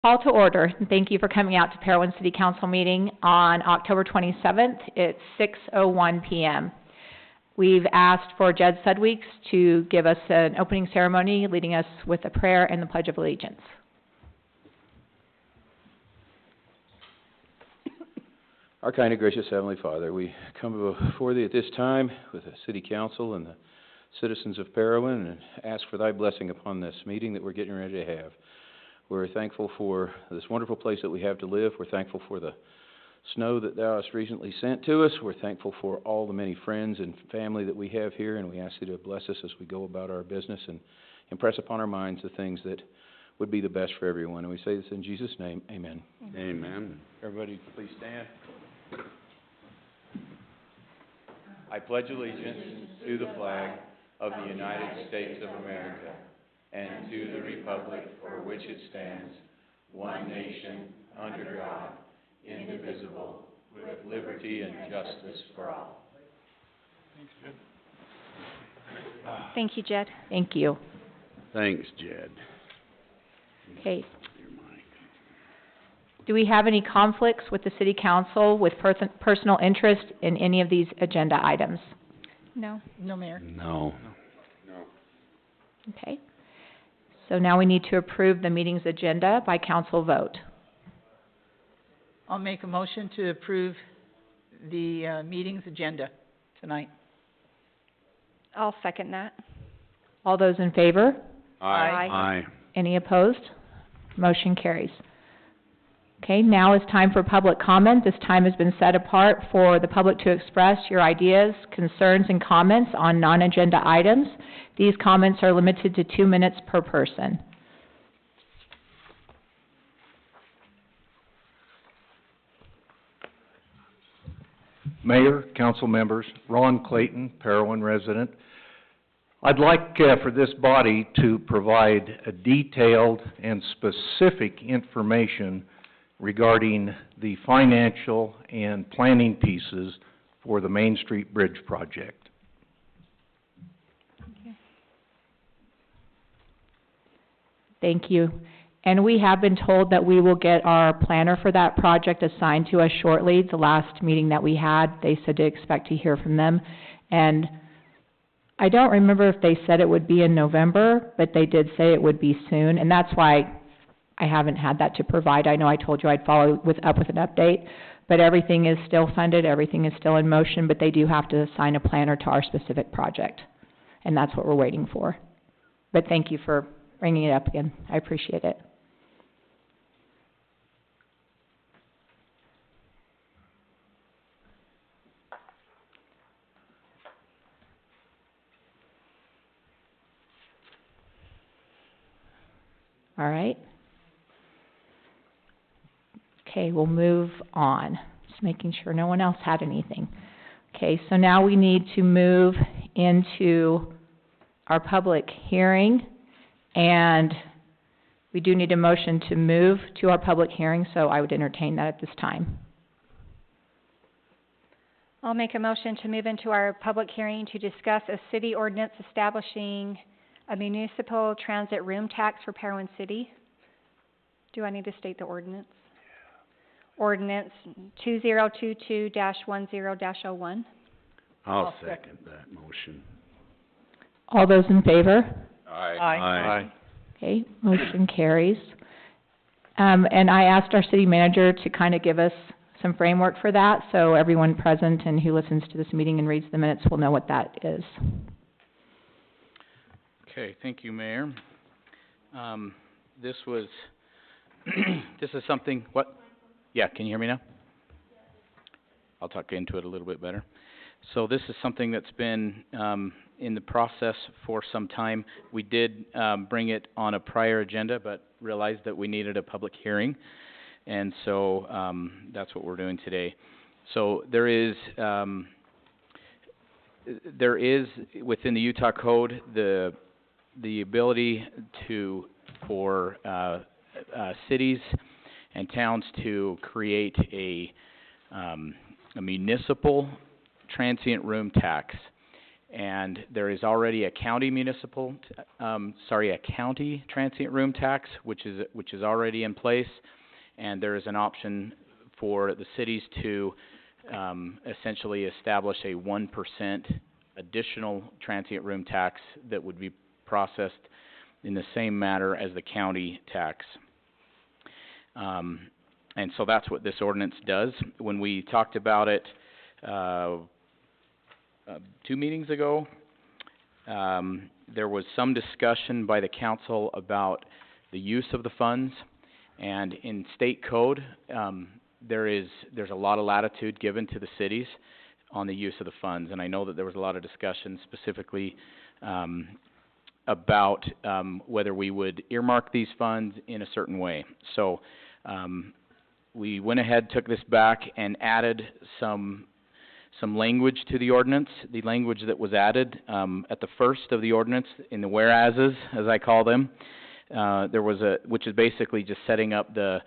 Call to order, and thank you for coming out to Parowan City Council meeting on October 27th. It's 6:01 p.m. We've asked for Jed Sudweeks to give us an opening ceremony, leading us with a prayer and the Pledge of Allegiance. Our kind and gracious Heavenly Father, we come before Thee at this time with the City Council and the citizens of Parowan and ask for Thy blessing upon this meeting that we're getting ready to have. We're thankful for this wonderful place that we have to live. We're thankful for the snow that Thou hast recently sent to us. We're thankful for all the many friends and family that we have here, and we ask Thee to bless us as we go about our business and impress upon our minds the things that would be the best for everyone. And we say this in Jesus' name, amen. Amen. Everybody please stand. I pledge allegiance to the flag of the United States of America and to the republic for which it stands, one nation, under God, indivisible, with liberty and justice for all. Thank you, Jed. Thank you. Thanks, Jed. Okay. Do we have any conflicts with the City Council with personal interest in any of these agenda items? No. No, Mayor. No. Okay. So now we need to approve the meeting's agenda by council vote. I'll make a motion to approve the meeting's agenda tonight. I'll second that. All those in favor? Aye. Any opposed? Motion carries. Okay, now is time for public comment. This time has been set apart for the public to express your ideas, concerns, and comments on non-agenda items. These comments are limited to 2 minutes per person. Mayor, council members, Ron Clayton, Parowan resident. I'd like for this body to provide a detailed and specific information regarding the financial and planning pieces for the Main Street Bridge project. Okay. Thank you. And we have been told that we will get our planner for that project assigned to us shortly. The last meeting that we had, they said to expect to hear from them. And I don't remember if they said it would be in November, but they did say it would be soon, and that's why I haven't had that to provide. I know I told you I'd follow up with an update, but everything is still funded, everything is still in motion, but they do have to assign a planner to our specific project, and that's what we're waiting for. But thank you for bringing it up again. I appreciate it. All right. Okay, we'll move on. Just making sure no one else had anything. Okay, so now we need to move into our public hearing, and we do need a motion to move to our public hearing, so I would entertain that at this time. I'll make a motion to move into our public hearing to discuss a city ordinance establishing a municipal transit room tax for Parowan City. Do I need to state the ordinance? Ordinance 2022-10-01. I'll second that motion. All those in favor? Aye. Okay, motion carries. And I asked our city manager to kind of give us some framework for that, so everyone present and who listens to this meeting and reads the minutes will know what that is. Okay, thank you, Mayor. This was, this is something, what? Yeah, can you hear me now? I'll talk into it a little bit better. So this is something that's been in the process for some time. We did bring it on a prior agenda, but realized that we needed a public hearing. And so that's what we're doing today. So there is within the Utah Code the ability for cities and towns to create a municipal transient room tax, And there is already a county a county transient room tax, which is already in place. And there is an option for the cities to, essentially establish a 1% additional transient room tax that would be processed in the same manner as the county tax. And so that's what this ordinance does. When we talked about it, 2 meetings ago, there was some discussion by the council about the use of the funds, and in state code, there's a lot of latitude given to the cities on the use of the funds, and I know that there was a lot of discussion specifically about whether we would earmark these funds in a certain way. So we went ahead, took this back, and added some language to the ordinance. The language that was added at the first of the ordinance, in the whereases, as I call them, there was which is basically just setting up the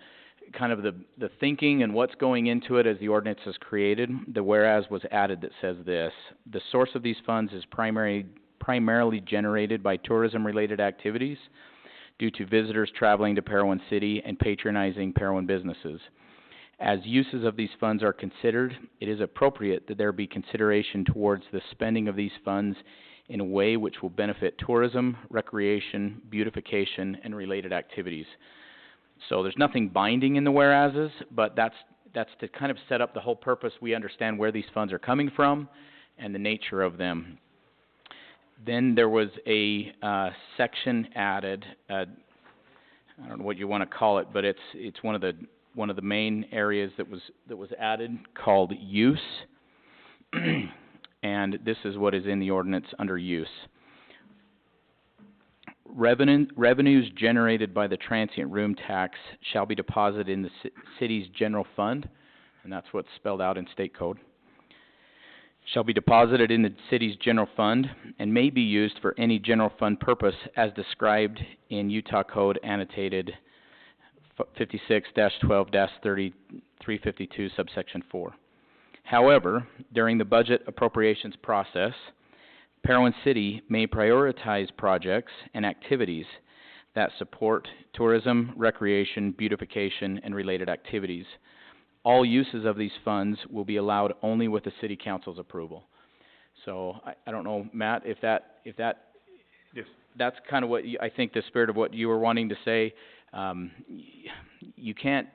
thinking and what's going into it as the ordinance is created. The whereas was added that says this: the source of these funds is primarily generated by tourism-related activities due to visitors traveling to Parowan City and patronizing Parowan businesses. As uses of these funds are considered, it is appropriate that there be consideration towards the spending of these funds in a way which will benefit tourism, recreation, beautification, and related activities. So there's nothing binding in the whereases, but that's to kind of set up the whole purpose. We understand where these funds are coming from and the nature of them. Then there was a section added. I don't know what you want to call it, but it's one of the main areas that was added, called use. And this is what is in the ordinance under use. Revenues generated by the transient room tax shall be deposited in the city's general fund, and that's what's spelled out in state code. Shall be deposited in the city's general fund and may be used for any general fund purpose as described in Utah Code annotated 56-12-3352 subsection 4. However, during the budget appropriations process, Parowan City may prioritize projects and activities that support tourism, recreation, beautification, and related activities. All uses of these funds will be allowed only with the City Council's approval. So I don't know, Matt, if that Yes. That's kind of what I think the spirit of what you were wanting to say. You can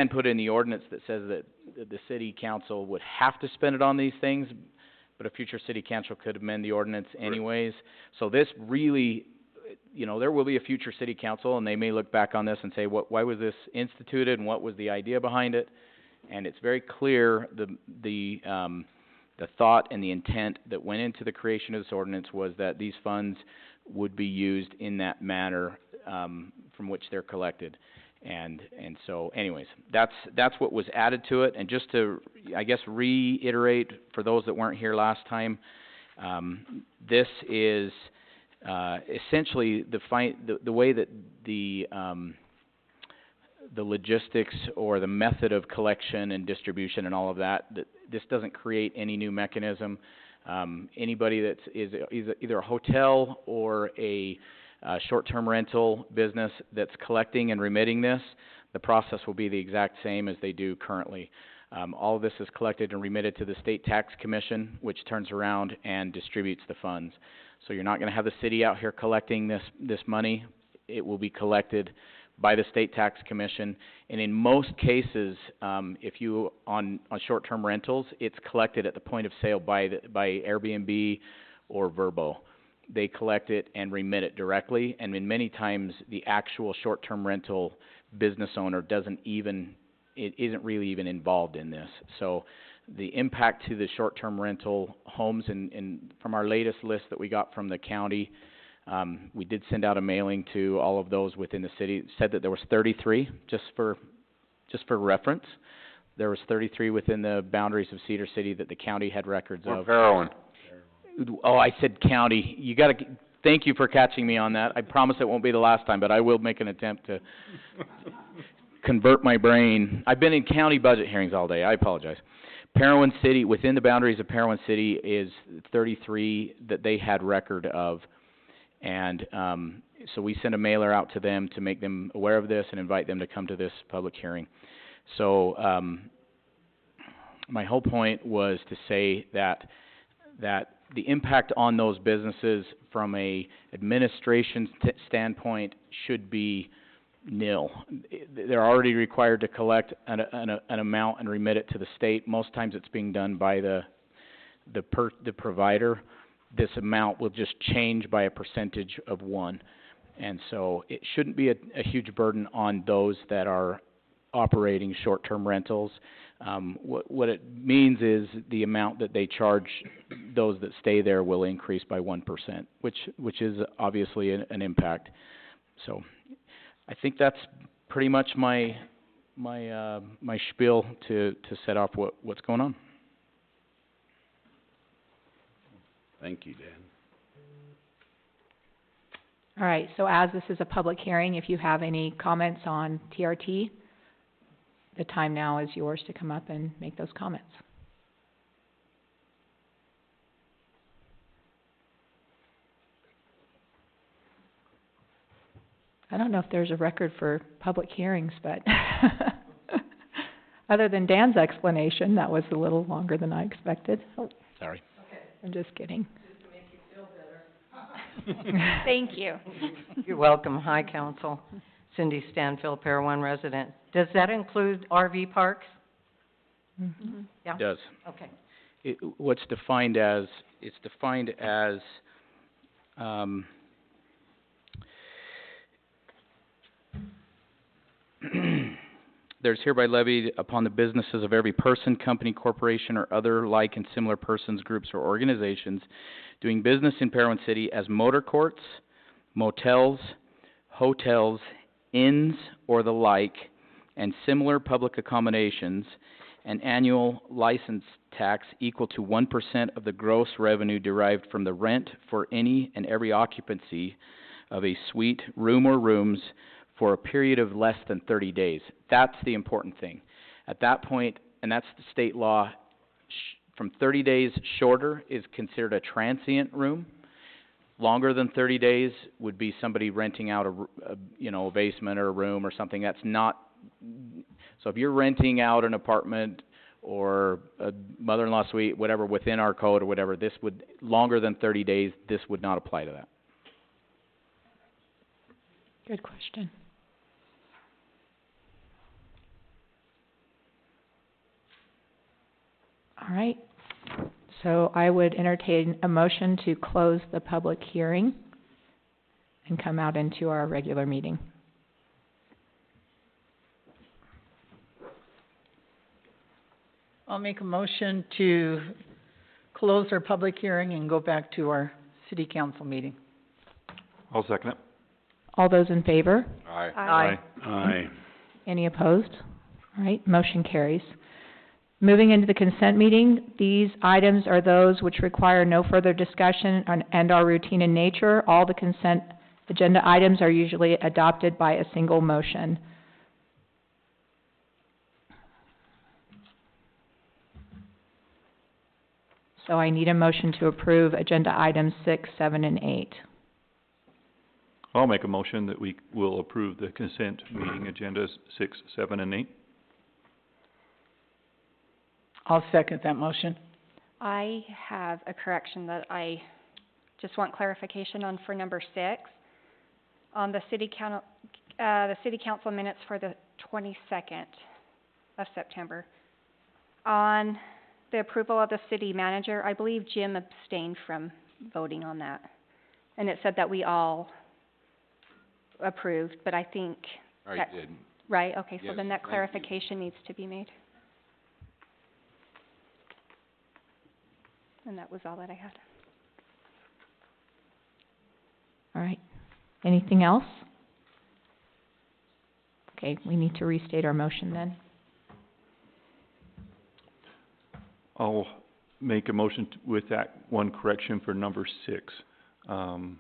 put in the ordinance that says that the City Council would have to spend it on these things, but a future City Council could amend the ordinance anyways. So this really, there will be a future City Council, and they may look back on this and say, why was this instituted, and what was the idea behind it? And it's very clear the thought and the intent that went into the creation of this ordinance was that these funds would be used in that manner from which they're collected. And so anyways, that's what was added to it. And just to, I guess, reiterate for those that weren't here last time, this is essentially the way that the logistics or the method of collection and distribution and all of that this doesn't create any new mechanism. Anybody that is either a hotel or a short-term rental business that's collecting and remitting this, the process will be the exact same as they do currently. All of this is collected and remitted to the State Tax Commission, which turns around and distributes the funds. So you're not going to have the city out here collecting this money. It will be collected by the State Tax Commission, and in most cases, if you on short-term rentals, it's collected at the point of sale by Airbnb or Vrbo. They collect it and remit it directly, and in many times the actual short-term rental business owner isn't really even involved in this. So the impact to the short-term rental homes, and from our latest list that we got from the county, we did send out a mailing to all of those within the city. It said that there was 33, just for reference. There was 33 within the boundaries of Cedar City that the county had records of. Parowan. Oh, I said county. Thank you for catching me on that. I promise it won't be the last time, but I will make an attempt to convert my brain. I've been in county budget hearings all day. I apologize. Parowan City, within the boundaries of Parowan City is 33 that they had record of. And, so we sent a mailer out to them to make them aware of this and invite them to come to this public hearing. So, my whole point was to say that the impact on those businesses from a administration standpoint should be nil. They're already required to collect an amount and remit it to the state. Most times it's being done by the provider. This amount will just change by a percentage of one. And so it shouldn't be a huge burden on those that are operating short-term rentals. What it means is the amount that they charge those that stay there will increase by 1%, which is obviously an impact. So I think that's pretty much my spiel to set off what's going on. Thank you, Dan. All right, so as this is a public hearing, if you have any comments on TRT, the time now is yours to come up and make those comments. I don't know if there's a record for public hearings, but other than Dan's explanation, that was a little longer than I expected. Oh, Sorry. I'm just kidding. Thank you. You're welcome. Hi, Council. Cindy Stanfield, Parowan resident. Does that include RV parks? Mm-hmm. Yeah? It does. Okay. What's defined as, there's hereby levied upon the businesses of every person, company, corporation, or other like and similar persons, groups, or organizations doing business in Parowan City as motor courts, motels, hotels, inns, or the like, and similar public accommodations, an annual license tax equal to 1% of the gross revenue derived from the rent for any and every occupancy of a suite, room, or rooms for a period of less than 30 days. That's the important thing. At that point, and that's the state law, from 30 days shorter is considered a transient room. Longer than 30 days would be somebody renting out a basement or a room or something. That's not, so if you're renting out an apartment or a mother-in-law suite, whatever, within our code or whatever, this would, longer than 30 days, this would not apply to that. Good question. All right, so I would entertain a motion to close the public hearing and come out into our regular meeting. I'll make a motion to close our public hearing and go back to our city council meeting. I'll second it. All those in favor? Aye. Aye. Aye. Any opposed? All right, motion carries. Moving into the consent meeting, these items are those which require no further discussion and are routine in nature. All the consent agenda items are usually adopted by a single motion. So I need a motion to approve agenda items 6, 7, and 8. I'll make a motion that we will approve the consent meeting agendas 6, 7, and 8. I'll second that motion. I have a correction that I just want clarification on for number 6. On the city council minutes for the 22nd of September. On the approval of the city manager, I believe Jim abstained from voting on that. And it said that we all approved, but I think that, did. right, okay, so Yes, then that thank you. clarification needs to be made. And that was all that I had. All right. Anything else? Okay, we need to restate our motion then. I'll make a motion with that one correction for number 6, on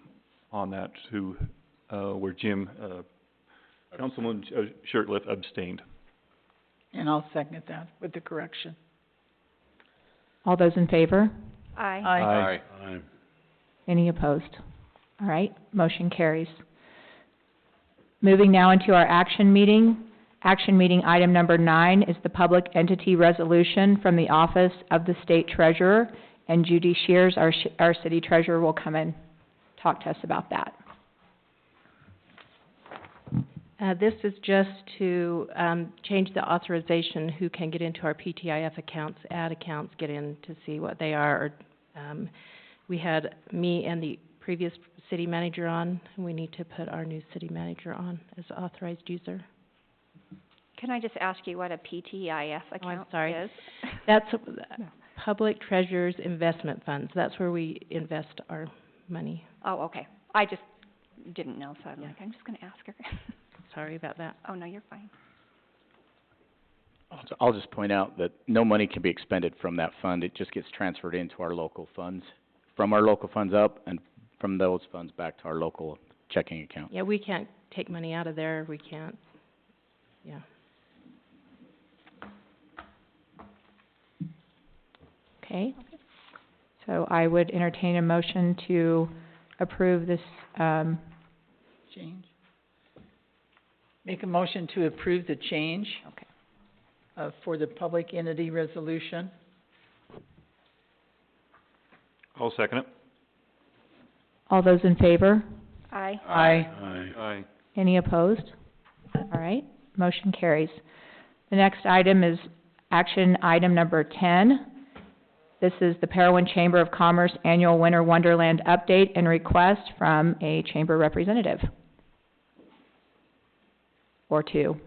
that to, where Jim, Councilman Shirtliff abstained. And I'll second that with the correction. All those in favor? Aye. Aye. Aye. Any opposed? All right, motion carries. Moving now into our action meeting. Action meeting item number 9 is the public entity resolution from the Office of the State Treasurer, and Judy Shears, our city treasurer, will come and talk to us about that. This is just to, change the authorization who can get into our PTIF accounts, add accounts, get in to see what they are. We had me and the previous city manager on, and we need to put our new city manager on as an authorized user. Can I just ask you what a PTIF I'm account sorry. is? That's Public Treasurer's Investment Funds. That's where we invest our money. Oh, okay. I just didn't know, so I'm Yeah. like, I'm just gonna ask her. Sorry about that. Oh, no, you're fine. I'll just point out that no money can be expended from that fund. It just gets transferred into our local funds, from our local funds up, and from those funds back to our local checking account. Yeah, we can't take money out of there. We can't, yeah. Okay? So I would entertain a motion to approve this, Change. Make a motion to approve the change. Okay. For the public entity resolution. I'll second it. all those in favor? Aye. Aye. Aye. Aye. Any opposed? All right, motion carries. The next item is action item number 10. This is the Parowan Chamber of Commerce Annual Winter Wonderland Update and request from a chamber representative. Or two.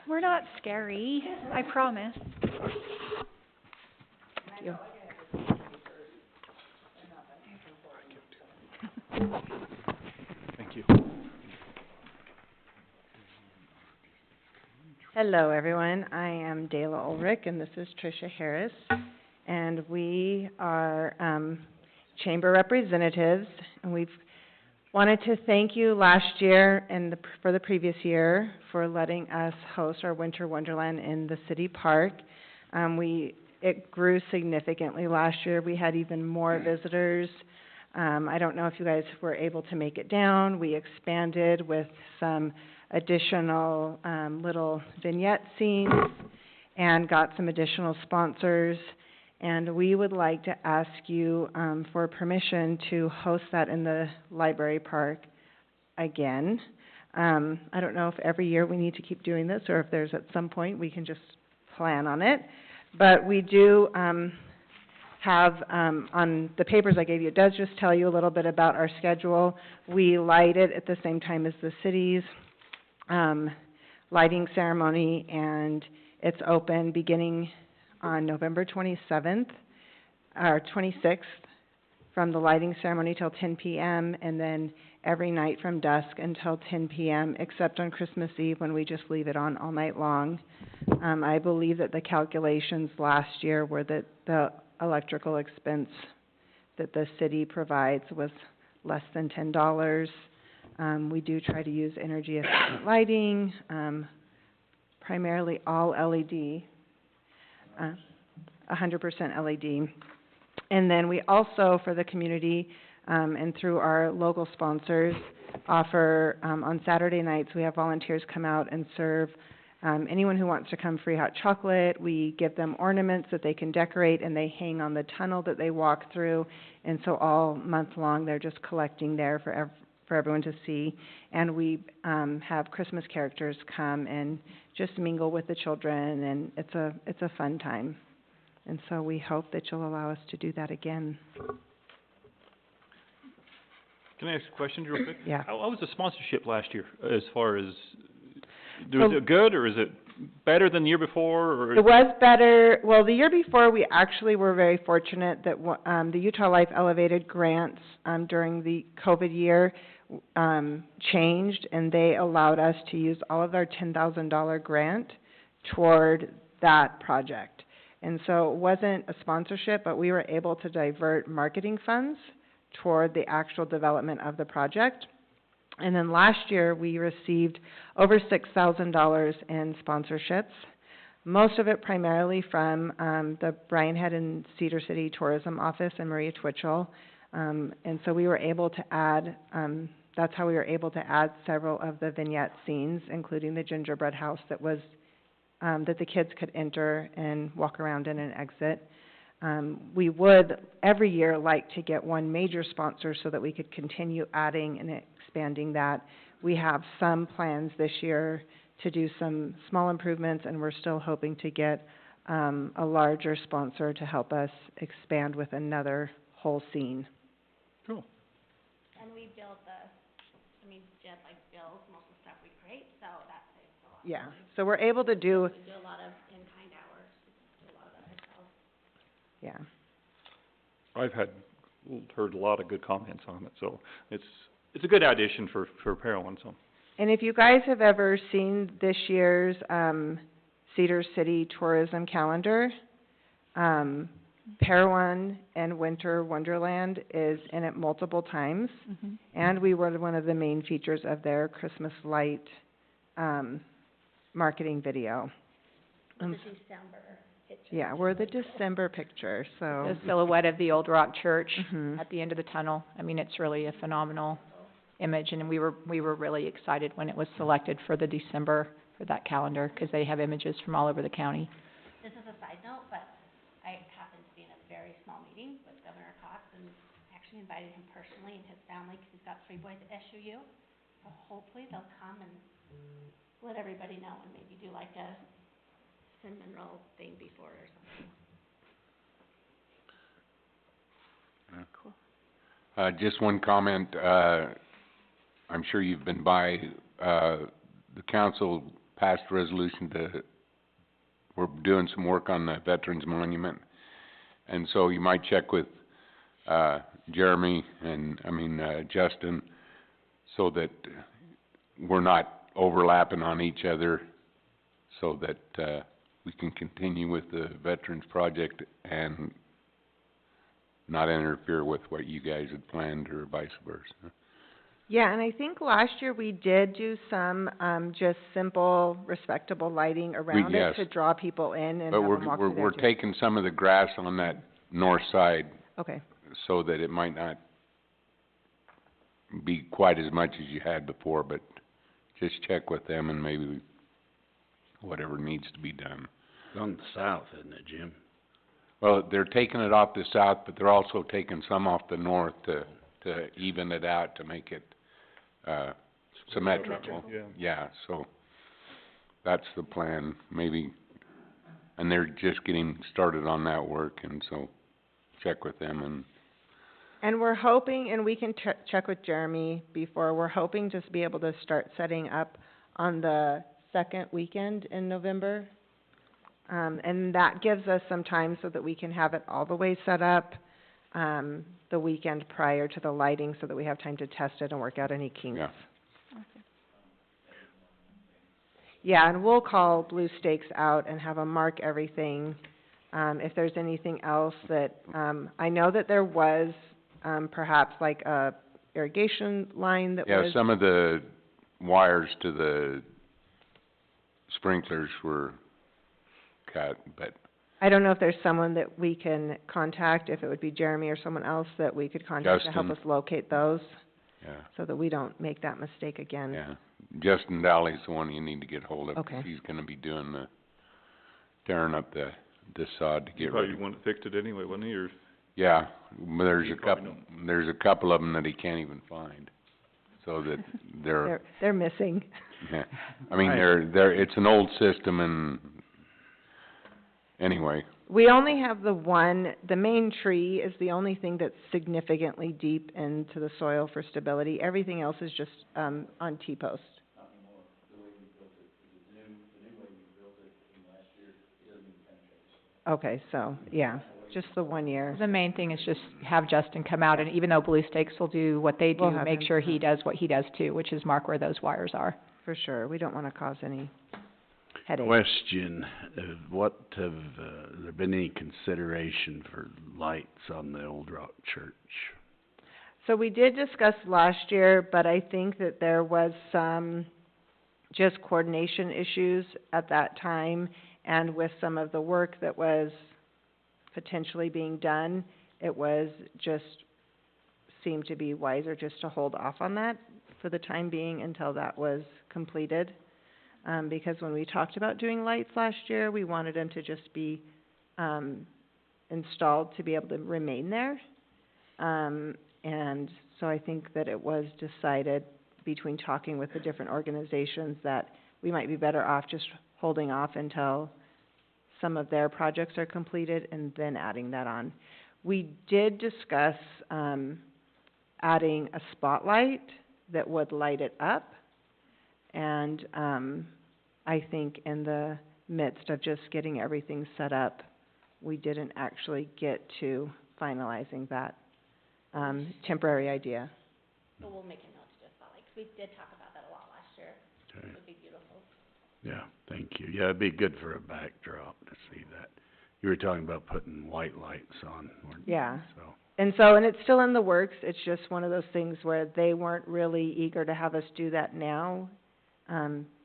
We're not scary, I promise. Thank you. Thank you. Hello, everyone. I am Dayla Ulrich, and this is Tricia Harris. And we are chamber representatives, and we've wanted to thank you last year and for the previous year for letting us host our Winter Wonderland in the city park. It grew significantly last year. We had even more visitors. I don't know if you guys were able to make it down. We expanded with some additional little vignette scenes and got some additional sponsors. And we would like to ask you for permission to host that in the library park again. I don't know if every year we need to keep doing this or if there's at some point we can just plan on it. But we do have on the papers I gave you, it does just tell you a little bit about our schedule. We light it at the same time as the city's lighting ceremony, and it's open beginning on November 27th, or 26th, from the lighting ceremony till 10 p.m., and then every night from dusk until 10 p.m., except on Christmas Eve when we just leave it on all night long. I believe that the calculations last year were that the electrical expense that the city provides was less than $10. We do try to use energy efficient lighting, primarily all LED. 100% LED. And then we also, for the community, and through our local sponsors, offer, on Saturday nights, we have volunteers come out and serve anyone who wants to come free hot chocolate. We give them ornaments that they can decorate, and they hang on the tunnel that they walk through. And so all month long, they're just collecting there for everyone to see. And we have Christmas characters come and just mingle with the children, and it's a fun time. And so we hope that you'll allow us to do that again. Can I ask a question real quick? Yeah. How was the sponsorship last year, as far as, was it good, or is it better than the year before, or? It was better. Well, the year before, we actually were very fortunate that the Utah Life Elevated grants during the COVID year changed, and they allowed us to use all of our $10,000 grant toward that project. And so it wasn't a sponsorship, but we were able to divert marketing funds toward the actual development of the project. And then last year, we received over $6,000 in sponsorships, most of it primarily from the Bryan Head and Cedar City Tourism Office and Maria Twitchell. And so we were able to add, that's how we were able to add several of the vignette scenes, including the gingerbread house that was, that the kids could enter and walk around in and exit. We would, every year, like to get one major sponsor so that we could continue adding and expanding that. We have some plans this year to do some small improvements, and we're still hoping to get a larger sponsor to help us expand with another whole scene. Cool. And we build Jed builds most of the stuff we create, so that saves a lot. Yeah, so we're able to do, We do a lot of in-kind hours, do a lot of that ourselves. yeah. I've heard a lot of good comments on it, so it's a good addition for Parowan, so. And if you guys have ever seen this year's Cedar City tourism calendar, Parowan and Winter Wonderland is in it multiple times. Mhm. And we were one of the main features of their Christmas light marketing video. The December picture. Yeah, we're the December picture, so. The silhouette of the old rock church Mhm. at the end of the tunnel. I mean, it's really a phenomenal image, and we were really excited when it was selected for the December, for that calendar, because they have images from all over the county. This is a side note, but I happened to be in a very small meeting with Governor Cox and actually invited him personally and his family, because he's got 3 boys at SUU. So hopefully they'll come and let everybody know and maybe do like a cinnamon roll thing before or something. Just one comment, I'm sure you've been by, the council passed a resolution we're doing some work on the Veterans Monument. And so you might check with, Jeremy and, Justin, so that we're not overlapping on each other, so that, we can continue with the Veterans Project and not interfere with what you guys had planned or vice versa. Yeah, and I think last year we did do some, just simple, respectable lighting around it yes. to draw people in and have But them walk through there we're too. taking some of the grass on that north side Okay, so that it might not be quite as much as you had before, but just check with them and maybe whatever needs to be done. It's on the south, isn't it, Jim? Well, they're taking it off the south, but they're also taking some off the north to even it out, to make it, symmetrical. Yeah. Yeah, so that's the plan, maybe, and they're just getting started on that work, and so check with them and we're hoping, and we can check with Jeremy before, we're hoping just to be able to start setting up on the second weekend in November. And that gives us some time so that we can have it all the way set up, the weekend prior to the lighting, so that we have time to test it and work out any kinks. Yeah. Yeah, and we'll call Blue Stakes out and have them mark everything, if there's anything else that, I know that there was, perhaps like a irrigation line that was. Yeah, some of the wires to the sprinklers were cut, but I don't know if there's someone that we can contact, if it would be Jeremy or someone else that we could contact to help us Justin. locate those, yeah, so that we don't make that mistake again. yeah. Justin Daly's the one you need to get hold of, 'cause Okay. he's gonna be doing tearing up the sod to You get probably ready. wanted fixed it anyway, wouldn't he, or? Yeah, but there's You a probably couple of them that he can't even find, so that They're missing. yeah. I mean, it's an old system, and anyway, We only have the main tree is the only thing that's significantly deep into the soil for stability. Everything else is just, on T-post. Okay, so, yeah, just the 1 year. The main thing is just have Justin come out, and even though Blue Stakes will do what they do, We'll have make him sure he come. does what he does too, which is mark where those wires are. For sure, we don't wanna cause any headaches. question, there been any consideration for lights on the Old Rock Church? So we did discuss last year, but I think that there was some just coordination issues at that time, and with some of the work that was potentially being done, it was just, seemed to be wiser just to hold off on that for the time being until that was completed. Because when we talked about doing lights last year, we wanted them to just be, installed to be able to remain there. And so I think that it was decided between talking with the different organizations that we might be better off just holding off until some of their projects are completed and then adding that on. We did discuss, adding a spotlight that would light it up. And, I think in the midst of just getting everything set up, we didn't actually get to finalizing that, temporary idea. But we'll make a note to do a spotlight, 'cause we did talk about that a lot last year. Okay. It would be beautiful. Yeah, thank you. Yeah, it'd be good for a backdrop to see that. You were talking about putting white lights on, weren't you? Yeah. So, And it's still in the works, it's just one of those things where they weren't really eager to have us do that now,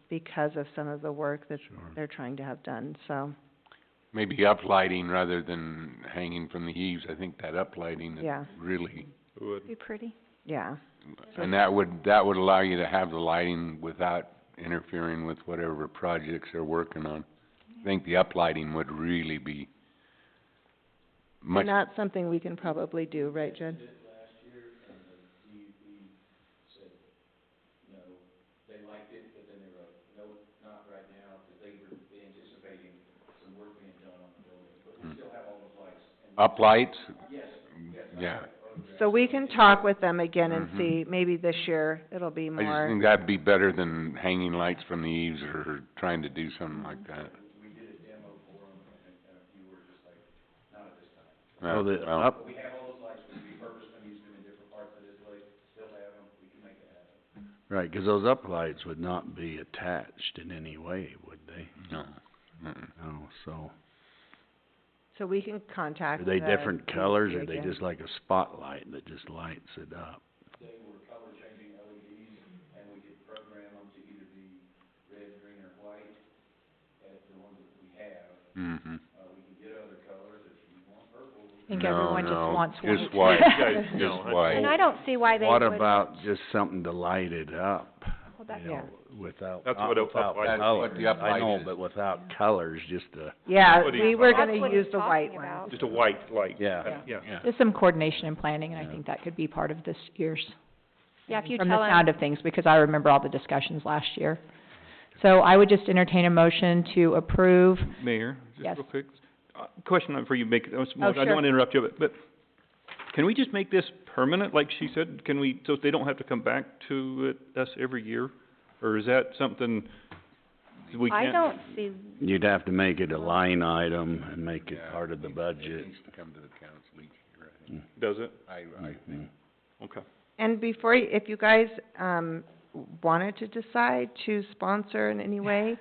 because of some of the work that sure. they're trying to have done, so, Maybe uplighting rather than hanging from the eaves. I think that uplighting yeah, is really, Would. Be pretty. yeah. and that would allow you to have the lighting without interfering with whatever projects they're working on. I think the uplighting would really be much, And that's something we can probably do, right, Judd? uplights? Yeah. So we can talk with them again and Mhm. see, maybe this year it'll be I just more, think that'd be better than hanging lights from the eaves or trying to do something like that. So the Well, up, right, 'cause those uplights would not be attached in any way, would they? no. Mm-mm. No, so, so we can contact are they the different colors, or are DEP they again. just like a spotlight that just lights it up? Mhm. I think No, everyone just no, wants white. just white, Guys, just no, And white. I don't see why they What would. about just something to light it up, Well, that's you know, without, That's not what a without uplight is. That's what colors? the uplight I know, is. but without colors, just a, Yeah, What do we you- were That's gonna what use he's the white talking one. about. Just a white light. yeah. Yeah. Just some coordination and planning, and I Yeah. think that could be part of this year's, Yeah, if you from tell the him. sound of things, because I remember all the discussions last year. So I would just entertain a motion to approve. Mayor, Yes. just real quick, question for you, make, I Oh, don't sure. wanna interrupt you, but can we just make this permanent, like she said? Can we, so they don't have to come back to us every year? Or is that something we I can't? don't see, You'd have to make it a line item and make it Yeah, part of the it budget. needs to come to the council each year, I think. Does it? I think. Mhm. Okay. And before, if you guys, wanted to decide to sponsor in any way,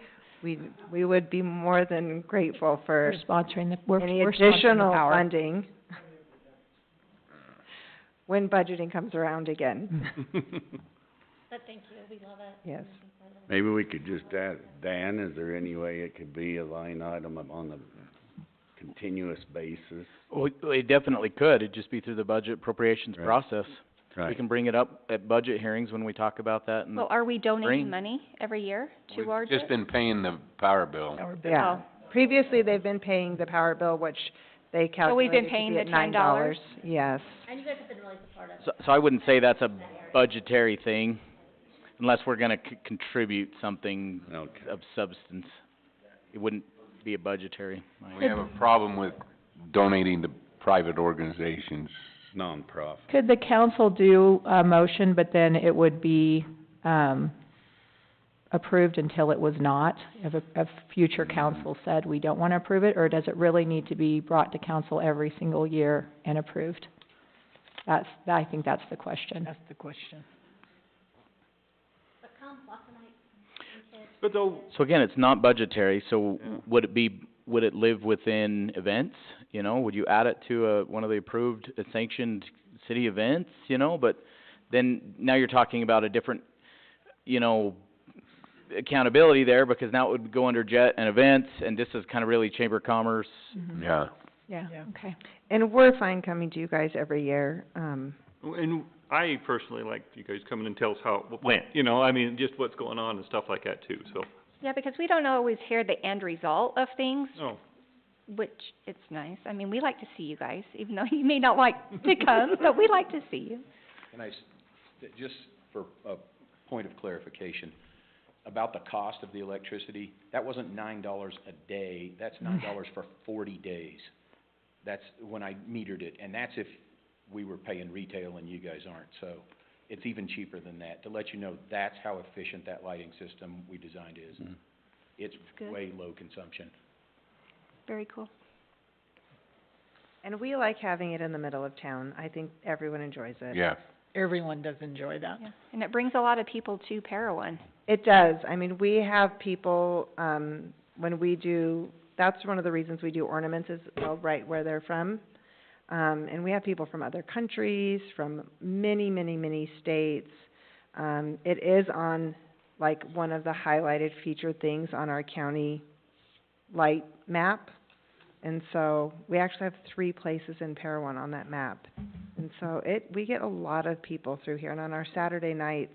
we would be more than grateful for We're sponsoring the, we're any we're sponsoring the additional power. funding when budgeting comes around again. But thank you, we love it. Yes. Maybe we could just add, Dan, is there any way it could be a line item on the continuous basis? Well, it definitely could, it'd just be through the budget appropriations Right. process. We Right. can bring it up at budget hearings when we talk about that and well, are we Spring. donating money every year towards it? We've just been paying the power bill. Yeah. Previously, they've been paying the power bill, which they So we've been calculated to paying be the at $9. Yes. And you guys have been really supportive. So I wouldn't say that's a budgetary thing, unless we're gonna contribute something Okay. of substance. It wouldn't be a budgetary. We have a problem with donating to private organizations. Nonprofit. Could the council do a motion, but then it would be, approved until it was not? If a future council said, we don't wanna approve it, or does it really need to be brought to council every single year and approved? I think that's the question. That's the question. But come, lots of nights, and kids. But though, So again, it's not budgetary, so Yeah. would it live within events? You know, would you add it to one of the approved, sanctioned city events, you know, but then now you're talking about a different, you know, accountability there, because now it would go under jet and events, and this is kind of really Chamber of Commerce. Yeah. Yeah, Yeah. okay. And we're fine coming to you guys every year, And I personally like you guys coming and tell us how it went, you know, I mean, just what's going on and stuff like that too, so. Yeah, because we don't always hear the end result of things, Oh, which it's nice. I mean, we like to see you guys, even though you may not like to come, but we like to see you. And just for a point of clarification, about the cost of the electricity, that wasn't $9 a day, that's $9 for 40 days. That's when I metered it, and that's if we were paying retail and you guys aren't, so it's even cheaper than that, to let you know that's how efficient that lighting system we designed is. It's good. way low consumption. Very cool. and we like having it in the middle of town. I think everyone enjoys it. Yeah. Everyone does enjoy that. Yeah, and it brings a lot of people to Parowan. It does. I mean, we have people, when we do, that's one of the reasons we do ornaments is, well, right where they're from. And we have people from other countries, from many, many, many states. It is on, like, one of the highlighted featured things on our county light map. And so, we actually have 3 places in Parowan on that map. And so we get a lot of people through here. And on our Saturday nights,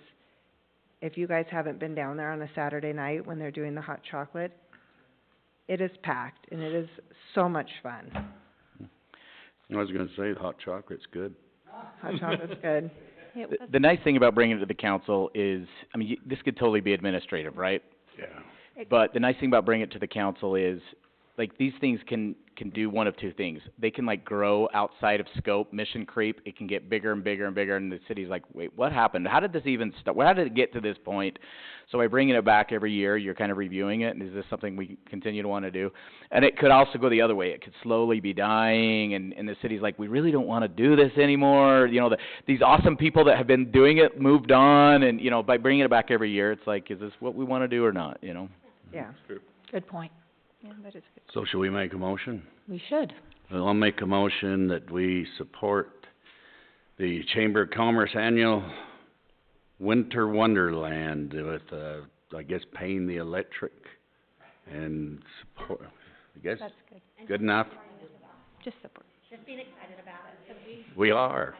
if you guys haven't been down there on a Saturday night when they're doing the hot chocolate, it is packed and it is so much fun. I was gonna say, the hot chocolate's good. Hot chocolate's good. It was, The nice thing about bringing it to the council is, I mean, this could totally be administrative, right? Yeah. But the nice thing about bringing it to the council is, like, these things can do one of 2 things. They can, like, grow outside of scope, mission creep. It can get bigger and bigger and bigger, and the city's like, wait, what happened? How did this even start? How did it get to this point? So by bringing it back every year, you're kind of reviewing it, and is this something we continue to want to do? And it could also go the other way. It could slowly be dying, and the city's like, we really don't want to do this anymore. You know, these awesome people that have been doing it moved on, and, you know, by bringing it back every year, it's like, is this what we want to do or not, you know? Yeah. Good point. yeah, that is good. So should we make a motion? We should. Well, I'll make a motion that we support the Chamber of Commerce annual Winter Wonderland with, I guess, paying the electric and support, I guess, That's good. good enough? Just support. Just being excited about it, 'cause We are.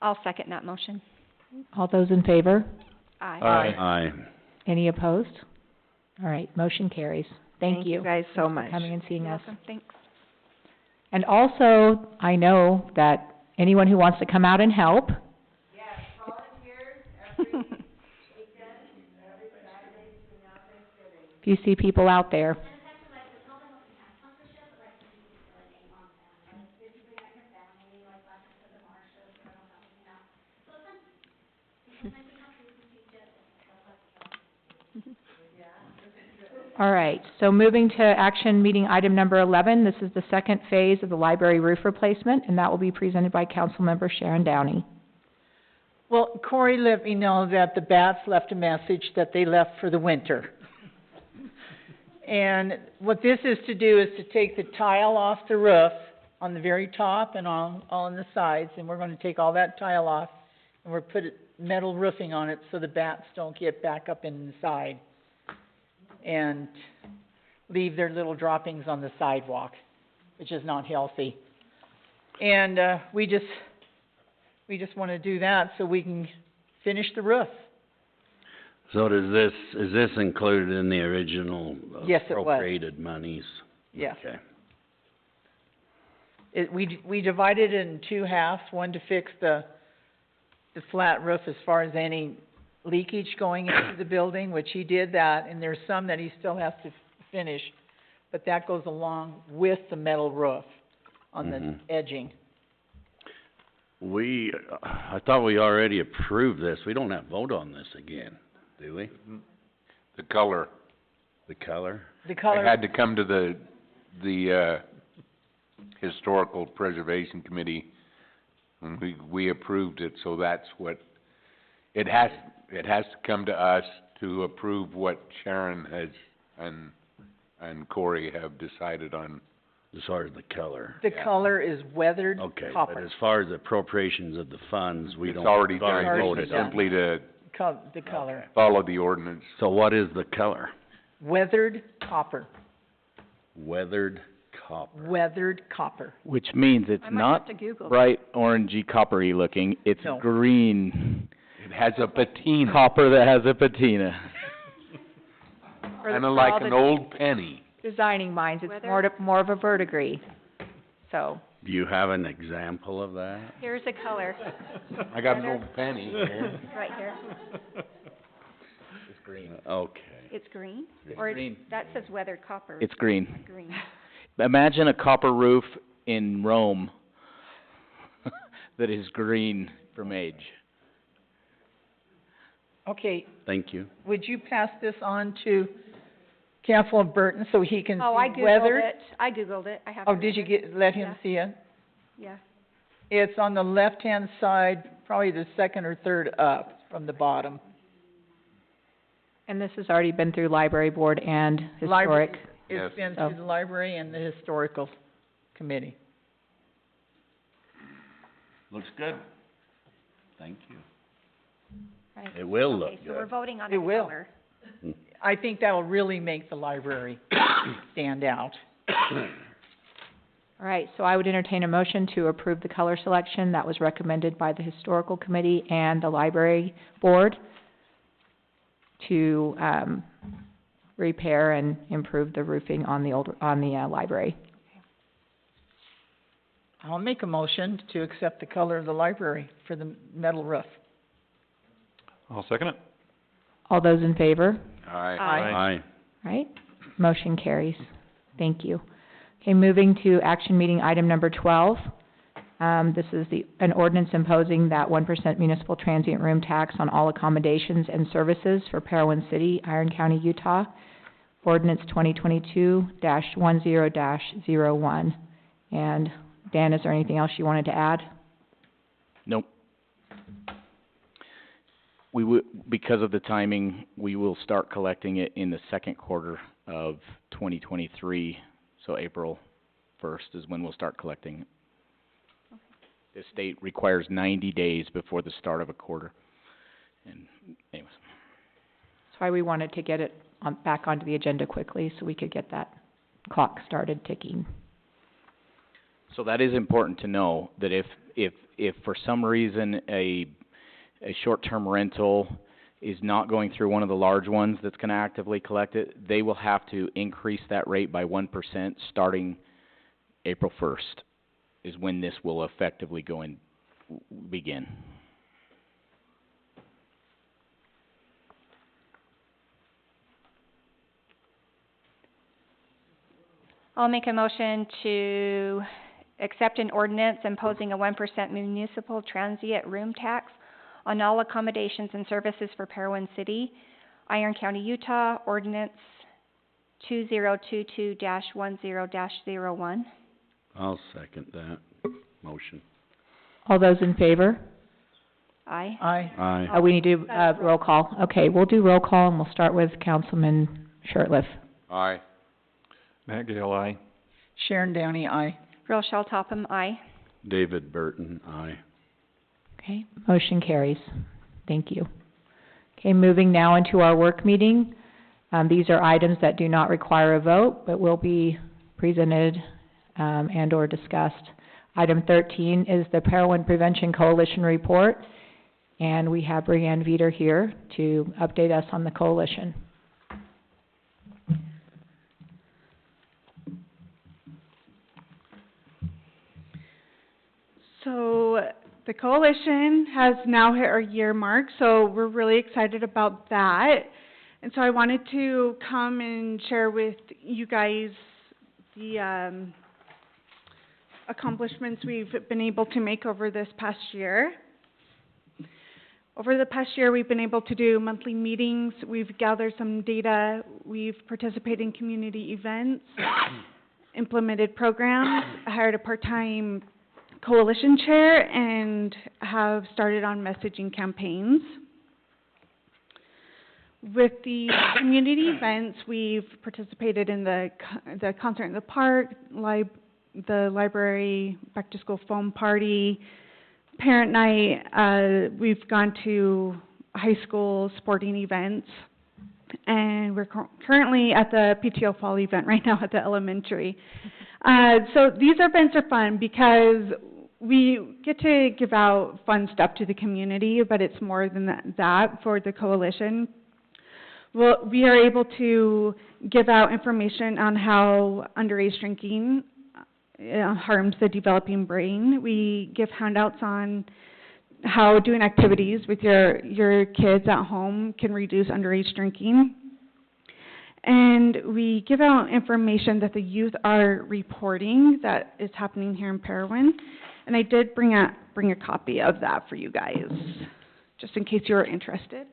I'll second that motion. All those in favor? Aye. Aye. Any opposed? All right, motion carries. Thank you. guys so for much. coming and seeing You're us. welcome. Thanks. And also, I know that anyone who wants to come out and help. If you see people out there. All right, so moving to action meeting item number 11, this is the second phase of the library roof replacement, and that will be presented by Councilmember Sharon Downey. Well, Corey let me know that the bats left a message that they left for the winter. And what this is to do is to take the tile off the roof on the very top and all on the sides, and we're gonna take all that tile off, and we're put metal roofing on it so the bats don't get back up inside and leave their little droppings on the sidewalk, which is not healthy. And, we just wanna do that so we can finish the roof. So is this included in the original Yes, it was. appropriated monies? Yes. Okay. We divided it in 2 halves, one to fix the flat roof as far as any leakage going into the building, which he did that, and there's some that he still has to finish, but that goes along with the metal roof on the edging. I thought we already approved this. We don't have to vote on this again, do we? The color. The color? The color. It had to come to the Historical Preservation Committee, and we approved it, so that's what, it has to come to us to approve what Sharon has, and Corey have decided on as far as the color. The color is weathered Okay, copper. but as far as appropriations of the funds, we It's don't. already we've already done, voted it's on it. simply to The color. follow the ordinance. So what is the color? Weathered copper. Weathered copper. Weathered copper. Which means it's I might not have to Google that. bright orangey coppery looking, it's No. green It has a patina, copper that has a patina. For kinda all like the an old penny. designing minds, it's Whether- more of a verdigris. So, Do you have an example of that? Here's a color, I got an old penny here. right here. It's green. Okay. It's green? It's Or green. that says weathered copper. It's green. Green. Imagine a copper roof in Rome that is green from age. Okay, Thank you. would you pass this on to Councilor Burton so he can Oh, I see Googled weathered? it. I Googled it. I have. Oh, it did you here. let him Yeah. see it? Yeah. It's on the left-hand side, probably the second or third up from the bottom. and this has already been through library board and Library- historic. Yes. It's been So- through the library and the historical committee. Looks good. Thank you. Right. It will look Okay, so we're good. voting on It the will. color. I think that'll really make the library stand out. All right, so I would entertain a motion to approve the color selection that was recommended by the historical committee and the library board to, repair and improve the roofing on the library. I'll make a motion to accept the color of the library for the metal roof. I'll second it. All those in favor? Aye. Aye. Right, motion carries. Thank you. Okay, moving to action meeting item number 12. This is an ordinance imposing that 1% municipal transient room tax on all accommodations and services for Parowan City, Iron County, Utah. Ordinance 2022-10-01. And Dan, is there anything else you wanted to add? Nope. Because of the timing, we will start collecting it in the second quarter of 2023, so April 1st is when we'll start collecting it. The state requires 90 days before the start of a quarter, and anyways. That's why we wanted to get it back onto the agenda quickly, so we could get that clock started ticking. So that is important to know, that if for some reason a short-term rental is not going through one of the large ones that's gonna actively collect it, they will have to increase that rate by 1% starting April 1st, is when this will effectively begin. I'll make a motion to accept an ordinance imposing a 1% municipal transient room tax on all accommodations and services for Parowan City, Iron County, Utah, ordinance 2022-10-01. I'll second that motion. All those in favor? Aye. Aye. Aye. We need to do, roll call. Okay, we'll do roll call, and we'll start with Councilman Shirtliff. Aye. Matt Gale, aye. Sharon Downey, aye. Rochelle Topham, aye. David Burton, aye. Okay, motion carries. Thank you. Okay, moving now into our work meeting. These are items that do not require a vote, but will be presented, and or discussed. Item 13 is the Parowan Prevention Coalition report, and we have Brianne Veter here to update us on the coalition. So, the coalition has now hit our year mark, so we're really excited about that. And so I wanted to come and share with you guys the, accomplishments we've been able to make over this past year. Over the past year, we've been able to do monthly meetings, we've gathered some data, we've participated in community events, implemented programs, hired a part-time coalition chair, and have started on messaging campaigns. With the community events, we've participated in the concert in the park, the library back-to-school foam party, parent night, we've gone to high school sporting events, and we're currently at the PTO fall event right now at the elementary. So these events are fun because we get to give out fun stuff to the community, but it's more than that for the coalition. Well, we are able to give out information on how underage drinking harms the developing brain. We give handouts on how doing activities with your kids at home can reduce underage drinking. And we give out information that the youth are reporting that is happening here in Parowan. And I did bring a copy of that for you guys, just in case you are interested.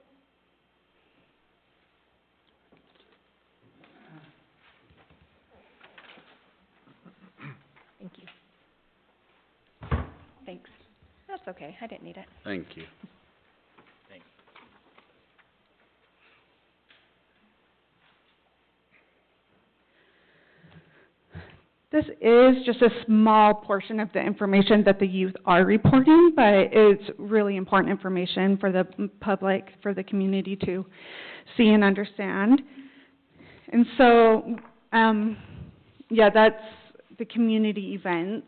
Thank you. Thanks. That's okay, I didn't need it. Thank you. This is just a small portion of the information that the youth are reporting, but it's really important information for the public, for the community to see and understand. And so, yeah, that's the community events.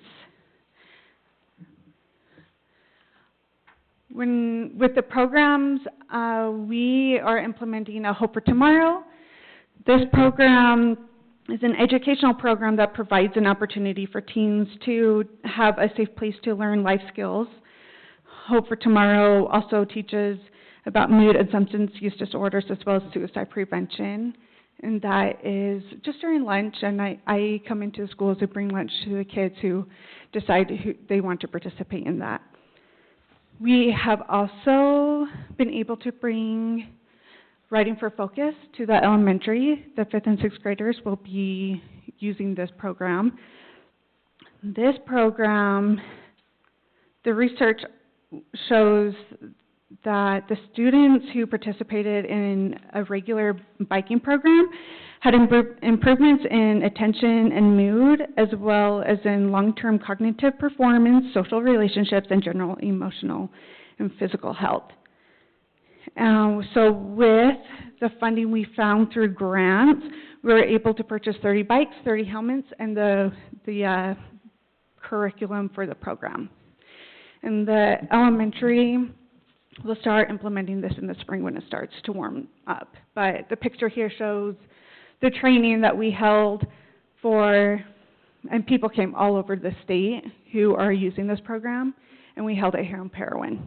With the programs, we are implementing a Hope for Tomorrow. This program is an educational program that provides an opportunity for teens to have a safe place to learn life skills. Hope for Tomorrow also teaches about mood and substance use disorders as well as suicide prevention. And that is just during lunch, and I come into the schools to bring lunch to the kids who decide who they want to participate in that. We have also been able to bring Writing for Focus to the elementary. The 5th and 6th graders will be using this program. This program, the research shows that the students who participated in a regular biking program had improvements in attention and mood, as well as in long-term cognitive performance, social relationships, and general emotional and physical health. So with the funding we found through grants, we were able to purchase 30 bikes, 30 helmets, and the curriculum for the program. And the elementary will start implementing this in the spring when it starts to warm up. But the picture here shows the training that we held for, and people came all over the state who are using this program, and we held it here in Parowan.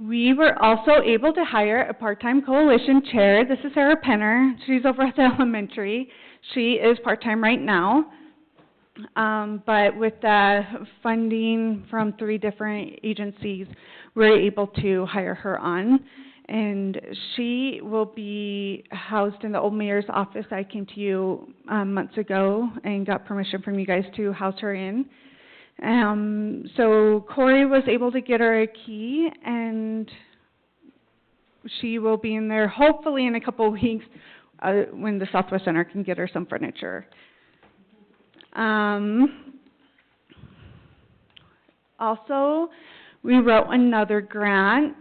We were also able to hire a part-time coalition chair. This is Sarah Penner. She's over at the elementary. She is part-time right now. But with the funding from 3 different agencies, we're able to hire her on. And she will be housed in the old mayor's office. I came to you months ago and got permission from you guys to house her in. So Corey was able to get her a key, and she will be in there hopefully in a couple of weeks when the Southwest Center can get her some furniture. Also, we wrote another grant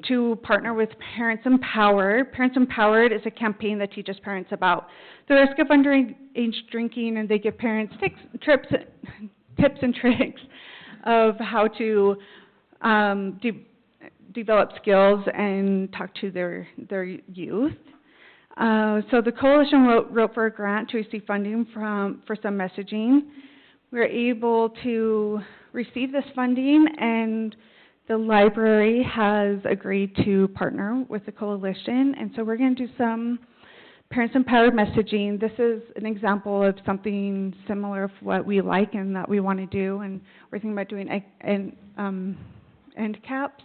to partner with Parents Empowered. Parents Empowered is a campaign that teaches parents about the risk of underage drinking, and they give parents tips and tricks of how to develop skills and talk to their youth. So the coalition wrote for a grant to receive funding for some messaging. We were able to receive this funding, and the library has agreed to partner with the coalition, and so we're going to do some Parents Empowered messaging. This is an example of something similar of what we like and that we want to do, and we're thinking about doing end caps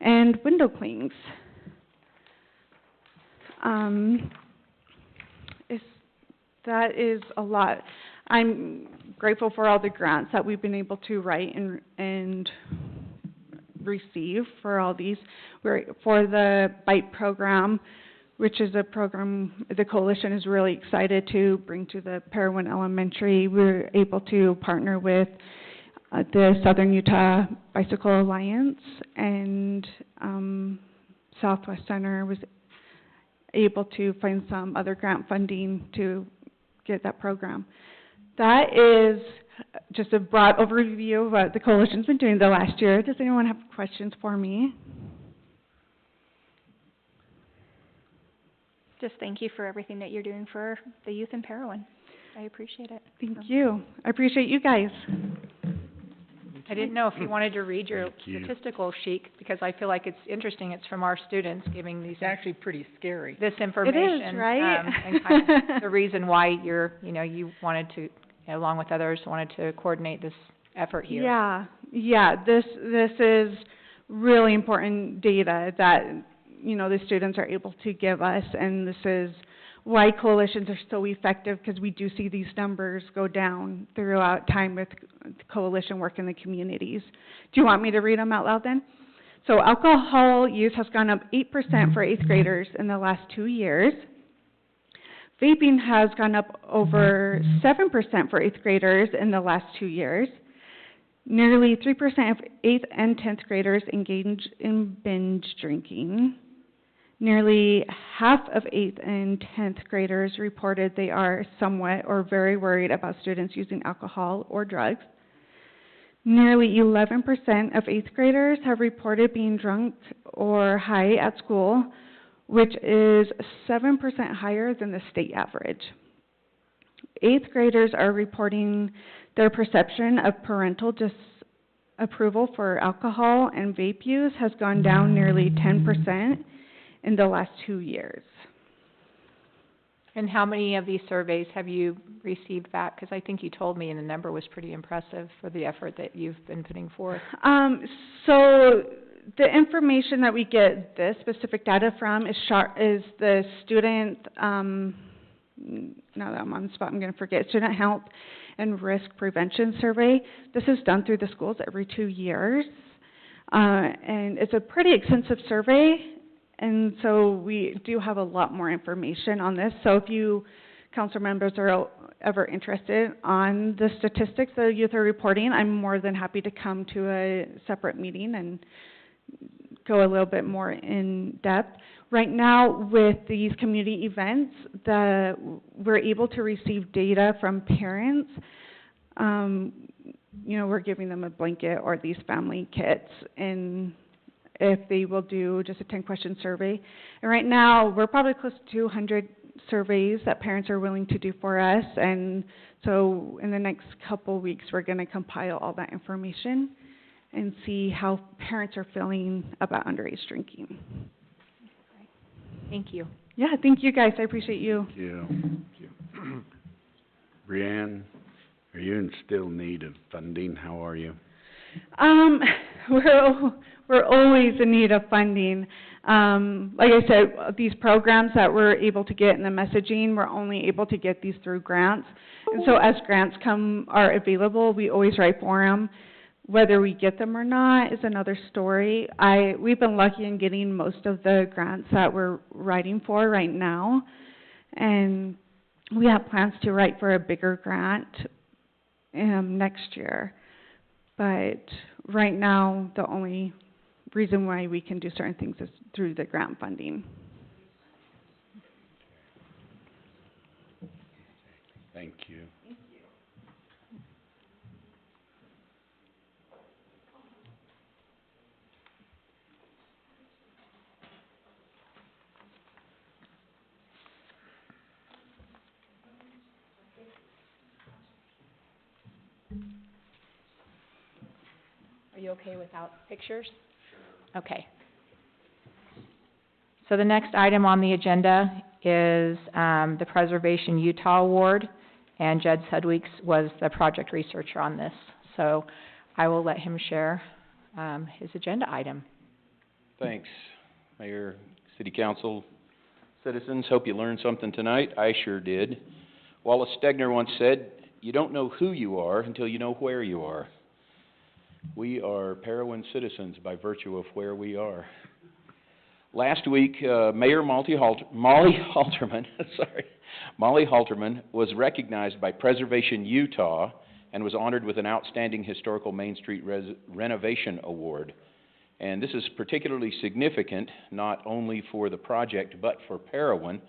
and window clings. That is a lot. I'm grateful for all the grants that we've been able to write and receive for all these. For the BITE program, which is a program the coalition is really excited to bring to the Parowan Elementary. We're able to partner with the Southern Utah Bicycle Alliance, and Southwest Center was able to find some other grant funding to get that program. That is just a broad overview of what the coalition's been doing the last year. Does anyone have questions for me? Just thank you for everything that you're doing for the youth in Parowan. I appreciate it. Thank you. I appreciate you guys. I didn't know if you wanted to read your Thank you. statistical sheet, because I feel like it's interesting. It's from our students giving these, It's actually pretty scary. this information. right? And kind of the reason why you wanted to, along with others, wanted to coordinate this effort here. Yeah, this is really important data that, the students are able to give us, and this is why coalitions are so effective, because we do see these numbers go down throughout time with coalition work in the communities. Do you want me to read them out loud then? So alcohol use has gone up 8% for 8th graders in the last 2 years. Vaping has gone up over 7% for 8th graders in the last 2 years. Nearly 3% of 8th and 10th graders engage in binge drinking. Nearly half of 8th and 10th graders reported they are somewhat or very worried about students using alcohol or drugs. Nearly 11% of 8th graders have reported being drunk or high at school, which is 7% higher than the state average. 8th graders are reporting their perception of parental disapproval for alcohol and vape use has gone down nearly 10% in the last 2 years. And how many of these surveys have you received back? Because I think you told me, and the number was pretty impressive for the effort that you've been putting forth. So the information that we get this specific data from is the student, now that I'm on the spot, I'm going to forget, Student Health and Risk Prevention Survey. This is done through the schools every 2 years. And it's a pretty extensive survey, and so we do have a lot more information on this. So if you council members are ever interested on the statistics that youth are reporting, I'm more than happy to come to a separate meeting and go a little bit more in depth. Right now, with these community events, we're able to receive data from parents. We're giving them a blanket or these family kits, and if they will do just a 10-question survey. And right now, we're probably close to 200 surveys that parents are willing to do for us, and so in the next couple weeks, we're going to compile all that information and see how parents are feeling about underage drinking. Thank you. Yeah, thank you guys. I appreciate you. Thank you. Thank you. Brianne, are you in still need of funding? How are you? We're always in need of funding. Like I said, these programs that we're able to get in the messaging, we're only able to get these through grants. And so as grants are available, we always write for them. Whether we get them or not is another story. We've been lucky in getting most of the grants that we're writing for right now. And we have plans to write for a bigger grant next year. But right now, the only reason why we can do certain things is through the grant funding. Thank you. Are you okay without pictures? Sure. Okay. So the next item on the agenda is the Preservation Utah Award, and Jed Sudweeks was the project researcher on this. So I will let him share his agenda item. Thanks, Mayor, City Council, citizens. Hope you learned something tonight. I sure did. Wallace Stegner once said, "You don't know who you are until you know where you are." We are Parowan citizens by virtue of where we are. Last week, Mayor Molly Halterman, Molly Halterman was recognized by Preservation Utah and was honored with an Outstanding Historical Main Street Renovation Award. And this is particularly significant, not only for the project, but for Parowan.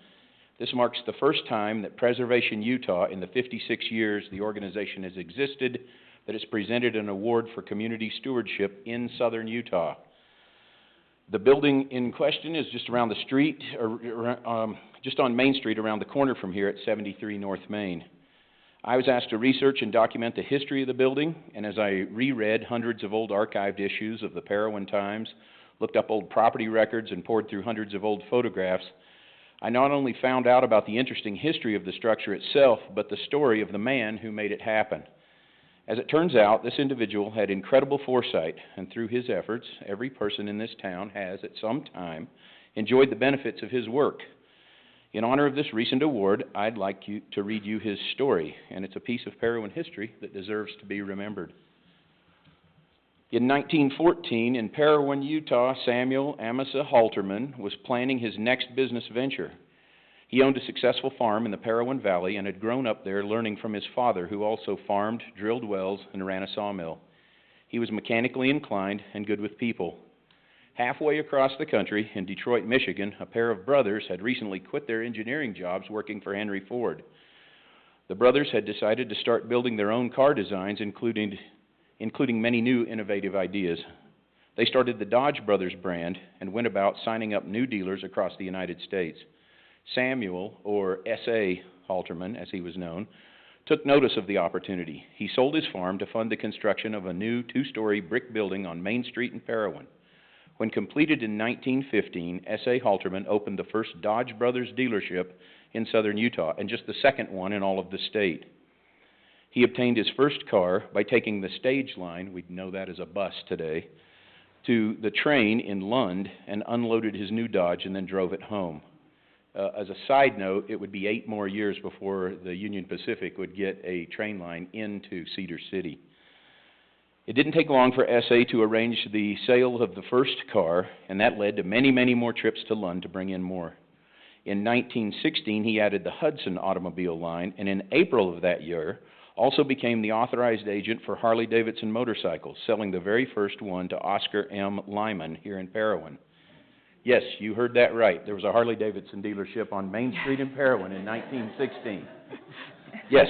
This marks the first time that Preservation Utah, in the 56 years the organization has existed, that it's presented an award for community stewardship in southern Utah. The building in question is just around the street, just on Main Street around the corner from here at 73 North Main. I was asked to research and document the history of the building, and as I reread hundreds of old archived issues of the Parowan Times, looked up old property records, and pored through hundreds of old photographs, I not only found out about the interesting history of the structure itself, but the story of the man who made it happen. As it turns out, this individual had incredible foresight, and through his efforts, every person in this town has, at some time, enjoyed the benefits of his work. In honor of this recent award, I'd like to read you his story, and it's a piece of Parowan history that deserves to be remembered. In 1914, in Parowan, Utah, Samuel Amasa Halterman was planning his next business venture. He owned a successful farm in the Parowan Valley and had grown up there learning from his father, who also farmed, drilled wells, and ran a sawmill. He was mechanically inclined and good with people. Halfway across the country, in Detroit, Michigan, a pair of brothers had recently quit their engineering jobs working for Henry Ford. The brothers had decided to start building their own car designs, including many new innovative ideas. They started the Dodge Brothers brand and went about signing up new dealers across the United States. Samuel, or S.A. Halterman, as he was known, took notice of the opportunity. He sold his farm to fund the construction of a new two-story brick building on Main Street in Parowan. When completed in 1915, S.A. Halterman opened the first Dodge Brothers dealership in southern Utah, and just the second one in all of the state. He obtained his first car by taking the stage line, we'd know that as a bus today, to the train in Lund, and unloaded his new Dodge and then drove it home. As a side note, it would be 8 more years before the Union Pacific would get a train line into Cedar City. It didn't take long for S.A. to arrange the sale of the first car, and that led to many, many more trips to Lund to bring in more. In 1916, he added the Hudson automobile line, and in April of that year, also became the authorized agent for Harley-Davidson motorcycles, selling the very first one to Oscar M. Lyman here in Parowan. Yes, you heard that right. There was a Harley-Davidson dealership on Main Street in Parowan in 1916. Yes.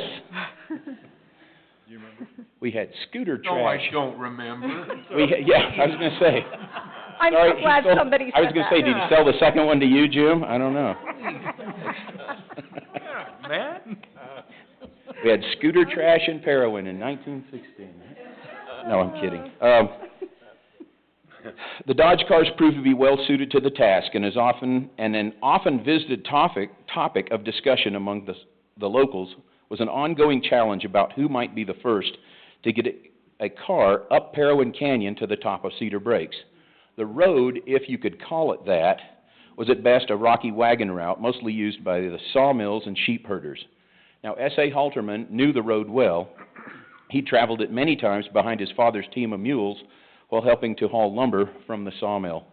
You remember? We had scooter trash. No, I don't remember. Yeah, I was going to say. I'm Sorry, so glad somebody said that. I was going to say, did he sell the second one to you, Jim? I don't know. Yeah, man. We had scooter trash in Parowan in 1916. No, I'm kidding. The Dodge cars proved to be well suited to the task, and an often visited topic of discussion among the locals was an ongoing challenge about who might be the first to get a car up Parowan Canyon to the top of Cedar Breaks. The road, if you could call it that, was at best a rocky wagon route, mostly used by the sawmills and sheep herders. Now, S.A. Halterman knew the road well. He traveled it many times behind his father's team of mules while helping to haul lumber from the sawmill.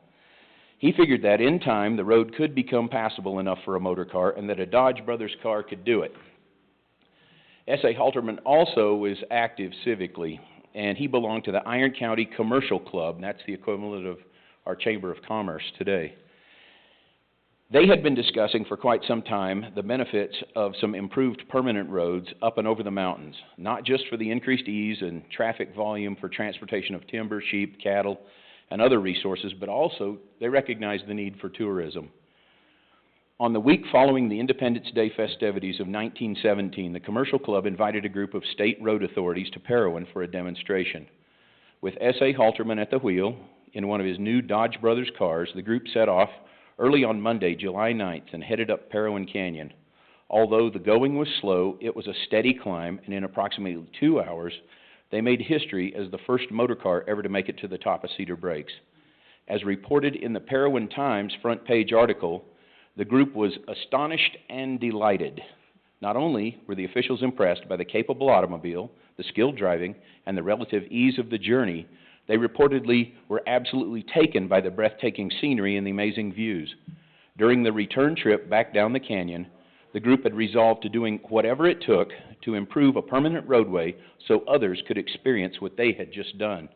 He figured that in time the road could become passable enough for a motor car and that a Dodge Brothers car could do it. S.A. Halterman also was active civically, and he belonged to the Iron County Commercial Club, and that's the equivalent of our Chamber of Commerce today. They had been discussing for quite some time the benefits of some improved permanent roads up and over the mountains, not just for the increased ease and traffic volume for transportation of timber, sheep, cattle, and other resources, but also they recognized the need for tourism. On the week following the Independence Day festivities of 1917, the Commercial Club invited a group of state road authorities to Parowan for a demonstration. With S.A. Halterman at the wheel, in one of his new Dodge Brothers cars, the group set off early on Monday, July 9th, and headed up Parowan Canyon. Although the going was slow, it was a steady climb, and in approximately 2 hours, they made history as the first motor car ever to make it to the top of Cedar Breaks. As reported in the Parowan Times front page article, the group was astonished and delighted. Not only were the officials impressed by the capable automobile, the skilled driving, and the relative ease of the journey, they reportedly were absolutely taken by the breathtaking scenery and the amazing views. During the return trip back down the canyon, the group had resolved to doing whatever it took to improve a permanent roadway so others could experience what they had just done.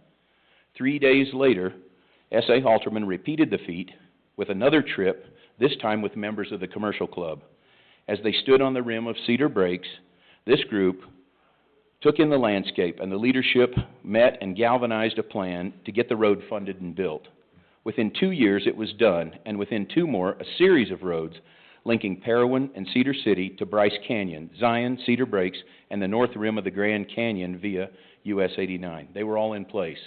3 days later, S.A. Halterman repeated the feat with another trip, this time with members of the commercial club. As they stood on the rim of Cedar Breaks, this group took in the landscape, and the leadership met and galvanized a plan to get the road funded and built. Within 2 years, it was done, and within 2 more, a series of roads linking Parowan and Cedar City to Bryce Canyon, Zion, Cedar Breaks, and the north rim of the Grand Canyon via US 89. They were all in place.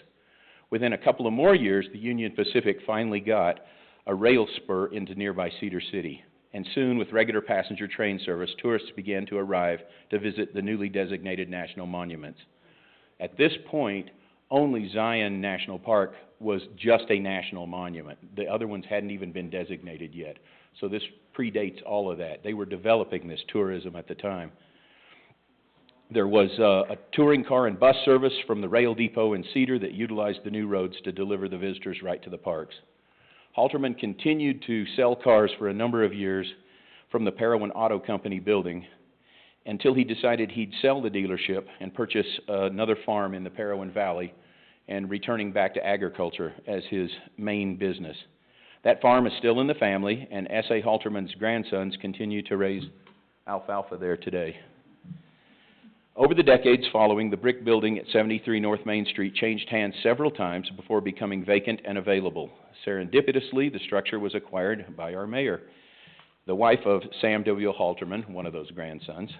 Within a couple of more years, the Union Pacific finally got a rail spur into nearby Cedar City. And soon, with regular passenger train service, tourists began to arrive to visit the newly designated national monuments. At this point, only Zion National Park was just a national monument. The other ones hadn't even been designated yet. So this predates all of that. They were developing this tourism at the time. There was a touring car and bus service from the rail depot in Cedar that utilized the new roads to deliver the visitors right to the parks. Halterman continued to sell cars for a number of years from the Parowan Auto Company building until he decided he'd sell the dealership and purchase another farm in the Parowan Valley, and returning back to agriculture as his main business. That farm is still in the family, and S.A. Halterman's grandsons continue to raise alfalfa there today. Over the decades following, the brick building at 73 North Main Street changed hands several times before becoming vacant and available. Serendipitously, the structure was acquired by our mayor, the wife of Sam W. Halterman, one of those grandsons.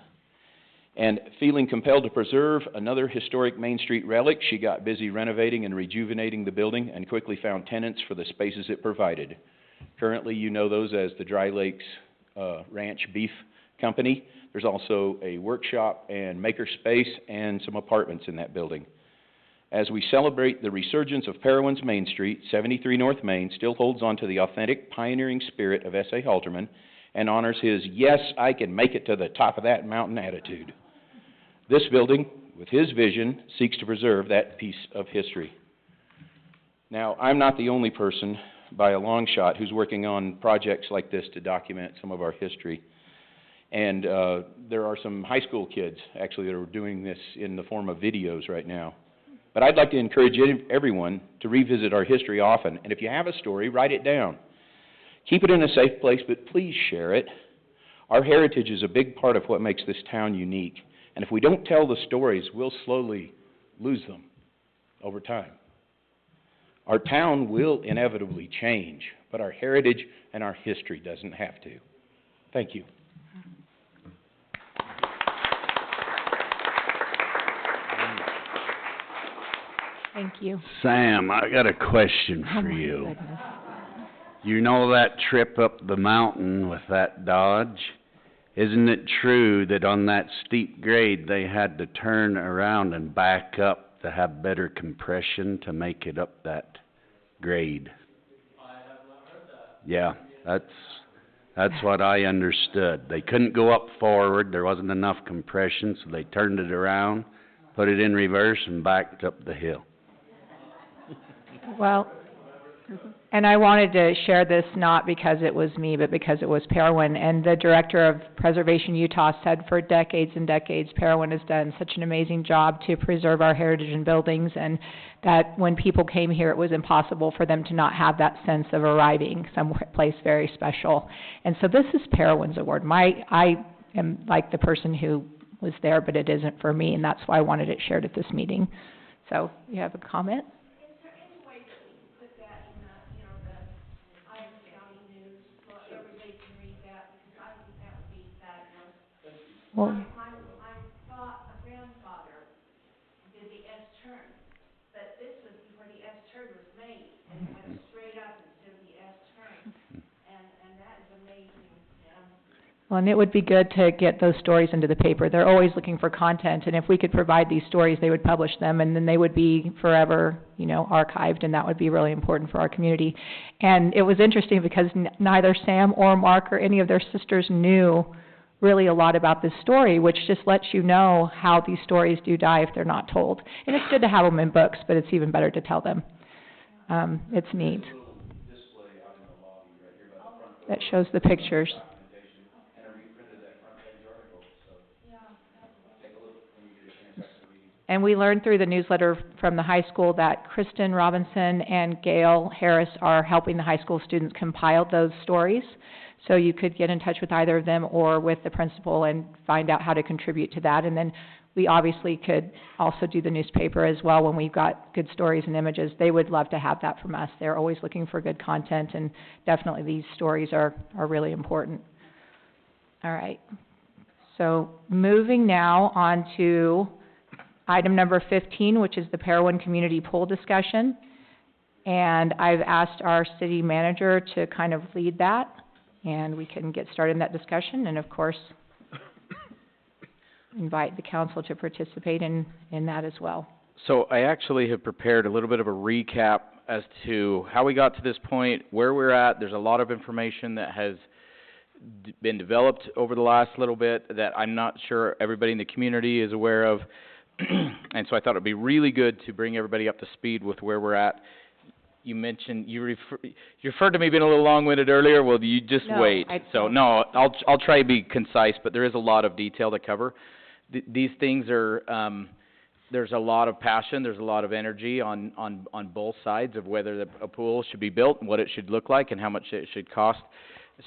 And feeling compelled to preserve another historic Main Street relic, she got busy renovating and rejuvenating the building and quickly found tenants for the spaces it provided. Currently, you know those as the Dry Lakes Ranch Beef Company. There's also a workshop and maker space and some apartments in that building. As we celebrate the resurgence of Parowan's Main Street, 73 North Main still holds on to the authentic pioneering spirit of S.A. Halterman and honors his "yes, I can make it to the top of that mountain" attitude. This building, with his vision, seeks to preserve that piece of history. Now, I'm not the only person by a long shot who's working on projects like this to document some of our history. And there are some high school kids, actually, that are doing this in the form of videos right now. But I'd like to encourage everyone to revisit our history often. And if you have a story, write it down. Keep it in a safe place, but please share it. Our heritage is a big part of what makes this town unique. And if we don't tell the stories, we'll slowly lose them over time. Our town will inevitably change, but our heritage and our history doesn't have to. Thank you. Thank you. Sam, I got a question for you. Goodness. You know that trip up the mountain with that Dodge? Isn't it true that on that steep grade they had to turn around and back up to have better compression to make it up that grade? I have not heard that. Yeah, that's what I understood. They couldn't go up forward, there wasn't enough compression, so they turned it around, put it in reverse, and backed up the hill. Well, and I wanted to share this not because it was me, but because it was Parowan. And the director of Preservation Utah said for decades and decades, Parowan has done such an amazing job to preserve our heritage and buildings, and that when people came here, it was impossible for them to not have that sense of arriving someplace very special. And so this is Parowan's award. I am like the person who was there, but it isn't for me, and that's why I wanted it shared at this meeting. So, you have a comment? Well, my grandfather did the S-turn, but this was before the S-turn was made, and it went straight up instead of the S-turn, and that is amazing. well, and it would be good to get those stories into the paper. They're always looking for content, and if we could provide these stories, they would publish them, and then they would be forever, archived, and that would be really important for our community. And it was interesting because neither Sam or Mark or any of their sisters knew really a lot about this story, which just lets you know how these stories do die if they're not told. And it's good to have them in books, but it's even better to tell them. It's neat. That shows the pictures. And we learned through the newsletter from the high school that Kristen Robinson and Gail Harris are helping the high school students compile those stories. So you could get in touch with either of them or with the principal and find out how to contribute to that. And then we obviously could also do the newspaper as well when we've got good stories and images. They would love to have that from us. They're always looking for good content, and definitely these stories are really important. All right. So moving now on to item number 15, which is the Parowan Community Pool discussion. And I've asked our city manager to kind of lead that, and we can get started in that discussion, and of course, invite the council to participate in that as well. So I actually have prepared a little bit of a recap as to how we got to this point, where we're at. There's a lot of information that has been developed over the last little bit that I'm not sure everybody in the community is aware of. And so I thought it would be really good to bring everybody up to speed with where we're at. You mentioned, you referred to me being a little long-winded earlier. Well, you just wait. I'll try to be concise, but there is a lot of detail to cover. These things are, there's a lot of passion, there's a lot of energy on both sides of whether a pool should be built and what it should look like and how much it should cost.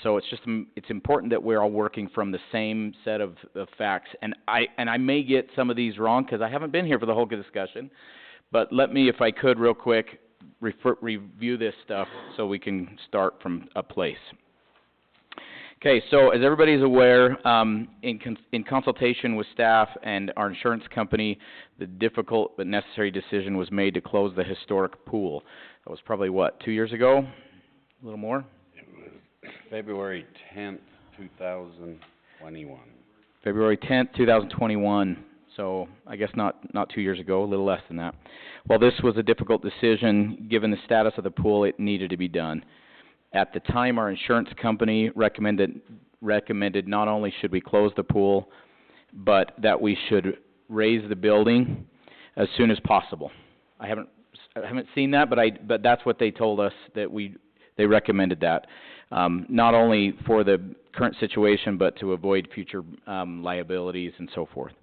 So it's important that we're all working from the same set of facts. And I may get some of these wrong because I haven't been here for the whole discussion. But let me, if I could, real quick, review this stuff so we can start from a place. Okay, so as everybody's aware, in consultation with staff and our insurance company, the difficult but necessary decision was made to close the historic pool. That was probably, 2 years ago? A little more? February 10th, 2021. February 10th, 2021. So I guess not 2 years ago, a little less than that. While this was a difficult decision, given the status of the pool, it needed to be done. At the time, our insurance company recommended not only should we close the pool, but that we should raise the building as soon as possible. I haven't seen that, but that's what they told us, that they recommended that. Not only for the current situation, but to avoid future liabilities and so forth.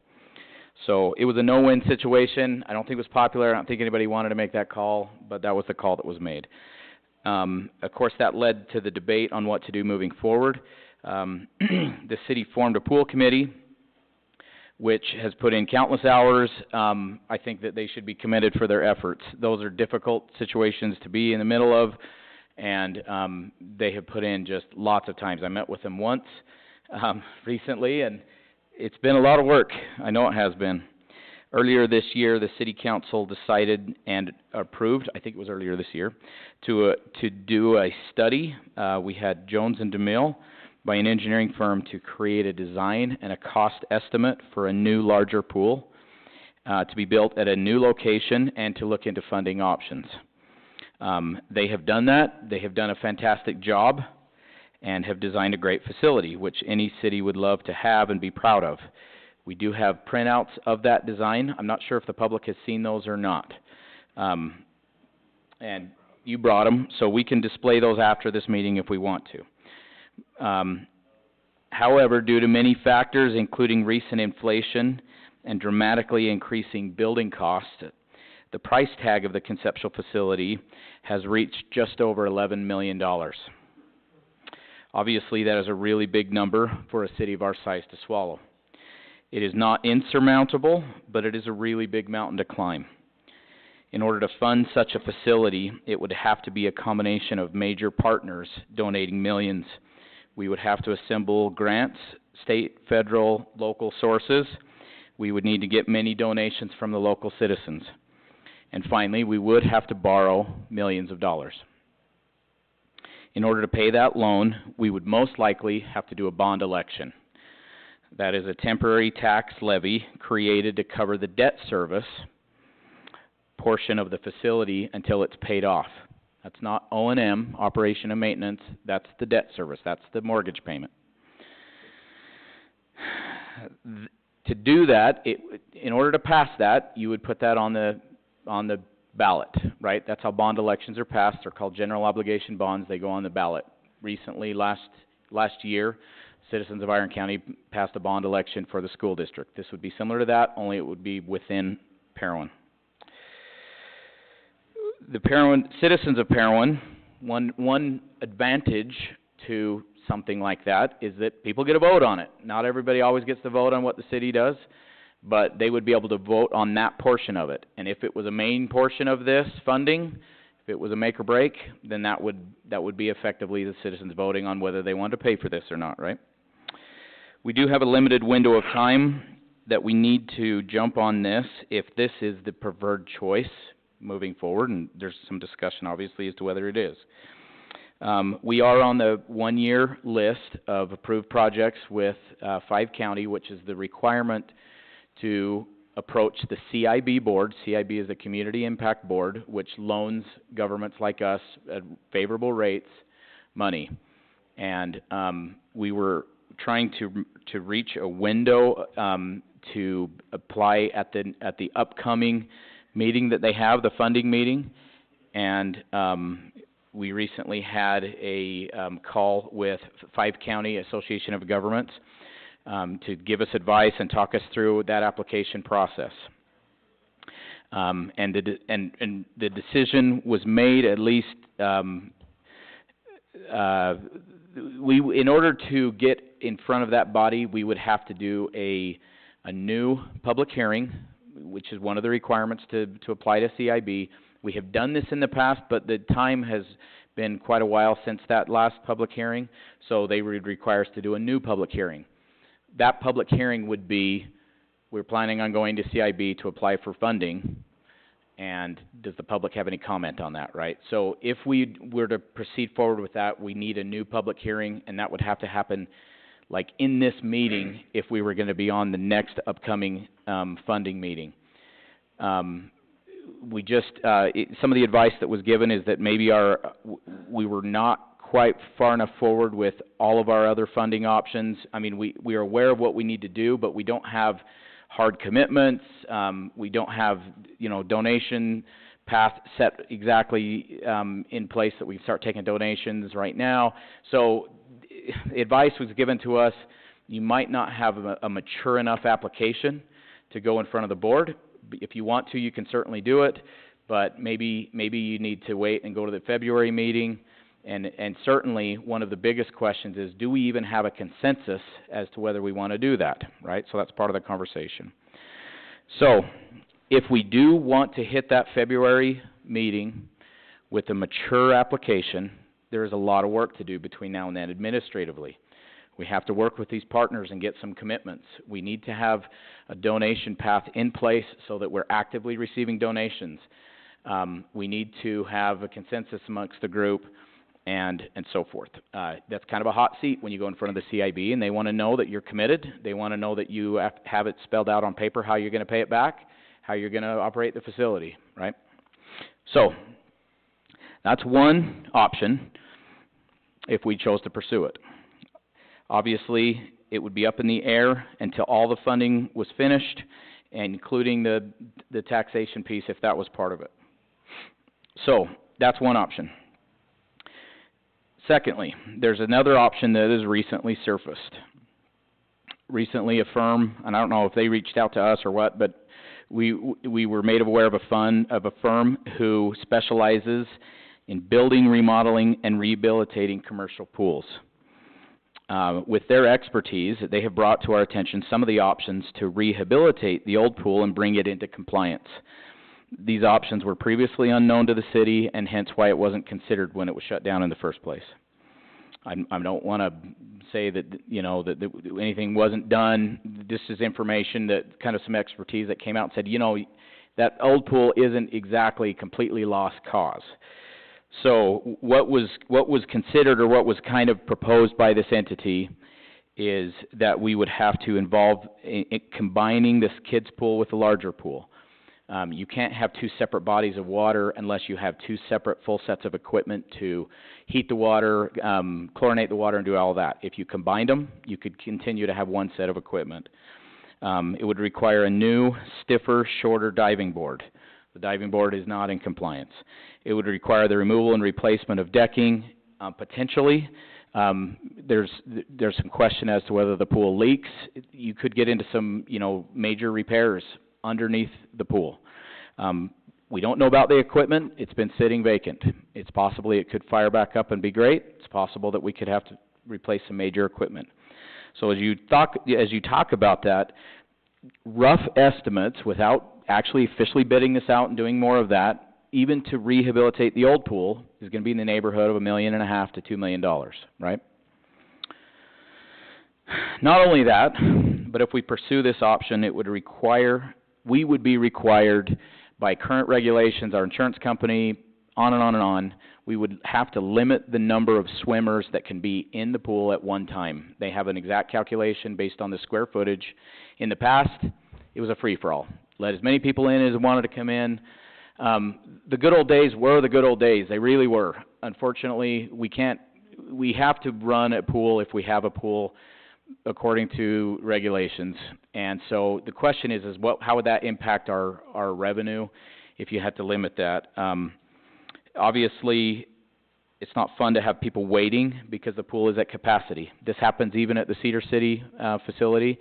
So it was a no-win situation. I don't think it was popular. I don't think anybody wanted to make that call, but that was the call that was made. Of course, that led to the debate on what to do moving forward. The city formed a pool committee, which has put in countless hours. I think that they should be commended for their efforts. Those are difficult situations to be in the middle of, and they have put in just lots of times. I met with them once recently, and it's been a lot of work. I know it has been. Earlier this year, the City Council decided and approved, I think it was earlier this year, to do a study. We had Jones and DeMille by an engineering firm to create a design and a cost estimate for a new, larger pool to be built at a new location and to look into funding options. They have done that. They have done a fantastic job and have designed a great facility, which any city would love to have and be proud of. We do have printouts of that design. I'm not sure if the public has seen those or not. And you brought them, so we can display those after this meeting if we want to. However, due to many factors, including recent inflation and dramatically increasing building costs, the price tag of the conceptual facility has reached just over $11 million. Obviously, that is a really big number for a city of our size to swallow. It is not insurmountable, but it is a really big mountain to climb. In order to fund such a facility, it would have to be a combination of major partners donating millions. We would have to assemble grants, state, federal, local sources. We would need to get many donations from the local citizens. And finally, we would have to borrow millions of dollars. In order to pay that loan, we would most likely have to do a bond election. That is a temporary tax levy created to cover the debt service portion of the facility until it's paid off. That's not O&M, operation and maintenance, that's the debt service, that's the mortgage payment. To do that, in order to pass that, you would put that on the ballot, right? That's how bond elections are passed. They're called general obligation bonds. They go on the ballot. Recently, last year, citizens of Iron County passed a bond election for the school district. This would be similar to that, only it would be within Parowan. The citizens of Parowan, one advantage to something like that is that people get a vote on it. Not everybody always gets to vote on what the city does, but they would be able to vote on that portion of it. And if it was a main portion of this funding, if it was a make or break, then that would be effectively the citizens voting on whether they wanted to pay for this or not, right? We do have a limited window of time that we need to jump on this if this is the preferred choice moving forward, and there's some discussion obviously as to whether it is. We are on the one-year list of approved projects with 5 County, which is the requirement to approach the CIB board. CIB is the Community Impact Board, which loans governments like us at favorable rates money. And we were trying to reach a window to apply at the upcoming meeting that they have, the funding meeting. And we recently had a call with 5 County Association of Governments to give us advice and talk us through that application process. And the decision was made, at least in order to get in front of that body, we would have to do a new public hearing, which is one of the requirements to apply to CIB. We have done this in the past, but the time has been quite a while since that last public hearing, so they would require us to do a new public hearing. That public hearing would be, we're planning on going to CIB to apply for funding, and does the public have any comment on that, right? So if we were to proceed forward with that, we need a new public hearing, and that would have to happen like in this meeting if we were going to be on the next upcoming funding meeting. We just, some of the advice that was given is that maybe we were not quite far enough forward with all of our other funding options. I mean, we are aware of what we need to do, but we don't have hard commitments. We don't have, donation path set exactly in place that we start taking donations right now. So advice was given to us, you might not have a mature enough application to go in front of the board. If you want to, you can certainly do it, but maybe you need to wait and go to the February meeting. And certainly one of the biggest questions is, do we even have a consensus as to whether we want to do that, right? So that's part of the conversation. So if we do want to hit that February meeting with a mature application, there is a lot of work to do between now and then administratively. We have to work with these partners and get some commitments. We need to have a donation path in place so that we're actively receiving donations. We need to have a consensus amongst the group and so forth. That's kind of a hot seat when you go in front of the CIB, and they want to know that you're committed. They want to know that you have it spelled out on paper how you're going to pay it back, how you're going to operate the facility, right? So that's one option if we chose to pursue it. Obviously, it would be up in the air until all the funding was finished, including the taxation piece if that was part of it. So that's one option. Secondly, there's another option that has recently surfaced. Recently, a firm, and I don't know if they reached out to us or what, but we were made aware of a firm who specializes in building, remodeling, and rehabilitating commercial pools. With their expertise, they have brought to our attention some of the options to rehabilitate the old pool and bring it into compliance. These options were previously unknown to the city, and hence why it wasn't considered when it was shut down in the first place. I don't want to say that, that anything wasn't done. This is information that kind of some expertise that came out and said, that old pool isn't exactly completely lost cause. So what was considered, or what was kind of proposed by this entity, is that we would have to involve in combining this kids pool with a larger pool. You can't have two separate bodies of water unless you have two separate full sets of equipment to heat the water, chlorinate the water, and do all that. If you combined them, you could continue to have one set of equipment. It would require a new, stiffer, shorter diving board. The diving board is not in compliance. It would require the removal and replacement of decking, potentially. There's some question as to whether the pool leaks. You could get into some, major repairs underneath the pool. We don't know about the equipment. It's been sitting vacant. It's possibly it could fire back up and be great. It's possible that we could have to replace some major equipment. So as you talk about that, rough estimates, without actually officially bidding this out and doing more of that, even to rehabilitate the old pool, is going to be in the neighborhood of $1.5 million to $2 million, right? Not only that, but if we pursue this option, we would be required by current regulations, our insurance company, on and on and on, we would have to limit the number of swimmers that can be in the pool at one time. They have an exact calculation based on the square footage. In the past, it was a free-for-all. Let as many people in as wanted to come in. The good old days were the good old days. They really were. Unfortunately, we have to run a pool if we have a pool according to regulations. And so the question is how would that impact our revenue if you had to limit that? Obviously, it's not fun to have people waiting because the pool is at capacity. This happens even at the Cedar City facility.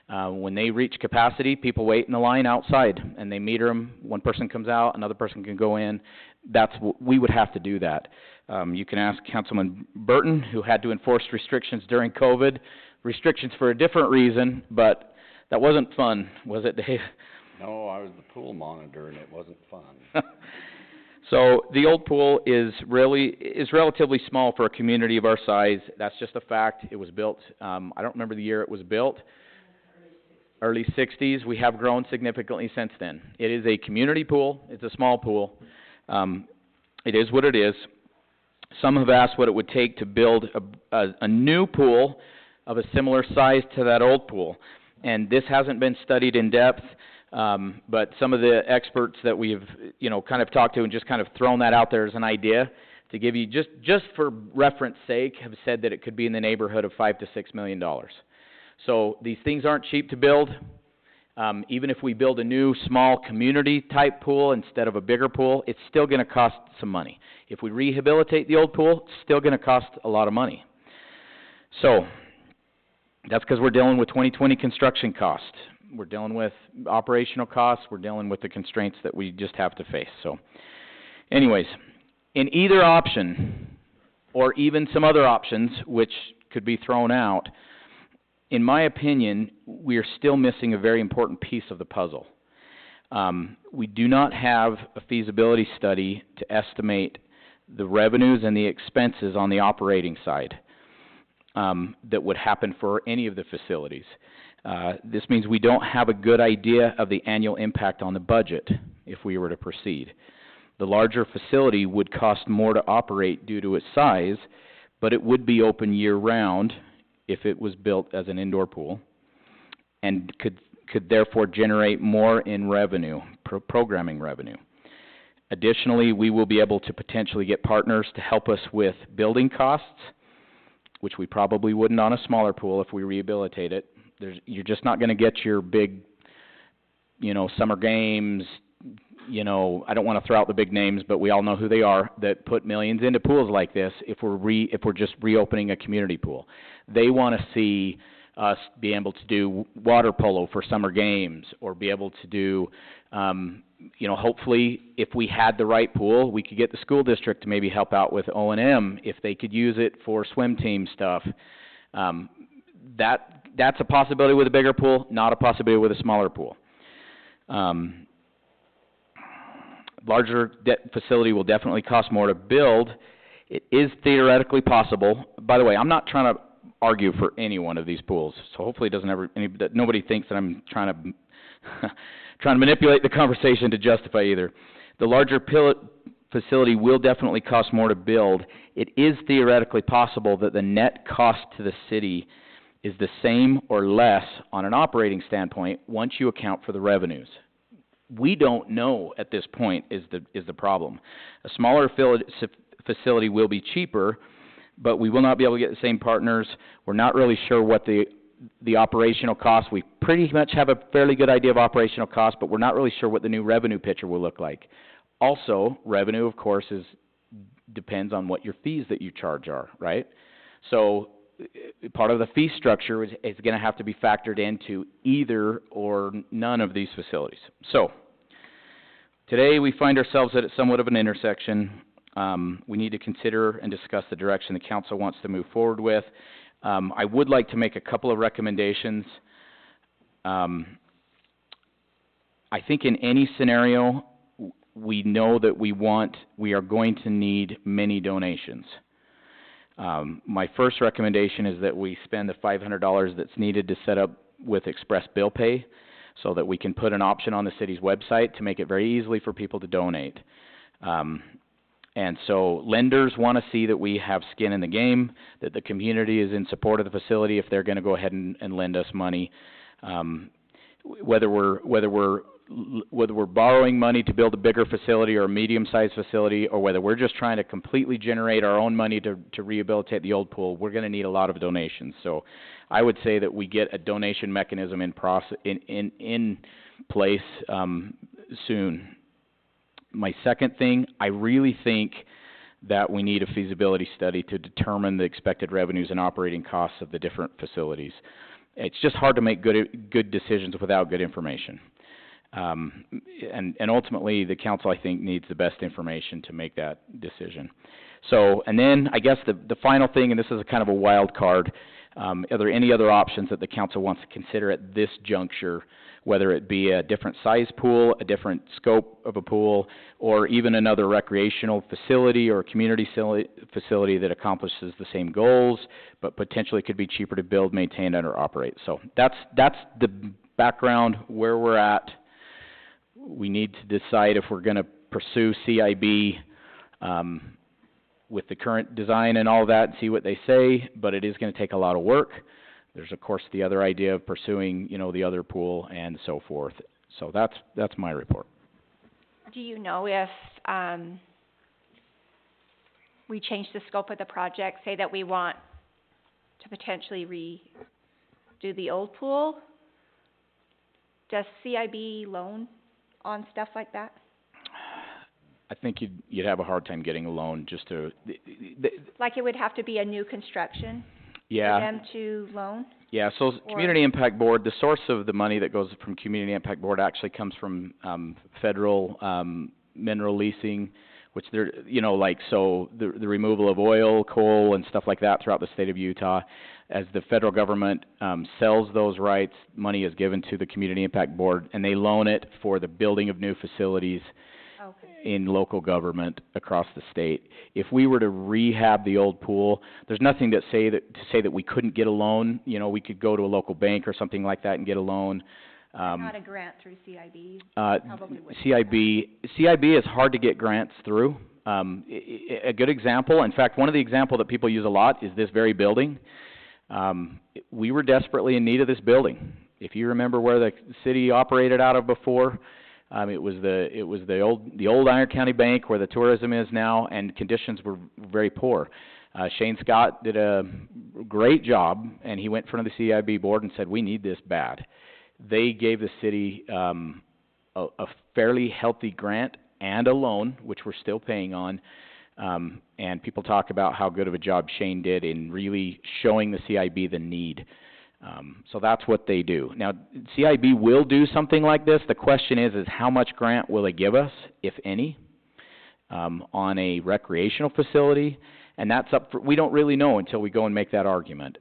When they reach capacity, people wait in the line outside, and they meter them. One person comes out, another person can go in. We would have to do that. You can ask Councilman Burton, who had to enforce restrictions during COVID, restrictions for a different reason, but that wasn't fun, was it, Dave? No, I was the pool monitor, and it wasn't fun. So the old pool is relatively small for a community of our size. That's just a fact. It was built, I don't remember the year it was built. Early 60s. We have grown significantly since then. It is a community pool. It's a small pool. It is what it is. Some have asked what it would take to build a new pool of a similar size to that old pool. And this hasn't been studied in depth. But some of the experts that we've, kind of talked to and just kind of thrown that out there as an idea to give you, just for reference sake, have said that it could be in the neighborhood of $5 to $6 million. So these things aren't cheap to build. Even if we build a new small community type pool instead of a bigger pool, it's still going to cost some money. If we rehabilitate the old pool, it's still going to cost a lot of money. So that's because we're dealing with 2020 construction costs. We're dealing with operational costs. We're dealing with the constraints that we just have to face. So anyways, in either option, or even some other options which could be thrown out, in my opinion, we are still missing a very important piece of the puzzle. We do not have a feasibility study to estimate the revenues and the expenses on the operating side that would happen for any of the facilities. This means we don't have a good idea of the annual impact on the budget if we were to proceed. The larger facility would cost more to operate due to its size, but it would be open year-round if it was built as an indoor pool, and could therefore generate more in revenue, programming revenue. Additionally, we will be able to potentially get partners to help us with building costs, which we probably wouldn't on a smaller pool if we rehabilitate it. You're just not going to get your big, summer games, I don't want to throw out the big names, but we all know who they are, that put millions into pools like this if we're just reopening a community pool. They want to see us be able to do water polo for summer games, or be able to do, hopefully if we had the right pool, we could get the school district to maybe help out with O&M if they could use it for swim team stuff. That's a possibility with a bigger pool, not a possibility with a smaller pool. Larger facility will definitely cost more to build. It is theoretically possible. By the way, I'm not trying to argue for any one of these pools, so hopefully nobody thinks that I'm trying to manipulate the conversation to justify either. The larger facility will definitely cost more to build. It is theoretically possible that the net cost to the city is the same or less on an operating standpoint once you account for the revenues. we don't know at this point is the problem. A smaller facility will be cheaper, but we will not be able to get the same partners. We're not really sure what the operational costs. We pretty much have a fairly good idea of operational costs, but we're not really sure what the new revenue picture will look like. Also, revenue, of course, depends on what your fees that you charge are, right? So part of the fee structure is going to have to be factored into either or none of these facilities. So today we find ourselves at somewhat of an intersection. We need to consider and discuss the direction the council wants to move forward with. I would like to make a couple of recommendations. I think in any scenario, we know that we are going to need many donations. My first recommendation is that we spend the $500 that's needed to set up with express bill pay so that we can put an option on the city's website to make it very easily for people to donate. And so lenders want to see that we have skin in the game, that the community is in support of the facility if they're going to go ahead and lend us money. Whether we're borrowing money to build a bigger facility or a medium-sized facility, or whether we're just trying to completely generate our own money to rehabilitate the old pool, we're going to need a lot of donations. So I would say that we get a donation mechanism in place soon. My second thing, I really think that we need a feasibility study to determine the expected revenues and operating costs of the different facilities. It's just hard to make good decisions without good information. And ultimately, the council, I think, needs the best information to make that decision. So, and then I guess the final thing, and this is a kind of a wild card, are there any other options that the council wants to consider at this juncture, whether it be a different size pool, a different scope of a pool, or even another recreational facility or community facility that accomplishes the same goals, but potentially could be cheaper to build, maintain, and or operate. So that's the background where we're at. We need to decide if we're going to pursue CIB with the current design and all that and see what they say, but it is going to take a lot of work. There's, of course, the other idea of pursuing, the other pool and so forth. So that's my report. Do you know if we change the scope of the project, say that we want to potentially redo the old pool? Does CIB loan on stuff like that? I think you'd have a hard time getting a loan just to... Like it would have to be a new construction? Yeah. For them to loan? Yeah, so Community Impact Board, the source of the money that goes from Community Impact Board actually comes from federal mineral leasing, which they're, so the removal of oil, coal, and stuff like that throughout the state of Utah. As the federal government sells those rights, money is given to the Community Impact Board, and they loan it for the building of new facilities in local government across the state. If we were to rehab the old pool, there's nothing to say that we couldn't get a loan. We could go to a local bank or something like that and get a loan. Not a grant through CIB? CIB is hard to get grants through. A good example, in fact, one of the examples that people use a lot is this very building. We were desperately in need of this building. If you remember where the city operated out of before, it was the old Iron County Bank where the tourism is now, and conditions were very poor. Shane Scott did a great job, and he went in front of the CIB board and said, "We need this bad." They gave the city a fairly healthy grant and a loan, which we're still paying on. And people talk about how good of a job Shane did in really showing the CIB the need. So that's what they do. Now, CIB will do something like this. The question is how much grant will it give us, if any, on a recreational facility? And that's up for, we don't really know until we go and make that argument.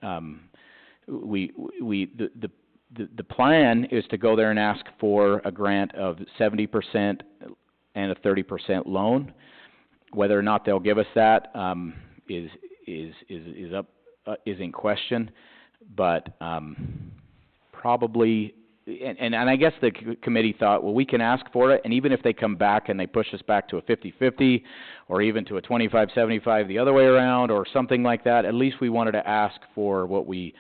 The plan is to go there and ask for a grant of 70% and a 30% loan. Whether or not they'll give us that is in question, but probably. And I guess the committee thought, well, we can ask for it, and even if they come back and they push us back to a 50-50, or even to a 25-75 the other way around, or something like that, at least we wanted to ask for what we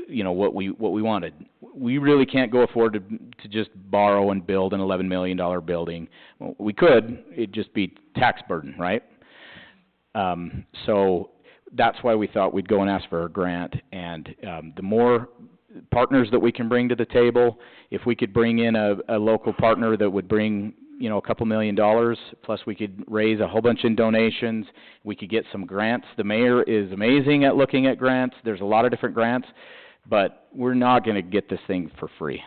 what we wanted. We really can't go afford to just borrow and build an $11 million building. Well, we could, it'd just be tax burden, right? So that's why we thought we'd go and ask for a grant, and the more partners that we can bring to the table, if we could bring in a local partner that would bring, a couple $1 million, plus we could raise a whole bunch in donations, we could get some grants. The mayor is amazing at looking at grants. There's a lot of different grants, but we're not going to get this thing for free,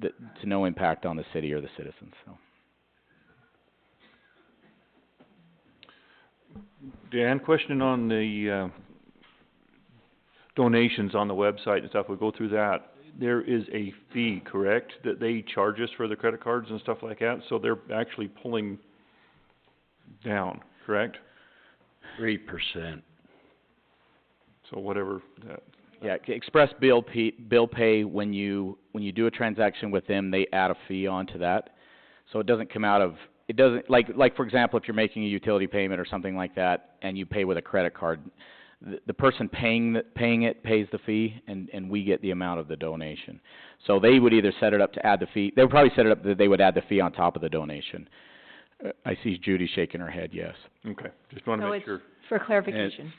to no impact on the city or the citizens, so. Dan, question on the, donations on the website and stuff, we go through that. There is a fee, correct, that they charge us for the credit cards and stuff like that, so they're actually pulling down, correct? 3%. So whatever that. Yeah, Express bill pay, when you do a transaction with them, they add a fee onto that. So it doesn't come out of, it doesn't, like for example, if you're making a utility payment or something like that, and you pay with a credit card, the person paying it pays the fee, and we get the amount of the donation. So they would either set it up to add the fee. They would probably set it up that they would add the fee on top of the donation. I see Judy shaking her head, yes. Okay, just want to make sure. For clarification.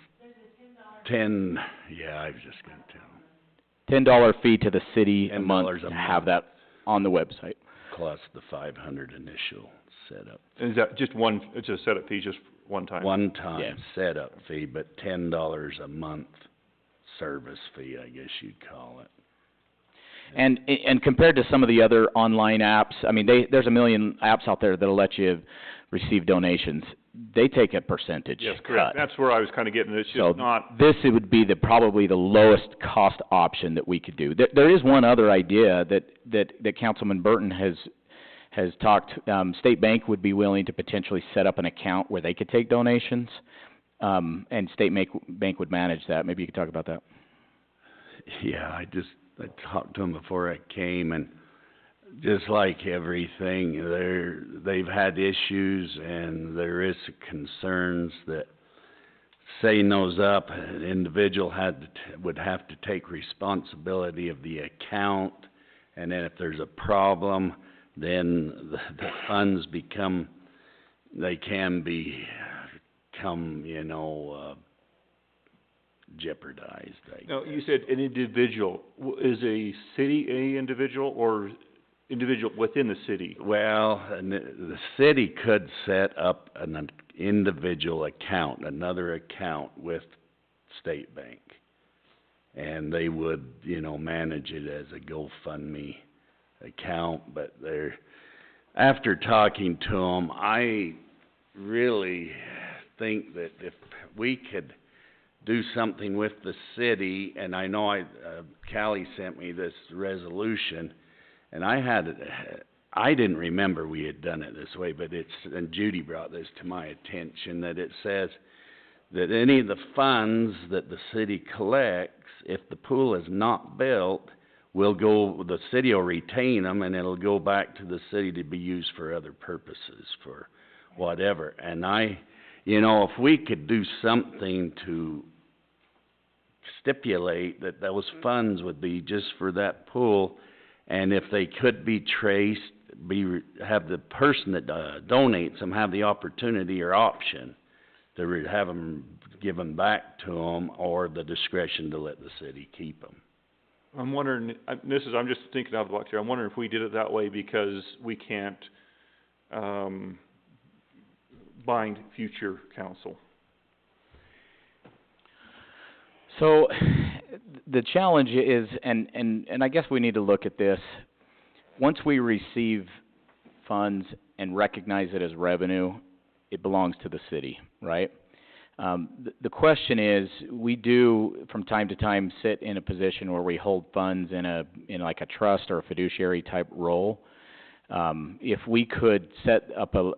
Yeah, I was just going to tell them. $10 fee to the city a month to have that on the website. Plus the 500 initial setup. Is that just one, it's a setup fee, just one time? One time setup fee, but $10 a month service fee, I guess you'd call it. And compared to some of the other online apps, I mean, there's a million apps out there that'll let you receive donations. They take a percentage Yes, cut. correct. That's where I was kind of getting, it's just not. This would be probably the lowest cost option that we could do. There is one other idea that Councilman Burton has talked. State Bank would be willing to potentially set up an account where they could take donations, and State Bank would manage that. Maybe you could talk about that. Yeah, I talked to them before I came, and just like everything, they've had issues, and there is concerns that setting those up, an individual would have to take responsibility of the account, and then if there's a problem, then the funds can become, jeopardized. No, you said an individual. Is a city a individual or individual within the city? Well, the city could set up an individual account, another account with State Bank. And they would, manage it as a GoFundMe account, but after talking to them, I really think that if we could do something with the city, and I know Callie sent me this resolution, and I didn't remember we had done it this way, but and Judy brought this to my attention, that it says that any of the funds that the city collects, if the pool is not built, the city will retain them, and it'll go back to the city to be used for other purposes, for whatever. And if we could do something to stipulate that those funds would be just for that pool, and if they could be traced, have the person that donates them have the opportunity or option to have them given back to them, or the discretion to let the city keep them. I'm wondering, I'm just thinking out of the box here, I'm wondering if we did it that way because we can't bind future council. So the challenge is, and I guess we need to look at this, once we receive funds and recognize it as revenue, it belongs to the city, right? The question is, we do from time to time sit in a position where we hold funds in like a trust or a fiduciary type role. If we could set up a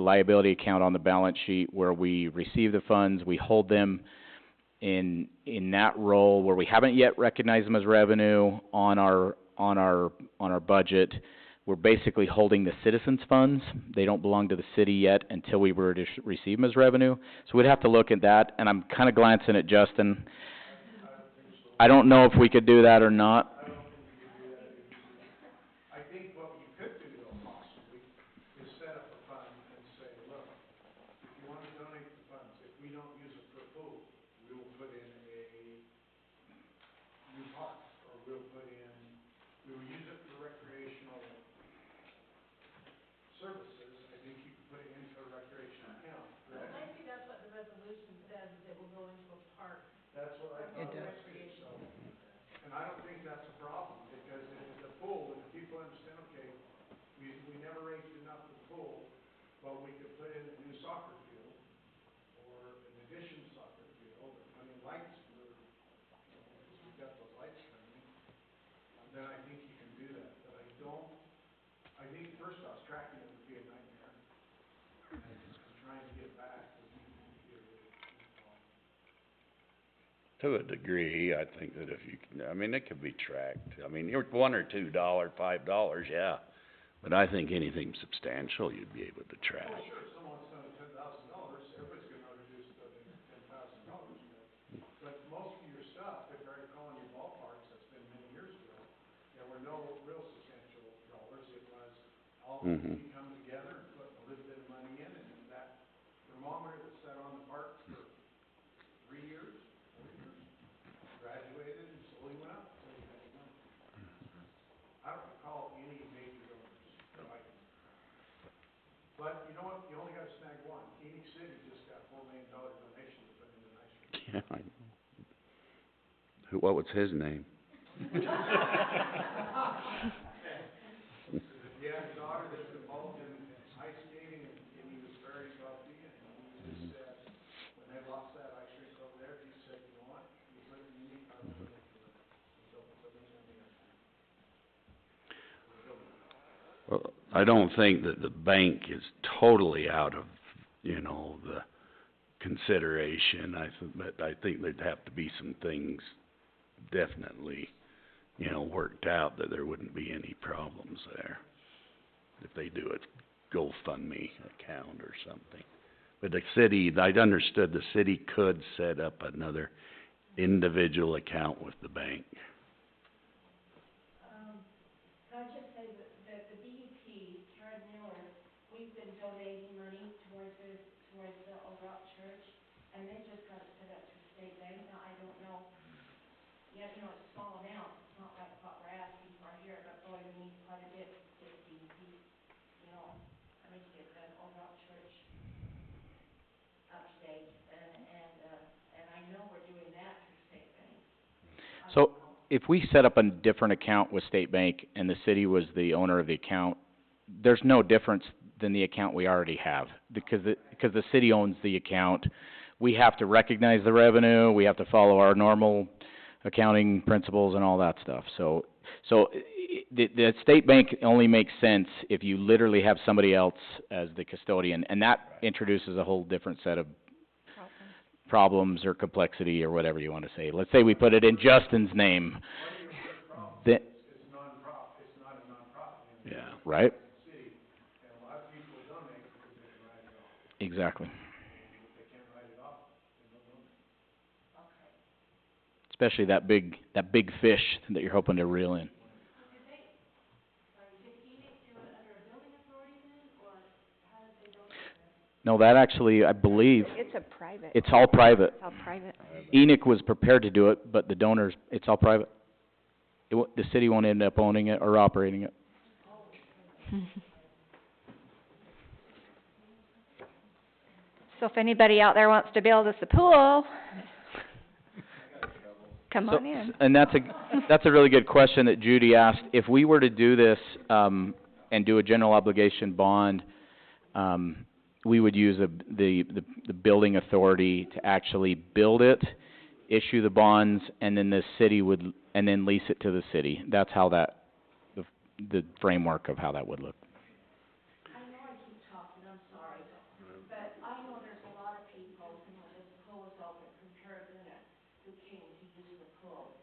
liability account on the balance sheet where we receive the funds, we hold them in that role where we haven't yet recognized them as revenue on our budget. We're basically holding the citizens' funds. They don't belong to the city yet until we were to receive them as revenue. So we'd have to look at that, and I'm kind of glancing at Justin. I don't know if we could do that or not. I think what you could do though possibly is set up a fund and say, look, if you wanna donate the funds, if we don't use it for food, we will put in a new park, or we will use it for recreational services. I think you could put it into a recreational account, correct? I think that's what the resolution says, is it will go into a park. That's what I thought it was, so. And I don't think that's a problem, because if it's a pool, and people understand, okay, we never raised enough for the pool, but we could put in a new soccer field, or an addition soccer field, or put in lights for, because we've got those lights coming, then I think you can do that, but I think first off, tracking it would be a nightmare, and trying to get back would be really difficult. To a degree, I think that if you, I mean, it could be tracked. I mean, you're $1 or $2, $5, yeah. But I think anything substantial you'd be able to track. Well, sure, if someone's done $10,000, everybody's gonna reduce the $10,000, but most of your stuff, if I recall in your ballparks, that's been many years ago, there were no real substantial dollars. It was all the community come together and put a little bit of money in, and then that thermometer that sat on the park for 3 years, 4 years, graduated and slowly went up until you had money. I don't recall any major donors that I can. But you know what, you only gotta snag one. Phoenix City just got $4 million donation to put in the nice street. Yeah, I know. What was his name? He had a daughter that's involved in ice skating, and he was very wealthy, and he just said, when they lost that ice rink over there, he said, you know what, you put it in me, I will put it to it. So, there's gonna be a Well, I don't think that the bank is totally out of, you know, the consideration. But I think there'd have to be some things definitely, you know, worked out that there wouldn't be any problems there. If they do a GoFundMe account or something. But the city, I'd understood the city could set up another individual account with the bank. Can I just say that the BDP, Karen Miller, we've been donating money towards the Old Rock Church, and they just got it set up to state bank. Now, I don't know, yeah, you know, it's small amount, it's not like what we're asking for here, but boy, we need quite a bit to get BDP, you know, I mean, to get the Old Rock Church up to date, and I know we're doing that through state bank. So, if we set up a different account with State Bank and the city was the owner of the account, there's no difference than the account we already have, because the city owns the account. We have to recognize the revenue, we have to follow our normal accounting principles and all that stuff. So the State Bank only makes sense if you literally have somebody else as the custodian, and that introduces a whole different set of problems or complexity or whatever you want to say. Let's say we put it in Justin's name. Then, It's non-profit, it's not a non-profit. yeah, right? City, and a lot of people donate because they can write it off. Exactly. If they can't write it off, they don't donate. Okay. Especially that big fish that you're hoping to reel in. Did Phoenix do it under a building authority then, or how did they donate this? No, that actually, I believe, It's a private. it's all private. It's all private. Enoch was prepared to do it, but the donors, it's all private. The city won't end up owning it or operating it. So if anybody out there wants to build us a pool, come on in. And that's a really good question that Judy asked. If we were to do this, and do a general obligation bond, we would use the building authority to actually build it, issue the bonds, and then the city would, and then lease it to the city. That's how the framework of how that would look. I know I keep talking, I'm sorry, but I know there's a lot of people, you know, this pool is open from Parowan who came to use the pool.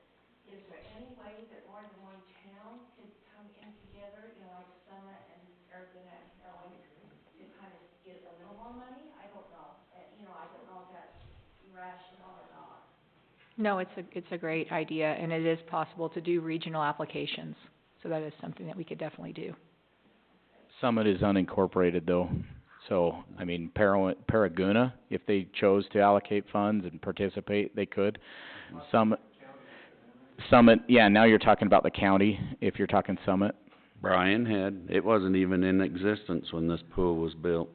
Is there any way that more than one town could come in together, you know, like Summit and Parowan and Parowan, to kind of get a little more money? I don't know, you know, I don't know if that's rational or not. No, it's a great idea, and it is possible to do regional applications, so that is something that we could definitely do. Summit is unincorporated though, so, I mean, Paraguna, if they chose to allocate funds and participate, they could. Summit, yeah, now you're talking about the county, if you're talking Summit. Brian had, it wasn't even in existence when this pool was built.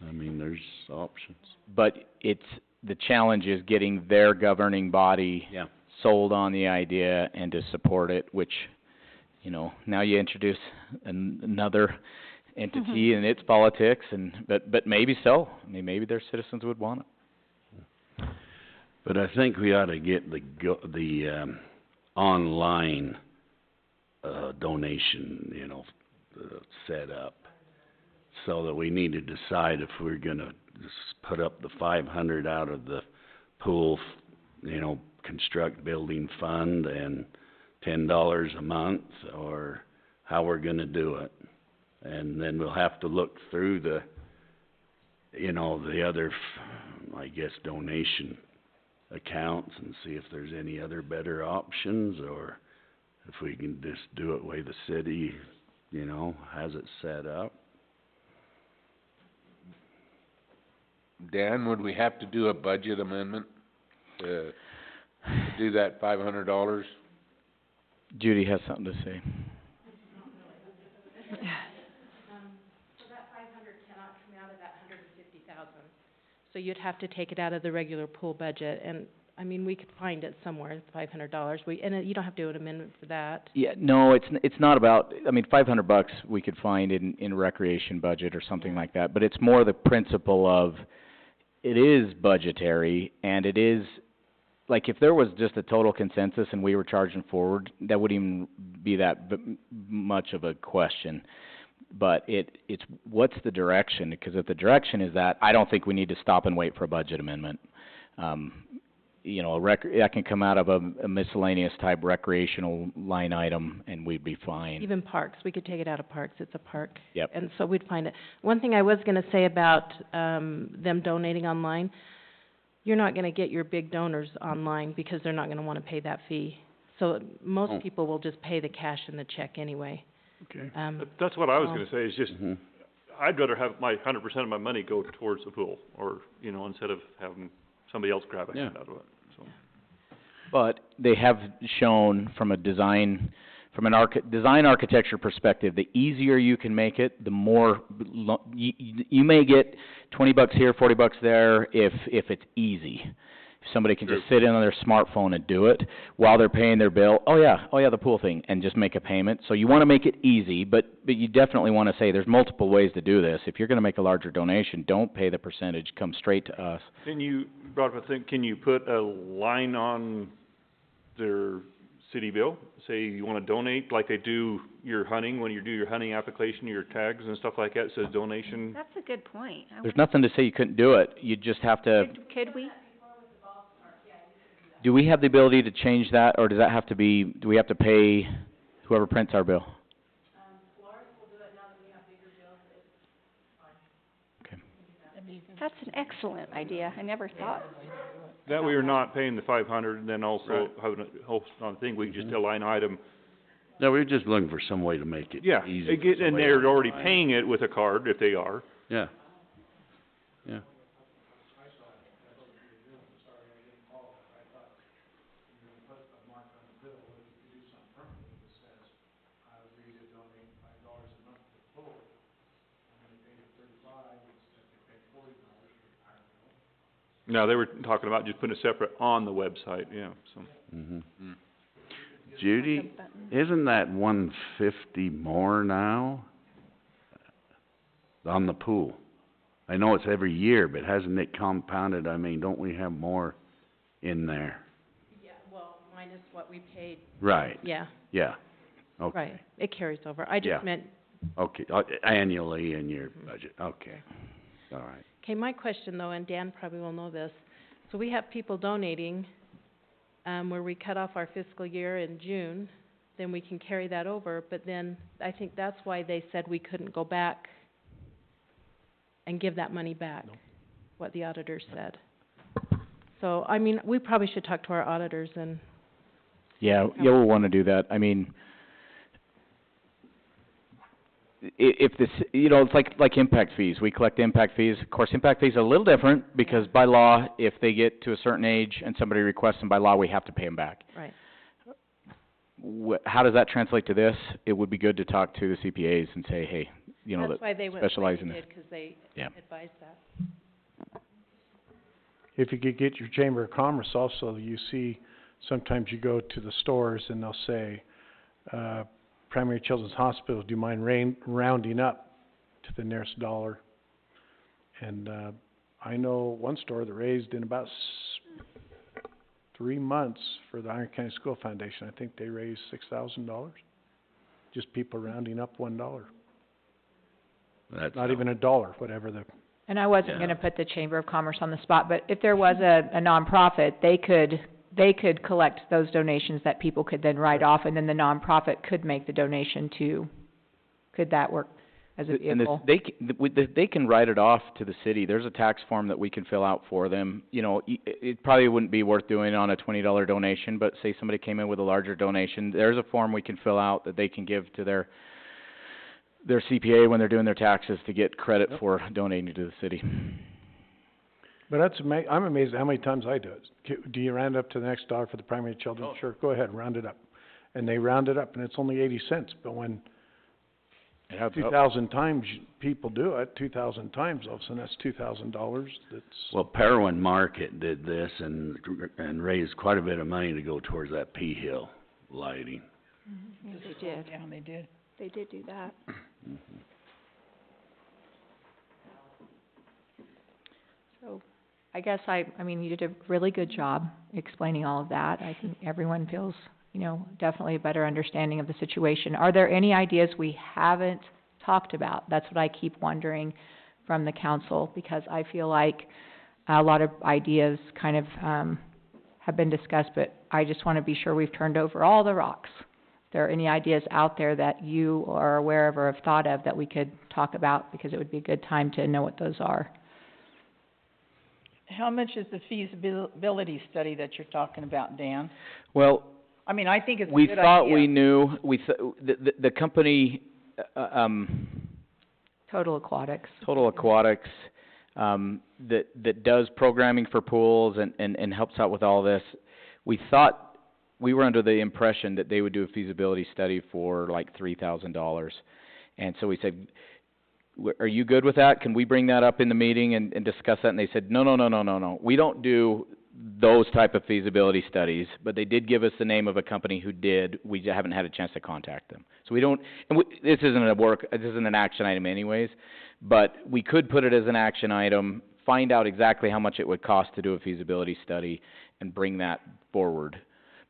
I mean, there's options. But the challenge is getting their governing body Yeah. sold on the idea and to support it, which, you know, now you introduce another entity and its politics, but maybe so. I mean, maybe their citizens would want it. But I think we ought to get the online, donation, you know, set up, so that we need to decide if we're gonna just put up the 500 out of the pool, you know, construct building fund and $10 a month, or how we're gonna do it. And then we'll have to look through the other, I guess, donation accounts and see if there's any other better options, or if we can just do it the way the city, you know, has it set up. Dan, would we have to do a budget amendment to do that $500? Judy has something to say. So that 500 cannot come out of that 150,000. So you'd have to take it out of the regular pool budget, and, I mean, we could find it somewhere, $500. You don't have to do an amendment for that. Yeah, no, it's not about, I mean, $500 we could find in recreation budget or something like that, but it's more the principle of, it is budgetary, and it is, like, if there was just a total consensus and we were charging forward, that wouldn't even be that much of a question. But it's what's the direction? Because if the direction is that, I don't think we need to stop and wait for a budget amendment. You know, that can come out of a miscellaneous type recreational line item, and we'd be fine. Even parks, we could take it out of parks, it's a park. Yep. And so we'd find it. One thing I was gonna say about, them donating online, you're not gonna get your big donors online because they're not gonna wanna pay that fee. So most people will just pay the cash in the check anyway. Okay. That's what I was so- gonna say, is just, I'd rather have my 100% of my money go towards the pool, or, you know, instead of having somebody else grab a hand out of it, so. But they have shown from a design architecture perspective, the easier you can make it, the more, you may get $20 here, $40 there, if it's easy. If somebody can just sit in on their smartphone and do it while they're paying their bill, oh yeah, the pool thing, and just make a payment. So you wanna make it easy, but you definitely wanna say there's multiple ways to do this. If you're gonna make a larger donation, don't pay the percentage, come straight to us. Then you brought up a thing, can you put a line on their city bill? Say you wanna donate, like they do your hunting, when you do your hunting application, your tags and stuff like that, it says donation. That's a good point. There's nothing to say you couldn't do it, you just have to. Could we? Do we have the ability to change that, or does that have to be, do we have to pay whoever prints our bill? Okay. That's an excellent idea. I never thought. That way we're not paying the 500, and then also having a whole thing, we can just a line item. No, we're just looking for some way to make it Yeah, easy. and they're already paying it with a card, if they are. Yeah. Yeah. No, they were talking about just putting it separate on the website, yeah, so. Judy, isn't that 150 more now on the pool? I know it's every year, but hasn't it compounded? I mean, don't we have more in there? Yeah, well, minus what we paid. Right. Yeah, Yeah, okay. right. It carries over. I Yeah. just meant, Okay, annually in your budget, okay, all right. okay, my question though, and Dan probably will know this, so we have people donating, where we cut off our fiscal year in June, then we can carry that over, but then I think that's why they said we couldn't go back and give that money back, what the auditor said. So, I mean, we probably should talk to our auditors and, Yeah, we'll wanna do that. I mean, if this, it's like impact fees. We collect impact fees. Of course, impact fees are a little different because by law, if they get to a certain age and somebody requests them by law, we have to pay them back. right. How does that translate to this? It would be good to talk to the CPAs and say, hey, That's why they went the way specialize they in this. did, 'cause they Yeah. advised that. If you could get your Chamber of Commerce also, you see, sometimes you go to the stores and they'll say, Primary Children's Hospital, do you mind rounding up to the nearest dollar? And, I know one store that raised in about 3 months for the Iron County School Foundation, I think they raised $6,000. Just people rounding up $1. That's Not even a dollar, whatever the, And I wasn't gonna put the Chamber of Commerce on the spot, but if there was a nonprofit, they could collect those donations that people could then write off, and then the nonprofit could make the donation to, could that work as a And vehicle? they can write it off to the city. There's a tax form that we can fill out for them. It probably wouldn't be worth doing on a $20 donation, but say somebody came in with a larger donation, there's a form we can fill out that they can give to their CPA when they're doing their taxes to get credit for donating to the city. but that's I'm amazed at how many times I do it. Do you round up to the next dollar for the primary children? Oh. Sure, go ahead, round it up. And they round it up and it's only 80 cents, but when It adds up. 2,000 times people do it, 2,000 times, all of a sudden that's $2,000, that's... Well, Parowan Market did this and raised quite a bit of money to go towards that P Hill lighting. Yes, they did. Yeah, they did. They did do that. So, I guess I mean, you did a really good job explaining all of that. I think everyone feels, definitely a better understanding of the situation. Are there any ideas we haven't talked about? That's what I keep wondering from the council, because I feel like a lot of ideas kind of, have been discussed, but I just wanna be sure we've turned over all the rocks. If there are any ideas out there that you are aware of or have thought of that we could talk about, because it would be a good time to know what those are. How much is the feasibility study that you're talking about, Dan? Well, I mean, I think it's a we good thought idea. we knew, the company, Total Aquatics. Total Aquatics, that does programming for pools and helps out with all this. We thought, we were under the impression that they would do a feasibility study for like $3,000. And so we said, are you good with that? Can we bring that up in the meeting and discuss that? And they said, no. We don't do those type of feasibility studies, but they did give us the name of a company who did. We haven't had a chance to contact them. So we don't, this isn't an action item anyways, but we could put it as an action item, find out exactly how much it would cost to do a feasibility study and bring that forward.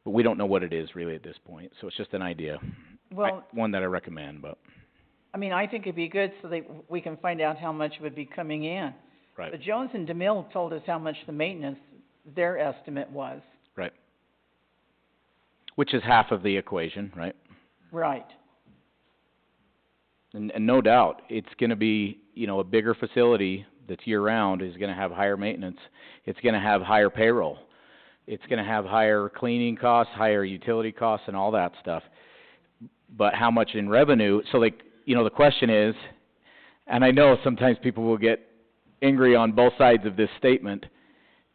But we don't know what it is really at this point, so it's just an idea. Well, One that I recommend, but. I mean, I think it'd be good so that we can find out how much would be coming in. Right. But Jones and DeMille told us how much the maintenance, their estimate was. Right. Which is half of the equation, right? Right. And no doubt, it's gonna be, a bigger facility that's year-round is gonna have higher maintenance. It's gonna have higher payroll. It's gonna have higher cleaning costs, higher utility costs, and all that stuff. But how much in revenue, so the question is, and I know sometimes people will get angry on both sides of this statement,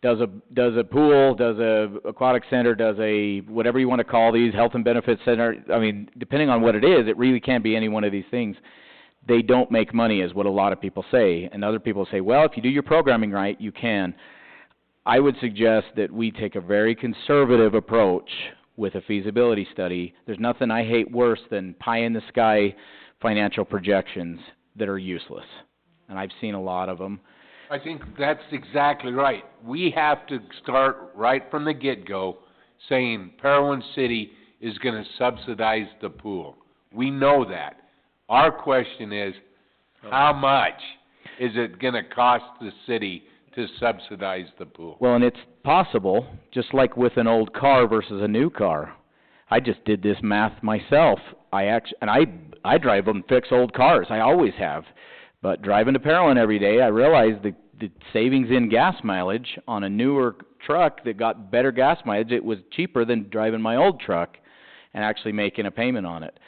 does a pool, does a aquatic center, does a, whatever you wanna call these, health and benefits center, I mean, depending on what it is, it really can be any one of these things. They don't make money is what a lot of people say, and other people say, well, if you do your programming right, you can. I would suggest that we take a very conservative approach with a feasibility study. There's nothing I hate worse than pie-in-the-sky financial projections that are useless, and I've seen a lot of them. I think that's exactly right. We have to start right from the get-go saying Parowan City is gonna subsidize the pool. We know that. Our question is, how much is it gonna cost the city to subsidize the pool? Well, and it's possible, just like with an old car versus a new car. I just did this math myself. I drive and fix old cars. I always have. But driving to Parowan every day, I realized the savings in gas mileage on a newer truck that got better gas mileage, it was cheaper than driving my old truck and actually making a payment on it.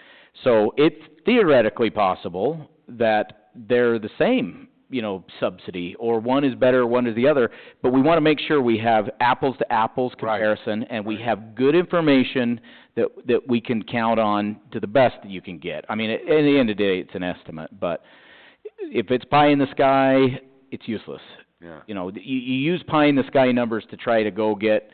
So it's theoretically possible that they're the same, you know, subsidy, or one is better, one is the other, but we want to make sure we have apples to apples comparison, and we have good information that we can count on to the best that you can get. I mean, at the end of the day, it's an estimate, but if it's pie in the sky, it's useless. Yeah. You know, you use pie in the sky numbers to try to go get,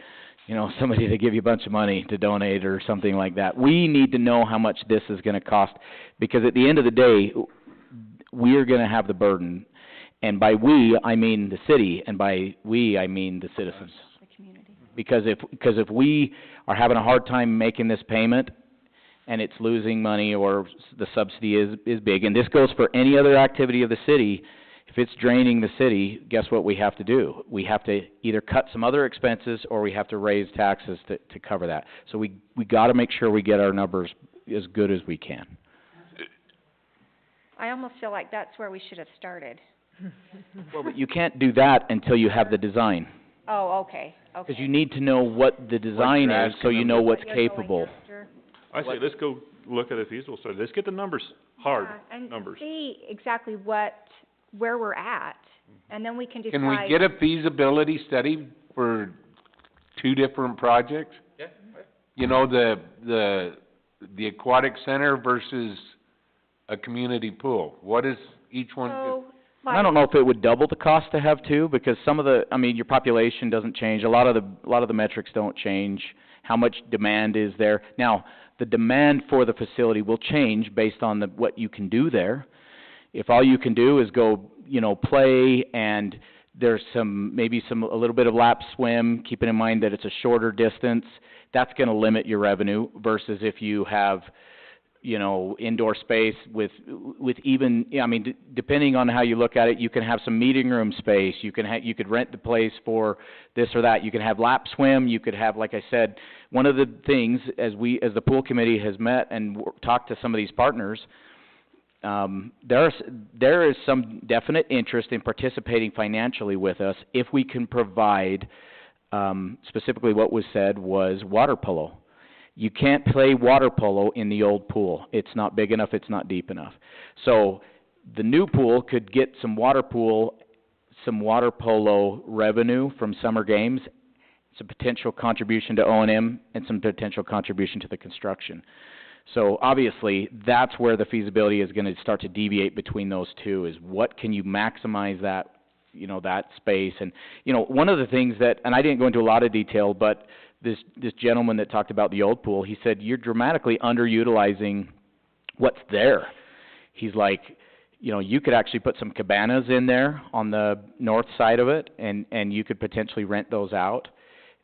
you know, somebody to give you a bunch of money to donate or something like that. We need to know how much this is going to cost, because at the end of the day, we are going to have the burden. And by we, I mean the city, and by we, I mean the citizens. The community. Because if we are having a hard time making this payment, and it's losing money, or the subsidy is big, and this goes for any other activity of the city, if it's draining the city, guess what we have to do? We have to either cut some other expenses, or we have to raise taxes to cover that. So we got to make sure we get our numbers as good as we can. I almost feel like that's where we should have started. Well, but you can't do that until you have the design. Oh, okay. Because you need to know what the design is, so you know what's capable. I say, let's go look at a feasible study. Let's get the numbers, hard and numbers. see exactly where we're at, and then we can decide. Can we get a feasibility study for two different projects? Yeah. You know, the aquatic center versus a community pool. What is each one? I don't know if it would double the cost to have two, because some of your population doesn't change. A lot of the metrics don't change. How much demand is there? Now, the demand for the facility will change based on what you can do there. If all you can do is go, you know, play, and there's a little bit of lap swim, keeping in mind that it's a shorter distance, that's going to limit your revenue, versus if you have, you know, indoor space with even, I mean, depending on how you look at it, you can have some meeting room space. You could rent the place for this or that. You can have lap swim. You could have, like I said, one of the things as the pool committee has met and talked to some of these partners, there is some definite interest in participating financially with us if we can provide, specifically what was said was water polo. You can't play water polo in the old pool. It's not big enough, it's not deep enough. So the new pool could get some water polo revenue from summer games, some potential contribution to O&M, and some potential contribution to the construction. So obviously, that's where the feasibility is going to start to deviate between those two, is what can you maximize that, you know, that space. And, you know, one of the things that, and I didn't go into a lot of detail, but this gentleman that talked about the old pool, he said, you're dramatically underutilizing what's there. He's like, you know, you could actually put some cabanas in there on the north side of it, and you could potentially rent those out.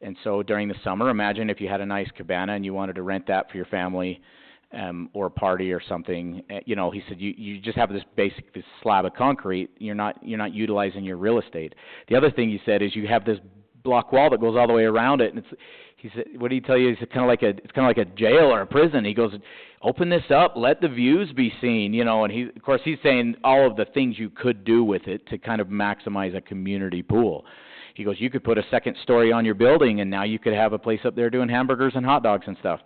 And so during the summer, imagine if you had a nice cabana and you wanted to rent that for your family, or a party or something. You know, he said, you just have this slab of concrete. You're not utilizing your real estate. The other thing he said is you have this block wall that goes all the way around it, and he said, what did he tell you? He said, it's kind of like a jail or a prison. He goes, open this up, let the views be seen, you know. And he's saying all of the things you could do with it to kind of maximize a community pool. He goes, you could put a second story on your building, and now you could have a place up there doing hamburgers and hot dogs and stuff.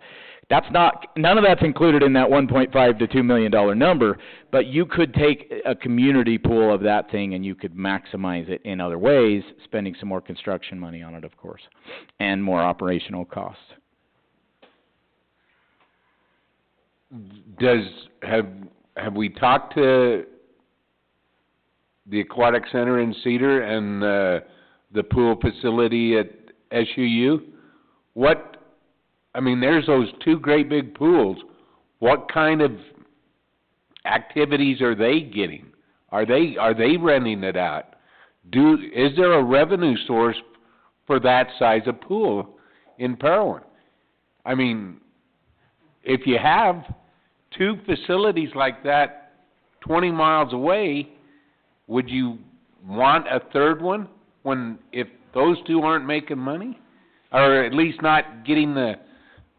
None of that's included in that $1.5 to $2 million number, but you could take a community pool of that thing and you could maximize it in other ways, spending some more construction money on it, of course, and more operational costs. Have we talked to the aquatic center in Cedar and the pool facility at SUU? There's those two great big pools. What kind of activities are they getting? Are they renting it out? Is there a revenue source for that size of pool in Parowan? I mean, if you have two facilities like that 20 miles away, would you want a third one if those two aren't making money? Or at least not getting the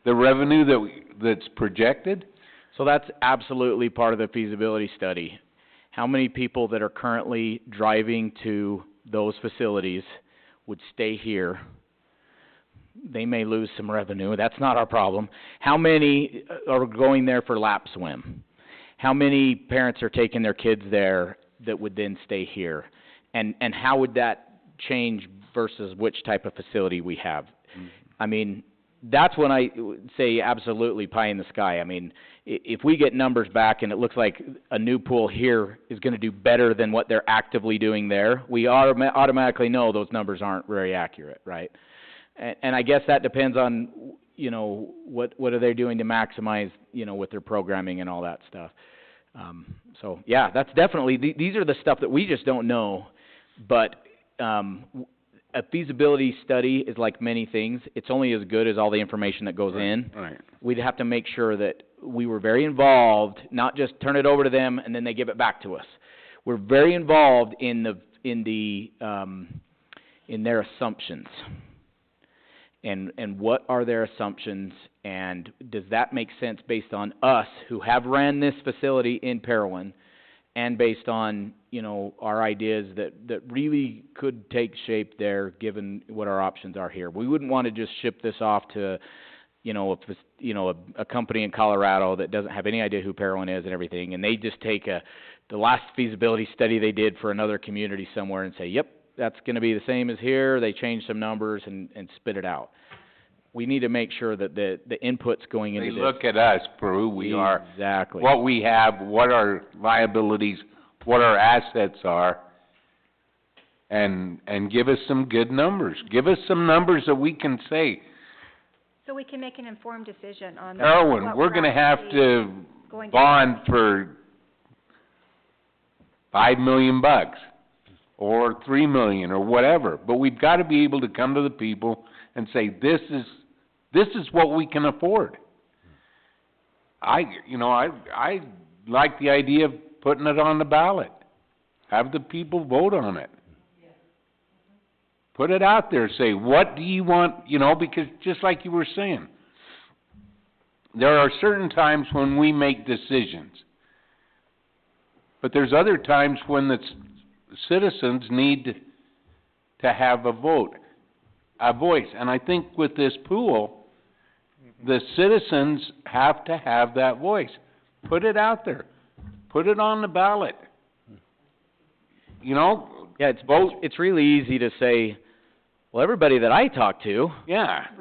revenue that's projected? So that's absolutely part of the feasibility study. How many people that are currently driving to those facilities would stay here they may lose some revenue, that's not our problem. How many are going there for lap swim? How many parents are taking their kids there that would then stay here? And how would that change versus which type of facility we have? I mean, that's when I would say absolutely pie in the sky. I mean, if we get numbers back and it looks like a new pool here is gonna do better than what they're actively doing there, we automatically know those numbers aren't very accurate, right? And I guess that depends on, you know, what are they doing to maximize, you know, with their programming and all that stuff. So, yeah, that's definitely, these are the stuff that we just don't know, but, a feasibility study is like many things. It's only as good as all the information that goes in. Right. We'd have to make sure that we were very involved, not just turn it over to them and then they give it back to us. We're very involved in their assumptions. And what are their assumptions, and does that make sense based on us who have ran this facility in Parowan, and based on, you know, our ideas that really could take shape there given what our options are here. We wouldn't want to just ship this off to, you know, a company in Colorado that doesn't have any idea who Parowan is and everything, and they just take the last feasibility study they did for another community somewhere and say, yep, that's gonna be the same as here, they change some numbers and spit it out. We need to make sure that the inputs going into this. They look at us for who we are. Exactly. What we have, what our liabilities, what our assets are, and give us some good numbers. Give us some numbers that we can say, So we can make an informed decision on Parowan, what we're gonna have actually to going to bond for $5 million, or $3 million, or whatever. But we've gotta be able to come to the people and say, this is what we can afford. I like the idea of putting it on the ballot. Have the people vote on it. Put it out there, say, what do you want, you know, because just like you were saying, there are certain times when we make decisions. But there's other times when the citizens need to have a vote, a voice. And I think with this pool, the citizens have to have that voice. Put it out there. Put it on the ballot. You know? Yeah, it's really easy to say, well, everybody that I talk to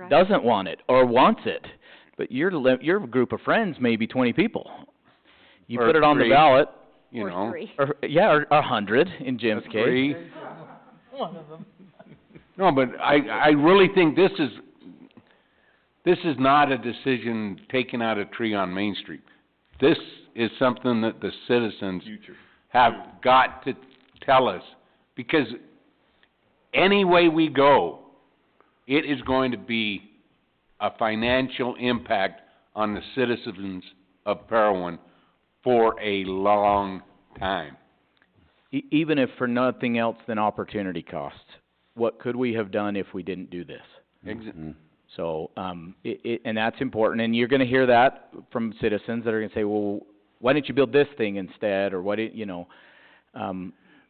doesn't want it or wants it. But your group of friends may be 20 people. You put it on the ballot, you know. Or 100 in Jim's case. One of them. No, but I really think this is not a decision taken out of a tree on Main Street. This is something that the citizens have got to tell us, because any way we go, it is going to be a financial impact on the citizens of Parowan for a long time. Even if for nothing else than opportunity costs. What could we have done if we didn't do this? Mm-hmm. So, and that's important, and you're gonna hear that from citizens that are gonna say, well, why didn't you build this thing instead, or what did, you know,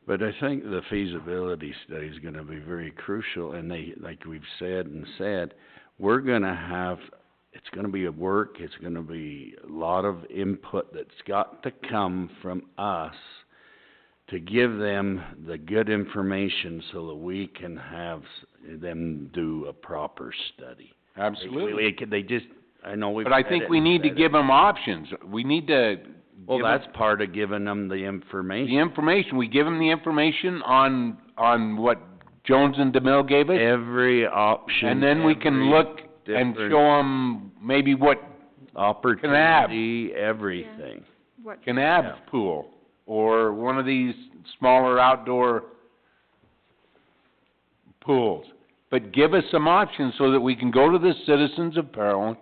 But I think the feasibility study is gonna be very crucial, and like we've said, we're gonna have, it's gonna be a work, it's gonna be a lot of input that's got to come from us to give them the good information so that we can have them do a proper study. Absolutely. I know we've But I think we need to give them options. We need to. Well, that's part of giving them the information. The information, we give them the information on what Jones and DeMille gave us. Every option. And then we can look and show them maybe what opportunity, everything. Canab pool, or one of these smaller outdoor pools. But give us some options so that we can go to the citizens of Parowan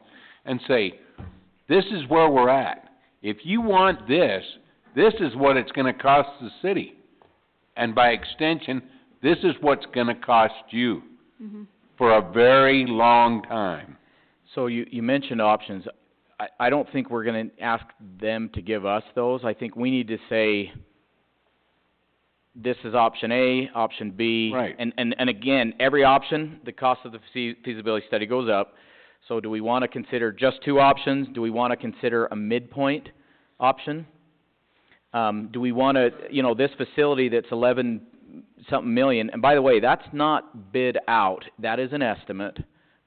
and say, this is where we're at. If you want this, this is what it's gonna cost the city. And by extension, this is what's gonna cost you for a very long time. So you mentioned options. I don't think we're gonna ask them to give us those. I think we need to say, this is option A, option B. Right. And again, every option, the cost of the feasibility study goes up. So do we wanna consider just two options? Do we wanna consider a midpoint option? Do we wanna, this facility that's 11-something million, and by the way, that's not bid out, that is an estimate,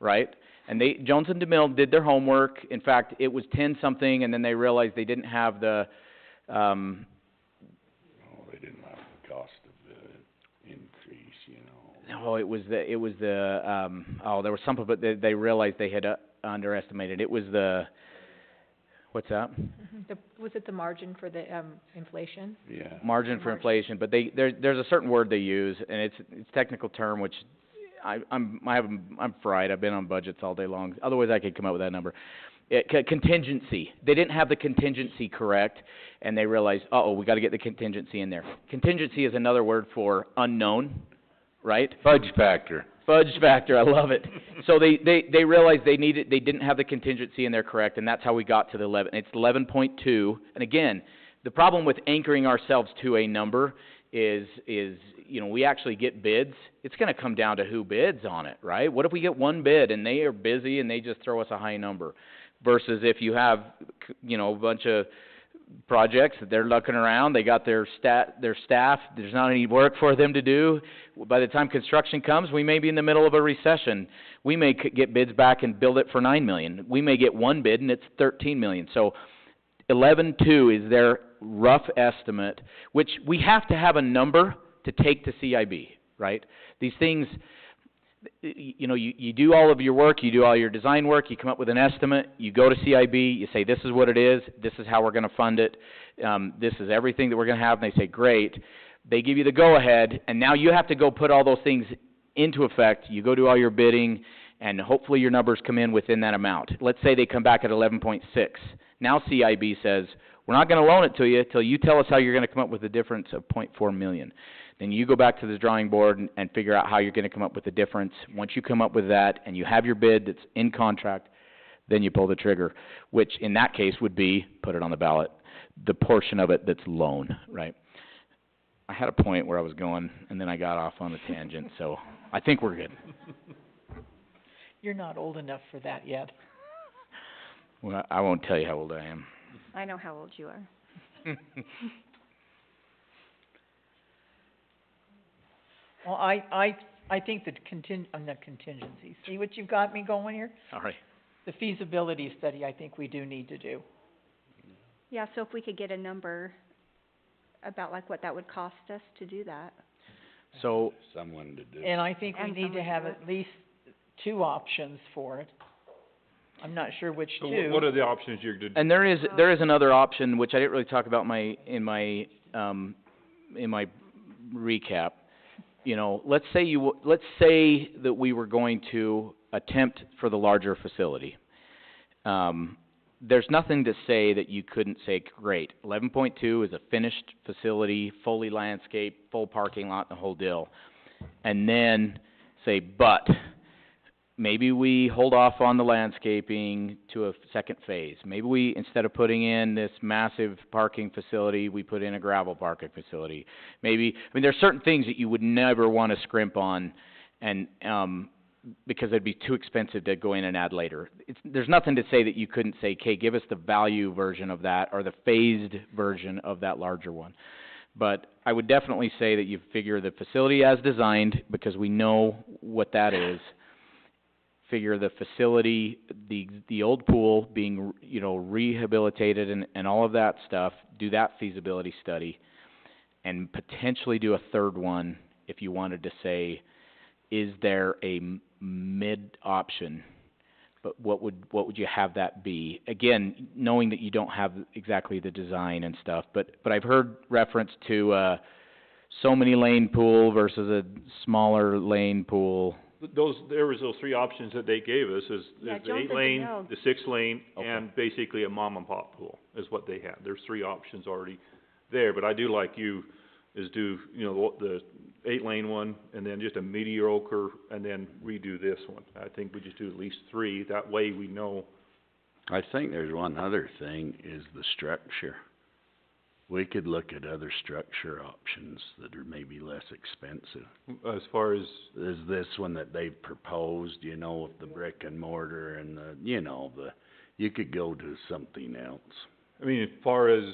right? And Jones and DeMille did their homework. In fact, it was 10-something, and then they realized they didn't have the, They didn't have the cost of the increase, no, it was there was something, but they realized they had underestimated. It was what's that? Was it the margin for the, inflation? Yeah. Margin for inflation, but there's a certain word they use, and it's technical term, which I'm fried. I've been on budgets all day long. Otherwise, I could come up with that number. Contingency. They didn't have the contingency correct, and they realized, we got to get the contingency in there. Contingency is another word for unknown, right? Fudge factor. Fudge factor, I love it. So they realized they didn't have the contingency in there correct, and that's how we got to the 11. It's 11.2. And again, the problem with anchoring ourselves to a number is we actually get bids. It's going to come down to who bids on it, right? What if we get one bid and they are busy and they just throw us a high number? Versus if you have, a bunch of projects that they're looking around, they got their staff, there's not any work for them to do. By the time construction comes, we may be in the middle of a recession. We may get bids back and build it for $9 million. We may get one bid and it's $13 million. So 11.2 is their rough estimate, which we have to have a number to take to CIB, right? These things, you do all of your work, you do all your design work, you come up with an estimate, you go to CIB, you say this is what it is, this is how we're going to fund it, this is everything that we're going to have, and they say great. They give you the go-ahead, and now you have to go put all those things into effect. You go do all your bidding, and hopefully your numbers come in within that amount. Let's say they come back at 11.6. Now CIB says, we're not going to loan it to you until you tell us how you're going to come up with the difference of $0.4 million. Then you go back to the drawing board and figure out how you're going to come up with the difference. Once you come up with that and you have your bid that's in contract, then you pull the trigger, which in that case would be, put it on the ballot, the portion of it that's loan, right? I had a point where I was going, and then I got off on a tangent, so I think we're good. You're not old enough for that yet. Well, I won't tell you how old I am. I know how old you are. Well, I think that contingency, see what you've got me going here? All right. The feasibility study, I think we do need to do. Yeah, so if we could get a number about like what that would cost us to do that. So, someone to do. And I think we need to have at least two options for it. I'm not sure which So two. what are the options you're to? and there is another option which I didn't really talk about in my recap. Let's say that we were going to attempt for the larger facility. There's nothing to say that you couldn't say, great, 11.2 is a finished facility, fully landscaped, full parking lot, the whole deal. And then say, but maybe we hold off on the landscaping to a second phase. Maybe we, instead of putting in this massive parking facility, we put in a gravel parking facility. There's certain things that you would never want to scrimp on, and because it'd be too expensive to go in and add later. There's nothing to say that you couldn't say, okay, give us the value version of that or the phased version of that larger one. But I would definitely say that you figure the facility as designed, because we know what that is. Figure the facility, the old pool being, rehabilitated and all of that stuff, do that feasibility study, and potentially do a third one if you wanted to say, is there a mid option? But what would you have that be? Again, knowing that you don't have exactly the design and stuff, but I've heard reference to so many lane pool versus a smaller lane pool. There was those three options that they gave us, is the 8-lane, the 6-lane, Okay. and basically a mom and pop pool is what they had. There's three options already there, but I do like you, is do, the 8-lane one, and then just a mediocre, and then redo this one. I think we just do at least three, that way we know. I think there's one other thing, is the structure. we could look at other structure options that are maybe less expensive. As far as, Is this one that they've proposed, you know, with the brick and mortar and the, you know, you could go to something else. I mean, as far as,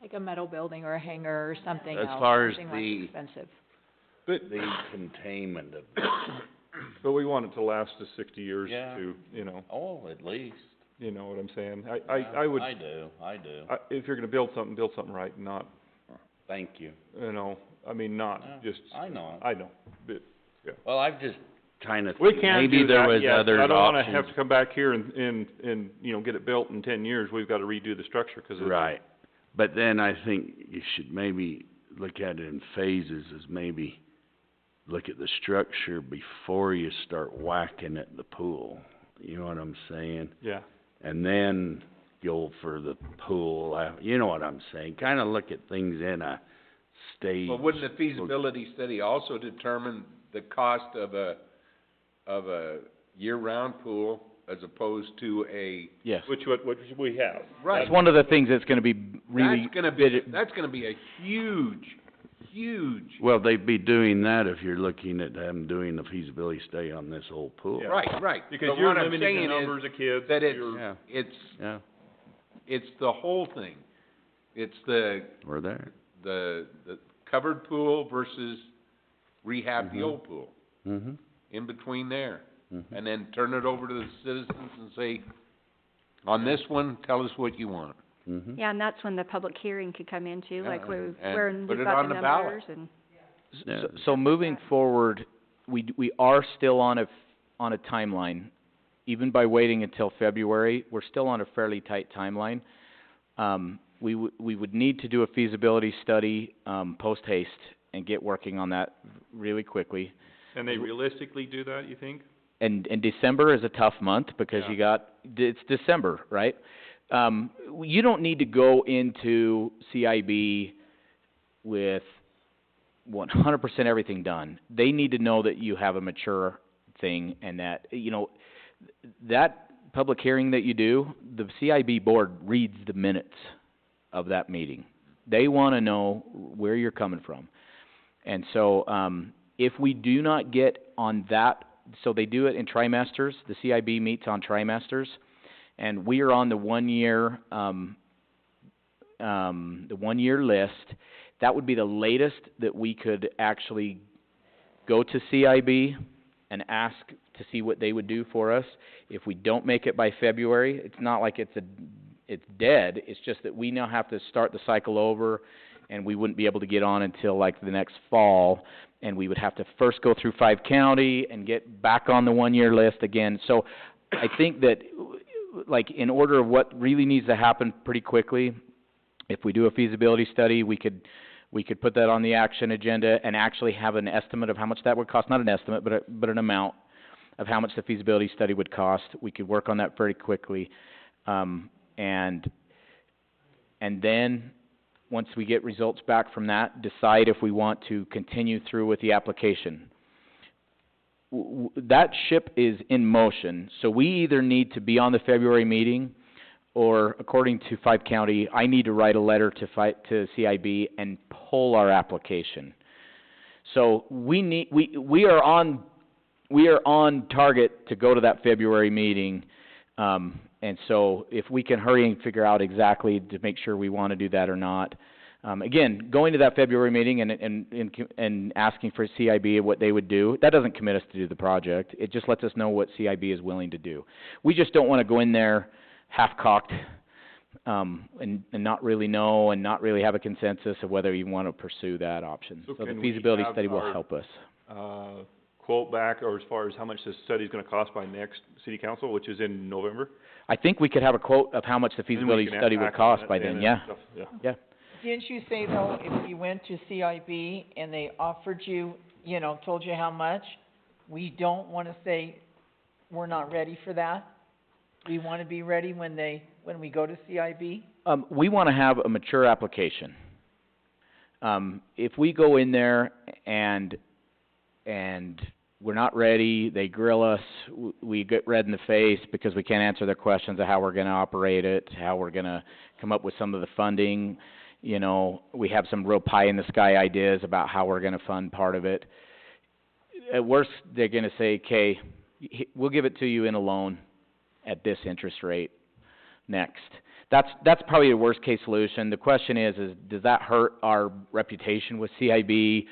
Like a metal building or a hangar or something As else, far as something the- less expensive. but, The containment of, but we want it to last us 60 years Yeah. to, you know, oh, at least. you know what I'm saying? I would, I do. if you're gonna build something right, not, Thank you. you know, I mean, not Yeah, just. I know. I know, but, yeah. Well, I've just kinda, We can maybe do there that, was yes, other but I don't wanna options. have to come back here and, you know, get it built in 10 years, we've gotta redo the structure, 'cause it's. Right, but then I think you should maybe look at it in phases, as maybe look at the structure before you start whacking at the pool, you know what I'm saying? Yeah. And then go for the pool, you know what I'm saying? Kinda look at things in a stage. Well, wouldn't the feasibility study also determine the cost of a year-round pool as opposed to a? Yes. Which we have. Right. That's one of the things that's gonna be really. That's gonna be a huge. Well, they'd be doing that if you're looking at them doing the feasibility study on this whole pool. Yeah. Right. Because But you're what I'm limiting the saying is numbers of kids, that Yeah. Yeah, it's the whole thing. It's the we're there. the covered pool versus rehab the Mhm. old pool, Mhm. in between there. Mhm. And then turn it over to the citizens and say, on this one, tell us what you want. Mhm. Yeah, and that's when the public hearing could come in too, like and where put we've it got on the the ballot. numbers and. Yeah. So moving forward, we are still on a timeline. Even by waiting until February, we're still on a fairly tight timeline. We would need to do a feasibility study, post haste and get working on that really quickly. Can they realistically do that, you think? And December is a tough month because Yeah. it's December, right? You don't need to go into CIB with 100% everything done. They need to know that you have a mature thing and that, you know, that public hearing that you do, the CIB board reads the minutes of that meeting. They wanna know where you're coming from. And so, if we do not get on that, so they do it in trimesters, the CIB meets on trimesters, and we are on the 1 year, list. That would be the latest that we could actually go to CIB and ask to see what they would do for us. If we don't make it by February, it's not like it's dead, it's just that we now have to start the cycle over, and we wouldn't be able to get on until like the next fall, and we would have to first go through 5 county and get back on the 1 year list again. So I think that, like, in order of what really needs to happen pretty quickly, if we do a feasibility study, we could put that on the action agenda and actually have an estimate of how much that would cost, not an estimate, but an amount of how much the feasibility study would cost. We could work on that very quickly. And then, once we get results back from that, decide if we want to continue through with the application. That ship is in motion, so we either need to be on the February meeting, or according to 5 county, I need to write a letter to CIB and pull our application. So we are on target to go to that February meeting. And so if we can hurry and figure out exactly to make sure we want to do that or not. Again, going to that February meeting and asking for CIB what they would do, that doesn't commit us to do the project. It just lets us know what CIB is willing to do. We just don't want to go in there half-cocked, and not really know and not really have a consensus of whether you want to pursue that option. So the feasibility study will help us. Quote back, or as far as how much this study's gonna cost by next city council, which is in November? I think we could have a quote of how much the feasibility study would cost by then, yeah. Yeah. Didn't you say though, if you went to CIB and they offered you, you know, told you how much, we don't wanna say, we're not ready for that? We wanna be ready when we go to CIB? We wanna have a mature application. If we go in there and we're not ready, they grill us, we get red in the face because we can't answer their questions of how we're gonna operate it, how we're gonna come up with some of the funding. You know, we have some real pie-in-the-sky ideas about how we're gonna fund part of it. At worst, they're gonna say, okay, we'll give it to you in a loan at this interest rate next. That's probably the worst case solution. The question is does that hurt our reputation with CIB?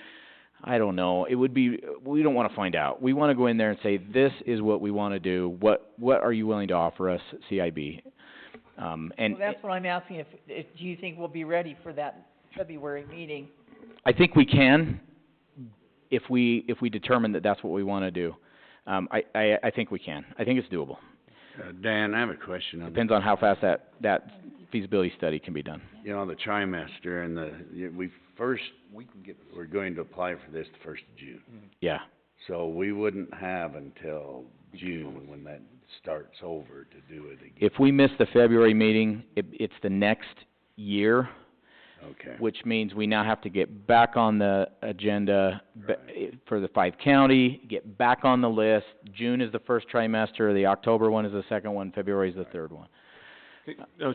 I don't know. We don't wanna find out. We wanna go in there and say, this is what we wanna do. What are you willing to offer us, CIB? Well, that's what I'm asking, if do you think we'll be ready for that February meeting? I think we can, if we determine that that's what we wanna do. I think we can. I think it's doable. Dan, I have a question on Depends on how fast that feasibility study can be done. you know, the trimester and we're going to apply for this the 1st of June. Yeah. So we wouldn't have until June when that starts over to do it again. If we miss the February meeting, it's the next year. Okay. Which means we now have to get back on the agenda for the 5-county, get back on the list. June is the first trimester, the October one is the second one, February is the third one.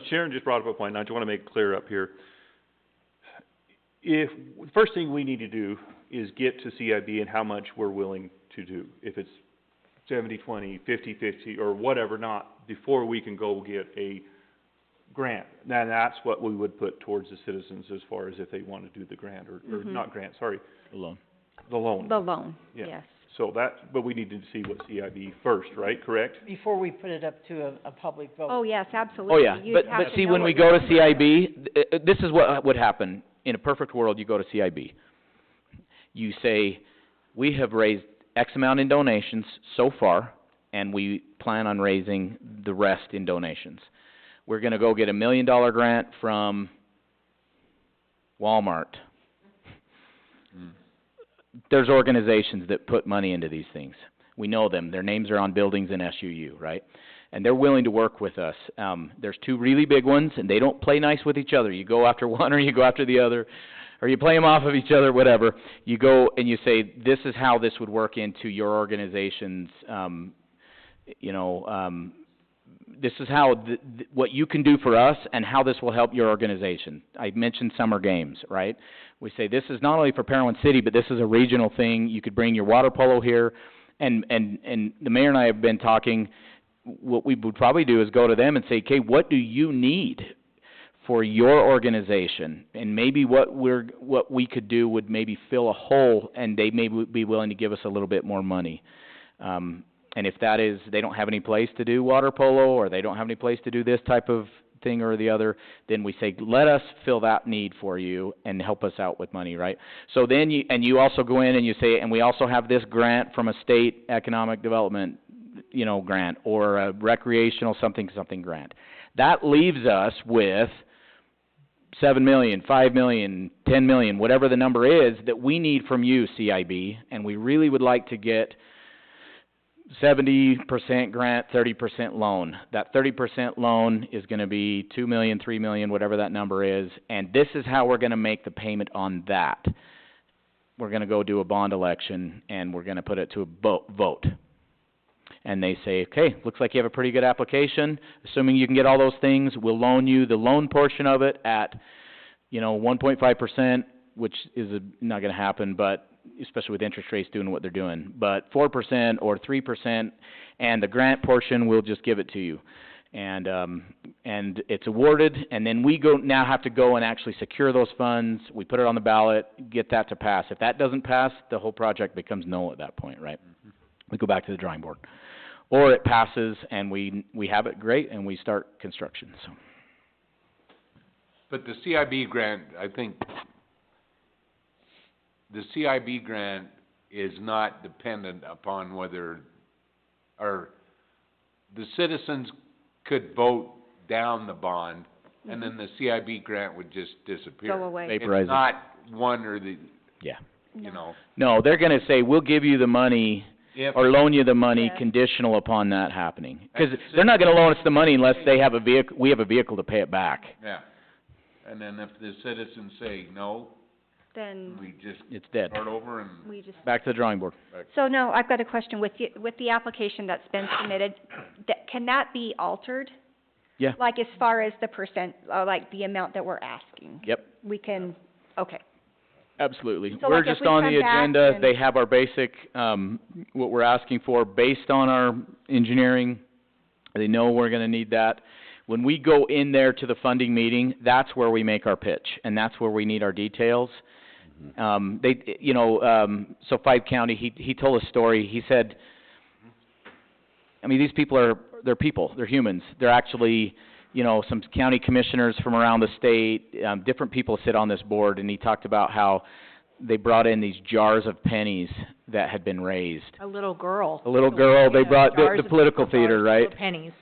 Sharon just brought up a point, and I just wanna make it clear up here. The first thing we need to do is get to CIB and how much we're willing to do. If it's 70-20, 50-50, or whatever, not, before we can go get a grant. Now, that's what we would put towards the citizens as far as if they want to do the grant, or not grant, sorry. The loan. The loan. The loan, Yeah. yes. So but we need to see what CIB first, right, correct? Before we put it up to a public vote. Oh, yes, absolutely. Oh, yeah, You'd but have to see, know when what we your go to numbers are. CIB, this is what would happen. In a perfect world, you go to CIB. You say, we have raised X amount in donations so far, and we plan on raising the rest in donations. We're gonna go get $1 million grant from Walmart. There's organizations that put money into these things. We know them. Their names are on buildings in SUU, right? And they're willing to work with us. There's 2 really big ones, and they don't play nice with each other. You go after one or you go after the other, or you play them off of each other, whatever. You go and you say, this is how this would work into your organization's, this is how, what you can do for us and how this will help your organization. I mentioned summer games, right? We say this is not only for Parowan City, but this is a regional thing. You could bring your water polo here. And the mayor and I have been talking, what we would probably do is go to them and say, okay, what do you need for your organization? And maybe what we could do would maybe fill a hole, and they may be willing to give us a little bit more money. And if that is, they don't have any place to do water polo, or they don't have any place to do this type of thing or the other, then we say, let us fill that need for you and help us out with money, right? So then you also go in and you say, and we also have this grant from a state economic development, grant, or a recreational something grant. That leaves us with $7 million, $5 million, $10 million, whatever the number is that we need from you, CIB, and we really would like to get 70% grant, 30% loan. That 30% loan is gonna be $2 million, $3 million, whatever that number is, and this is how we're gonna make the payment on that. We're gonna go do a bond election, and we're gonna put it to a vote. And they say, okay, looks like you have a pretty good application. Assuming you can get all those things, we'll loan you the loan portion of it at, 1.5%, which is not gonna happen, but especially with interest rates doing what they're doing, but 4% or 3%, and the grant portion, we'll just give it to you. And it's awarded, and then we now have to go and actually secure those funds. We put it on the ballot, get that to pass. If that doesn't pass, the whole project becomes null at that point, right? We go back to the drawing board. Or it passes, and we have it, great, and we start construction, so. But the CIB grant, I think, the CIB grant is not dependent upon whether, or the citizens could vote down the bond, and then the CIB grant would just disappear. Go away. Vaporize it. It's not one or the, Yeah. No, they're gonna say, we'll give you the money, if, or loan you the money Yes. conditional upon that happening. Because And they're not gonna loan us the money unless they have we have a vehicle to pay it back. yeah. And then if the citizens say no, Then we just It's dead. start over and. we just... Back to the drawing board. So, no, I've got a question. With the application that's been submitted, can that be altered? Yeah. Like as far as the percent, like the amount that we're asking? Yep. we can, okay. Absolutely. So, We're like, if just we on come the back agenda, and- they have our basic, what we're asking for based on our engineering. They know we're gonna need that. When we go in there to the funding meeting, that's where we make our pitch, and that's where we need our details. So Five County, he told a story, he said, I mean, these people they're people, they're humans. They're actually, some county commissioners from around the state, different people sit on this board, and he talked about how they brought in these jars of pennies that had been raised. A little girl. They brought the political theater, right? Jars of pennies.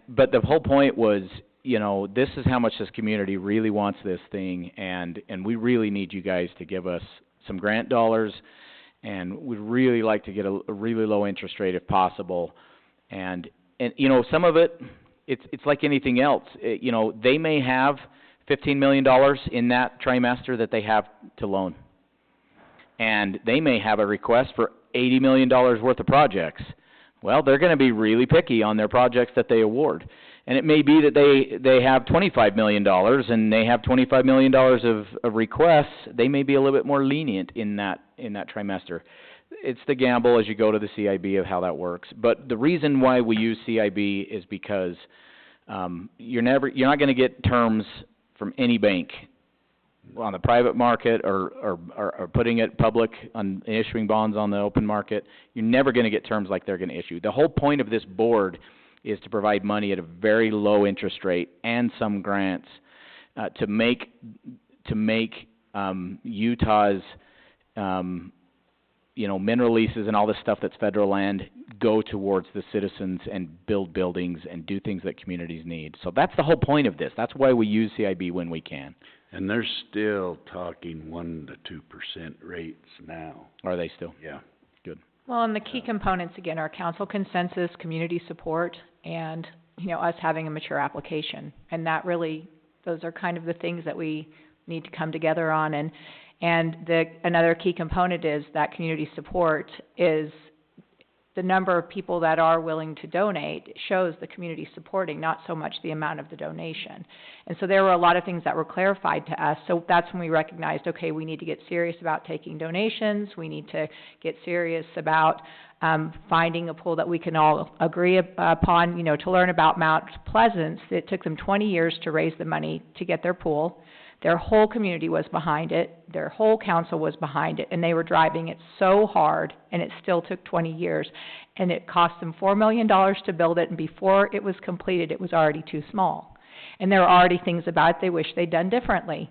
But the whole point was, this is how much this community really wants this thing, and we really need you guys to give us some grant dollars, and we'd really like to get a really low interest rate if possible. And some of it, it's like anything else. They may have $15 million in that trimester that they have to loan. And they may have a request for $80 million worth of projects. Well, they're gonna be really picky on their projects that they award. And it may be that they have $25 million and they have $25 million of requests. They may be a little bit more lenient in that trimester. It's the gamble as you go to the CIB of how that works. But the reason why we use CIB is because you're not gonna get terms from any bank on the private market or putting it public on issuing bonds on the open market. You're never gonna get terms like they're gonna issue. The whole point of this board is to provide money at a very low interest rate and some grants to make Utah's mineral leases and all this stuff that's federal land go towards the citizens and build buildings and do things that communities need. So that's the whole point of this. That's why we use CIB when we can. And they're still talking 1 to 2% rates now. Are they still? Yeah. Good. Well, and the key components, again, are council consensus, community support, and, us having a mature application. And that really, those are kind of the things that we need to come together on. And another key component is that community support is the number of people that are willing to donate shows the community supporting, not so much the amount of the donation. And so there were a lot of things that were clarified to us. So that's when we recognized, okay, we need to get serious about taking donations. We need to get serious about finding a pool that we can all agree upon. To learn about Mount Pleasant, it took them 20 years to raise the money to get their pool. Their whole community was behind it, their whole council was behind it, and they were driving it so hard, and it still took 20 years. And it cost them $4 million to build it, and before it was completed, it was already too small. And there were already things about it they wish they'd done differently.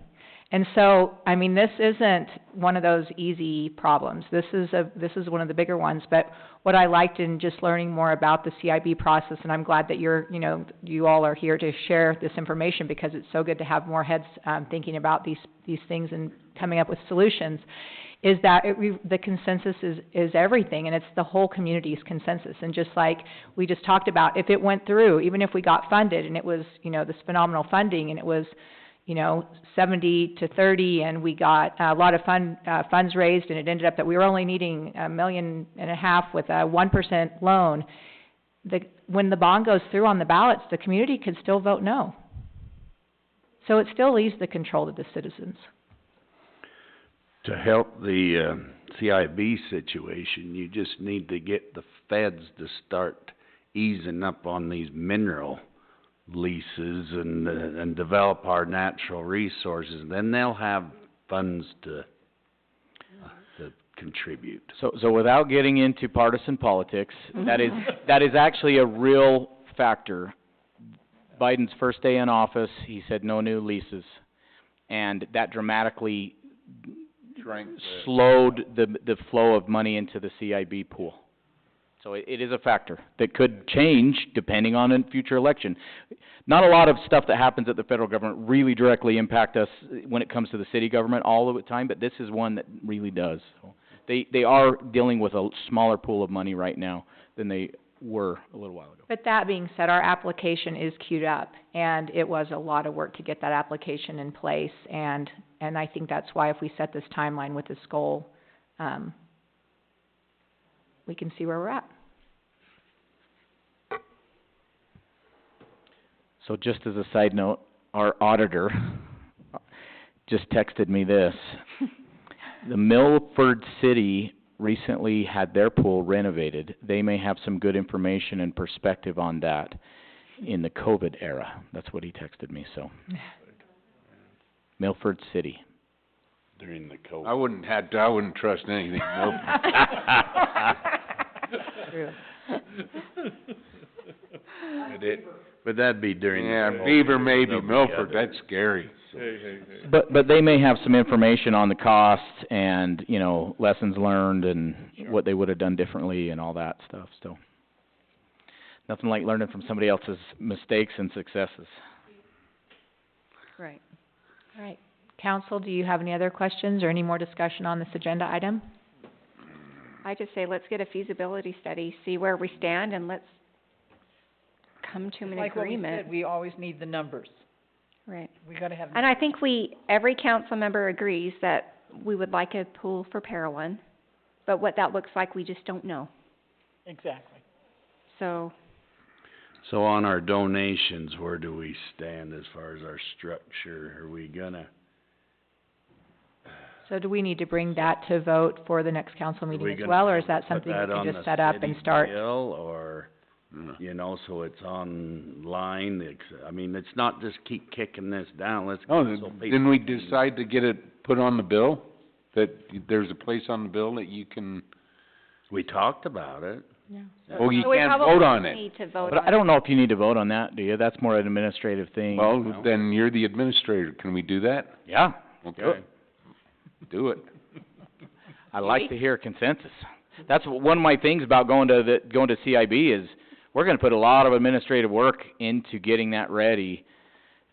And so, this isn't one of those easy problems. This is one of the bigger ones. But what I liked in just learning more about the CIB process, and I'm glad that you all are here to share this information, because it's so good to have more heads thinking about these things and coming up with solutions, is that the consensus is everything, and it's the whole community's consensus. And just like we just talked about, if it went through, even if we got funded and it was, this phenomenal funding, and it was 70 to 30, and we got a lot of funds raised, and it ended up that we were only needing $1.5 million with a 1% loan. When the bond goes through on the ballots, the community could still vote no. So it still leaves the control to the citizens. To help the CIB situation, you just need to get the feds to start easing up on these mineral leases and develop our natural resources. Then they'll have funds to contribute. So without getting into partisan politics, that is actually a real factor. Biden's first day in office, he said no new leases, and that dramatically slowed the flow of money into the CIB pool. So it is a factor that could change depending on a future election. Not a lot of stuff that happens at the federal government really directly impact us when it comes to the city government all of the time, but this is one that really does. So they are dealing with a smaller pool of money right now than they were a little while ago. But that being said, our application is queued up, and it was a lot of work to get that application in place, and I think that's why if we set this timeline with this goal, we can see where we're at. So just as a side note, our auditor just texted me this. The Milford City recently had their pool renovated. They may have some good information and perspective on that in the COVID era. That's what he texted me, so. Milford City. During the COVID. I wouldn't trust anything, nope. But that'd be during the COVID. Yeah, Beaver maybe, They'll be Milford, together. that's scary. Hey. But they may have some information on the costs and, you know, lessons learned and what they would have done differently and all that stuff, so. Nothing like learning from somebody else's mistakes and successes. Right. All right. Council, do you have any other questions or any more discussion on this agenda item? I just say, let's get a feasibility study, see where we stand, and let's come to an Like what we agreement. said, we always need the numbers. Right. We gotta have. And I think every council member agrees that we would like a pool for Parowan, but what that looks like, we just don't know. Exactly. So, So on our donations, where do we stand as far as our structure? Are we gonna, So do we need to bring that to vote for the next council are meeting we as gonna well, or is put that something that we on can the just set up and city start? bill, or, you know, so it's online, I mean, it's not just keep kicking this down, let's. Oh, so didn't people we can- decide to get it put on the bill? That there's a place on the bill that you can, We talked about it. yeah. well, you So we can't probably vote on it. need to vote But on I don't know if you need to vote on that, do you? That's more an administrative thing. Well, then you're the administrator, can we do that? Yeah, Okay. Do it. I like to hear consensus. That's one of my things about going to CIB is we're gonna put a lot of administrative work into getting that ready.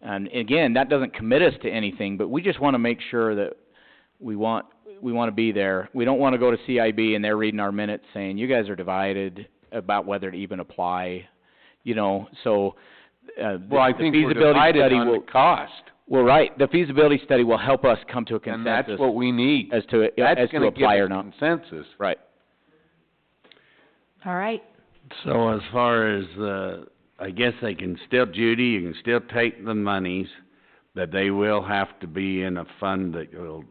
And again, that doesn't commit us to anything, but we just wanna make sure that we wanna be there. We don't wanna go to CIB and they're reading our minutes saying, you guys are divided about whether to even apply, you know, so, Well, I the think we're feasibility divided study on the will, cost, well, right, the feasibility study will help us come to a and consensus that's what we need. as to That's gonna give apply or us not. consensus. Right. All right. So as far as I guess they can still, Judy, you can still take the monies, but they will have to be in a fund that will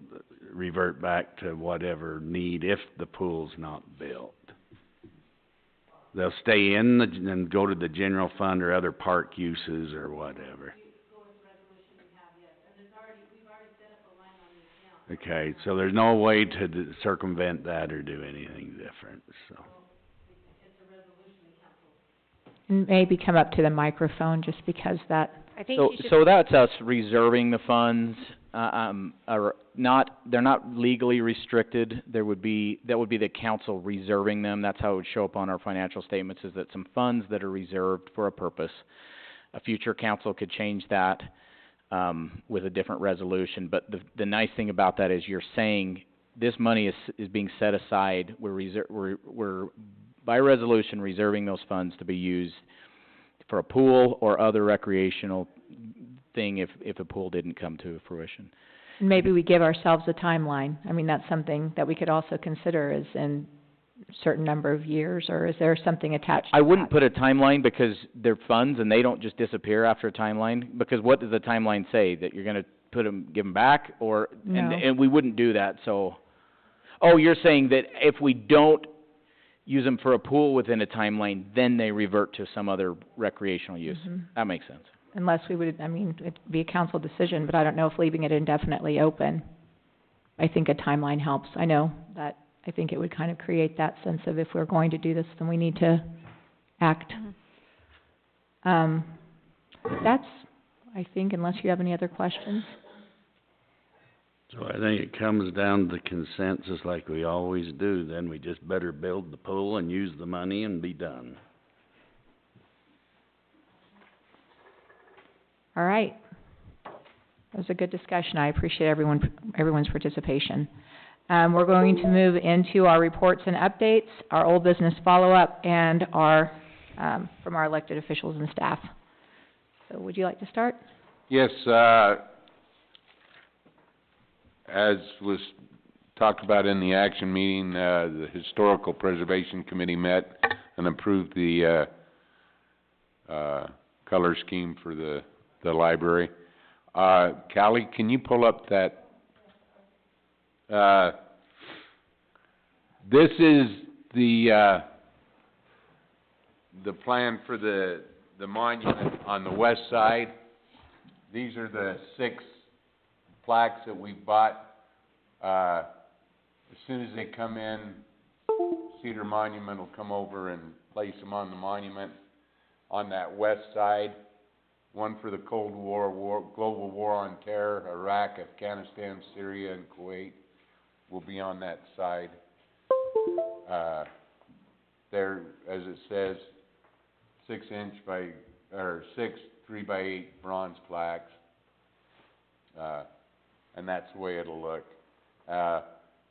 revert back to whatever need if the pool's not built. They'll stay in and go to the general fund or other park uses or whatever. Okay, so there's no way to circumvent that or do anything different, so. And maybe come up to the microphone just because that, I think So, you should. so that's us reserving the funds, they're not legally restricted. That would be the council reserving them. That's how it would show up on our financial statements, is that some funds that are reserved for a purpose. A future council could change that, with a different resolution, but the nice thing about that is you're saying this money is being set aside. We're by resolution reserving those funds to be used for a pool or other recreational thing if a pool didn't come to fruition. maybe we give ourselves a timeline. I mean, that's something that we could also consider is in a certain number of years, or is there something attached to I wouldn't that? put a timeline because they're funds and they don't just disappear after a timeline, because what does the timeline say? That you're gonna give them back, or, No. and we wouldn't do that, so. Oh, you're saying that if we don't use them for a pool within a timeline, then they revert to some other recreational use. Mhm. That makes sense. Unless we would, I mean, it'd be a council decision, but I don't know if leaving it indefinitely open. I think a timeline helps. I know that, I think it would kind of create that sense of if we're going to do this, then we need to act. That's, I think, unless you have any other questions. So I think it comes down to consensus like we always do, then we just better build the pool and use the money and be done. All right. That was a good discussion. I appreciate everyone's participation. We're going to move into our reports and updates, our old business follow-up, and our, from our elected officials and staff. So would you like to start? Yes, as was talked about in the action meeting, the Historical Preservation Committee met and approved the color scheme for the library. Callie, can you pull up that, this is the plan for the monument on the west side. These are the 6 plaques that we bought. As soon as they come in, Cedar Monument will come over and place them on the monument on that west side. One for the Cold War, global war on terror, Iraq, Afghanistan, Syria, and Kuwait will be on that side. There, as it says, 6-inch by, or 6 3x8 bronze plaques. And that's the way it'll look. If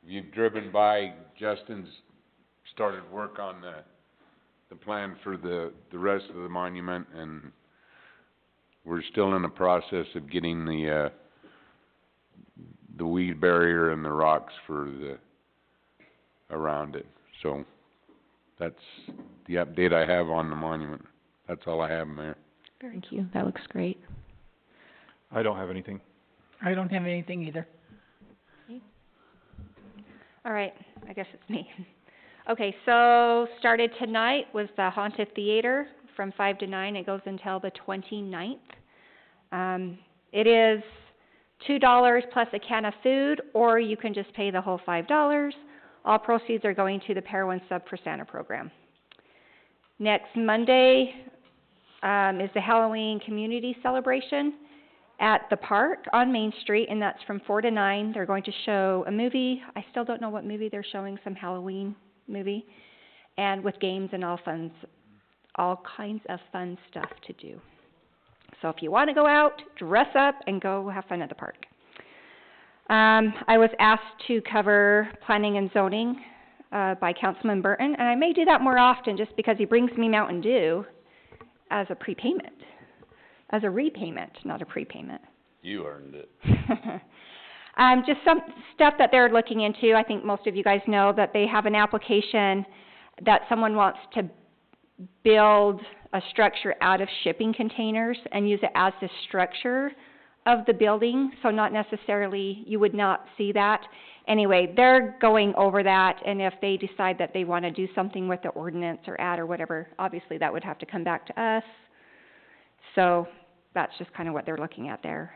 you've driven by, Justin's started work on the plan for the rest of the monument, and we're still in the process of getting the weed barrier and the rocks for around it. So that's the update I have on the monument. That's all I have, Mayor. Thank you, that looks great. I don't have anything. I don't have anything either. All right, I guess it's me. Okay, so started tonight was the Haunted Theater from 5 to 9. It goes until the 29th. It is $2 plus a can of food, or you can just pay the whole $5. All proceeds are going to the Parowan Sub for Santa program. Next Monday is the Halloween community celebration at the park on Main Street, and that's from 4 to 9. They're going to show a movie. I still don't know what movie they're showing, some Halloween movie, and with games and all kinds of fun stuff to do. So if you want to go out, dress up, and go have fun at the park. I was asked to cover planning and zoning by Councilman Burton, and I may do that more often just because he brings me Mountain Dew as a prepayment. As a repayment, not a prepayment. You earned it. Just some stuff that they're looking into. I think most of you guys know that they have an application that someone wants to build a structure out of shipping containers and use it as the structure of the building. So not necessarily, you would not see that. Anyway, they're going over that, and if they decide that they want to do something with the ordinance or add or whatever, obviously that would have to come back to us. So that's just kind of what they're looking at there.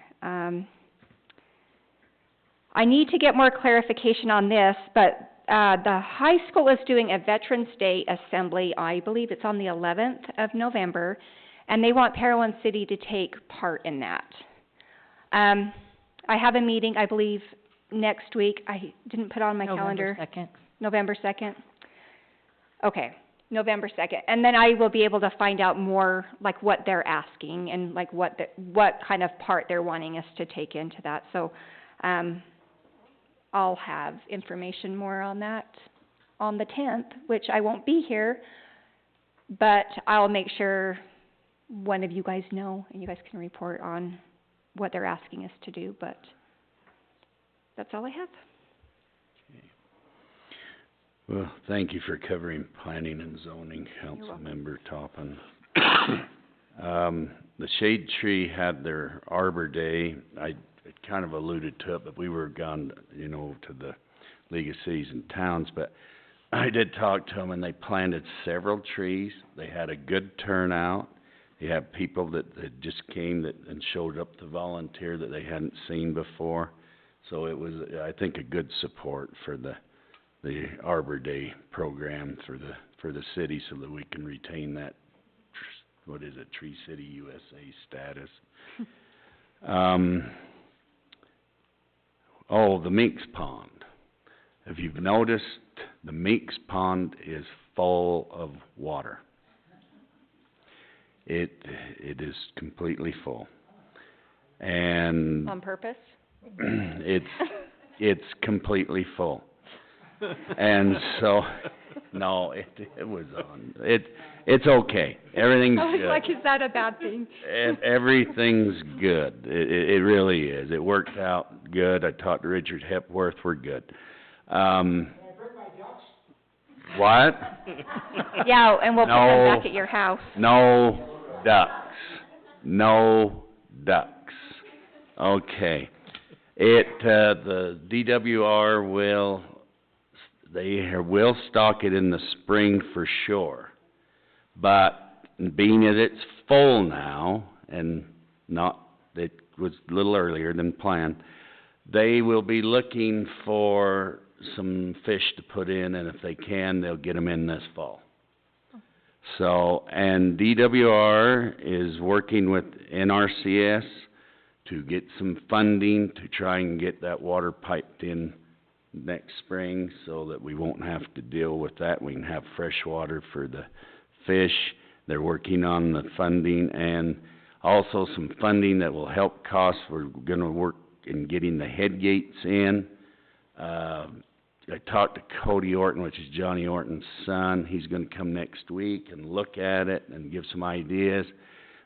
I need to get more clarification on this, but the high school is doing a Veterans Day assembly. I believe it's on the 11th of November, and they want Parowan City to take part in that. I have a meeting, I believe, next week. I didn't put it on my calendar. November 2nd. Okay. November 2nd, and then I will be able to find out more, like what they're asking and like what kind of part they're wanting us to take into that. So I'll have information more on that on the 10th, which I won't be here, but I'll make sure one of you guys know, and you guys can report on what they're asking us to do. But that's all I have. Well, thank you for covering planning and zoning, Councilmember Toppin. The Shade Tree had their Arbor Day. I kind of alluded to it, but we were gone, to the League of Cities and Towns. But I did talk to them, and they planted several trees. They had a good turnout. They had people that just came and showed up to volunteer that they hadn't seen before. So it was, I think, a good support for the Arbor Day program for the city, so that we can retain that, Tree City USA status. The Meeks Pond. If you've noticed, the Meeks Pond is full of water. It is completely full. And on purpose? it's completely full. And so, no, it was on. It's okay. Everything's good. Like, is that a bad thing? Everything's good. It really is. It worked out good. I talked to Richard Hepworth. We're good. Can I bring my ducks? What? Yeah, and we'll put them back at your house. No ducks. No ducks. Okay. The DWR will stock it in the spring for sure. But being that it's full now, and it was a little earlier than planned, they will be looking for some fish to put in, and if they can, they'll get them in this fall. So, and DWR is working with NRCS to get some funding to try and get that water piped in next spring so that we won't have to deal with that. We can have fresh water for the fish. They're working on the funding and also some funding that will help costs. We're gonna work in getting the head gates in. I talked to Cody Orton, which is Johnny Orton's son. He's gonna come next week and look at it and give some ideas.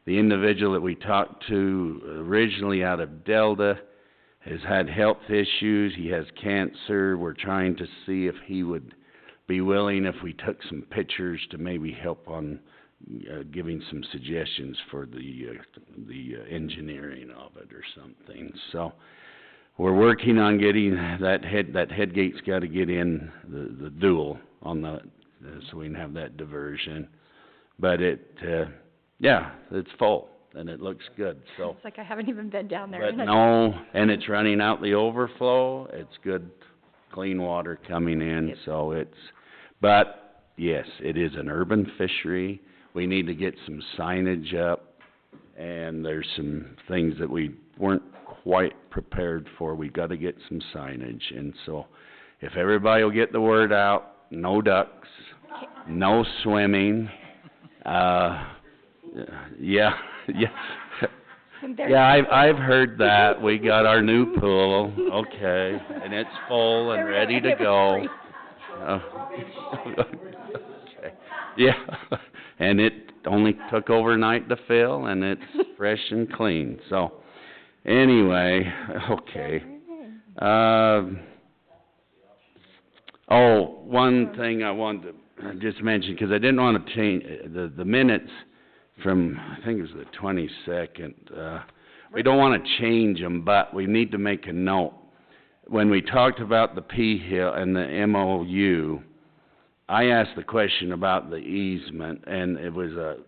The individual that we talked to originally out of Delta has had health issues. He has cancer. We're trying to see if he would be willing if we took some pictures to maybe help on giving some suggestions for the engineering of it or something. So we're working on getting that head gate's got to get in the dual on so we can have that diversion. But it's full and it looks good. So It's like I haven't even been down there. but no, and it's running out the overflow. It's good, clean water coming in. So but yes, it is an urban fishery. We need to get some signage up, and there's some things that we weren't quite prepared for. We got to get some signage, and so if everybody will get the word out, no ducks, no swimming, yeah. Yeah, I've heard that. We got our new pool, okay, and it's full and ready to go. Okay. Yeah, and it only took overnight to fill, and it's fresh and clean. So, anyway, okay. One thing I wanted to just mention, because I didn't want to change the minutes from, I think it was the 22nd. We don't want to change them, but we need to make a note. When we talked about the P-Hill and the MOU, I asked the question about the easement, and it was a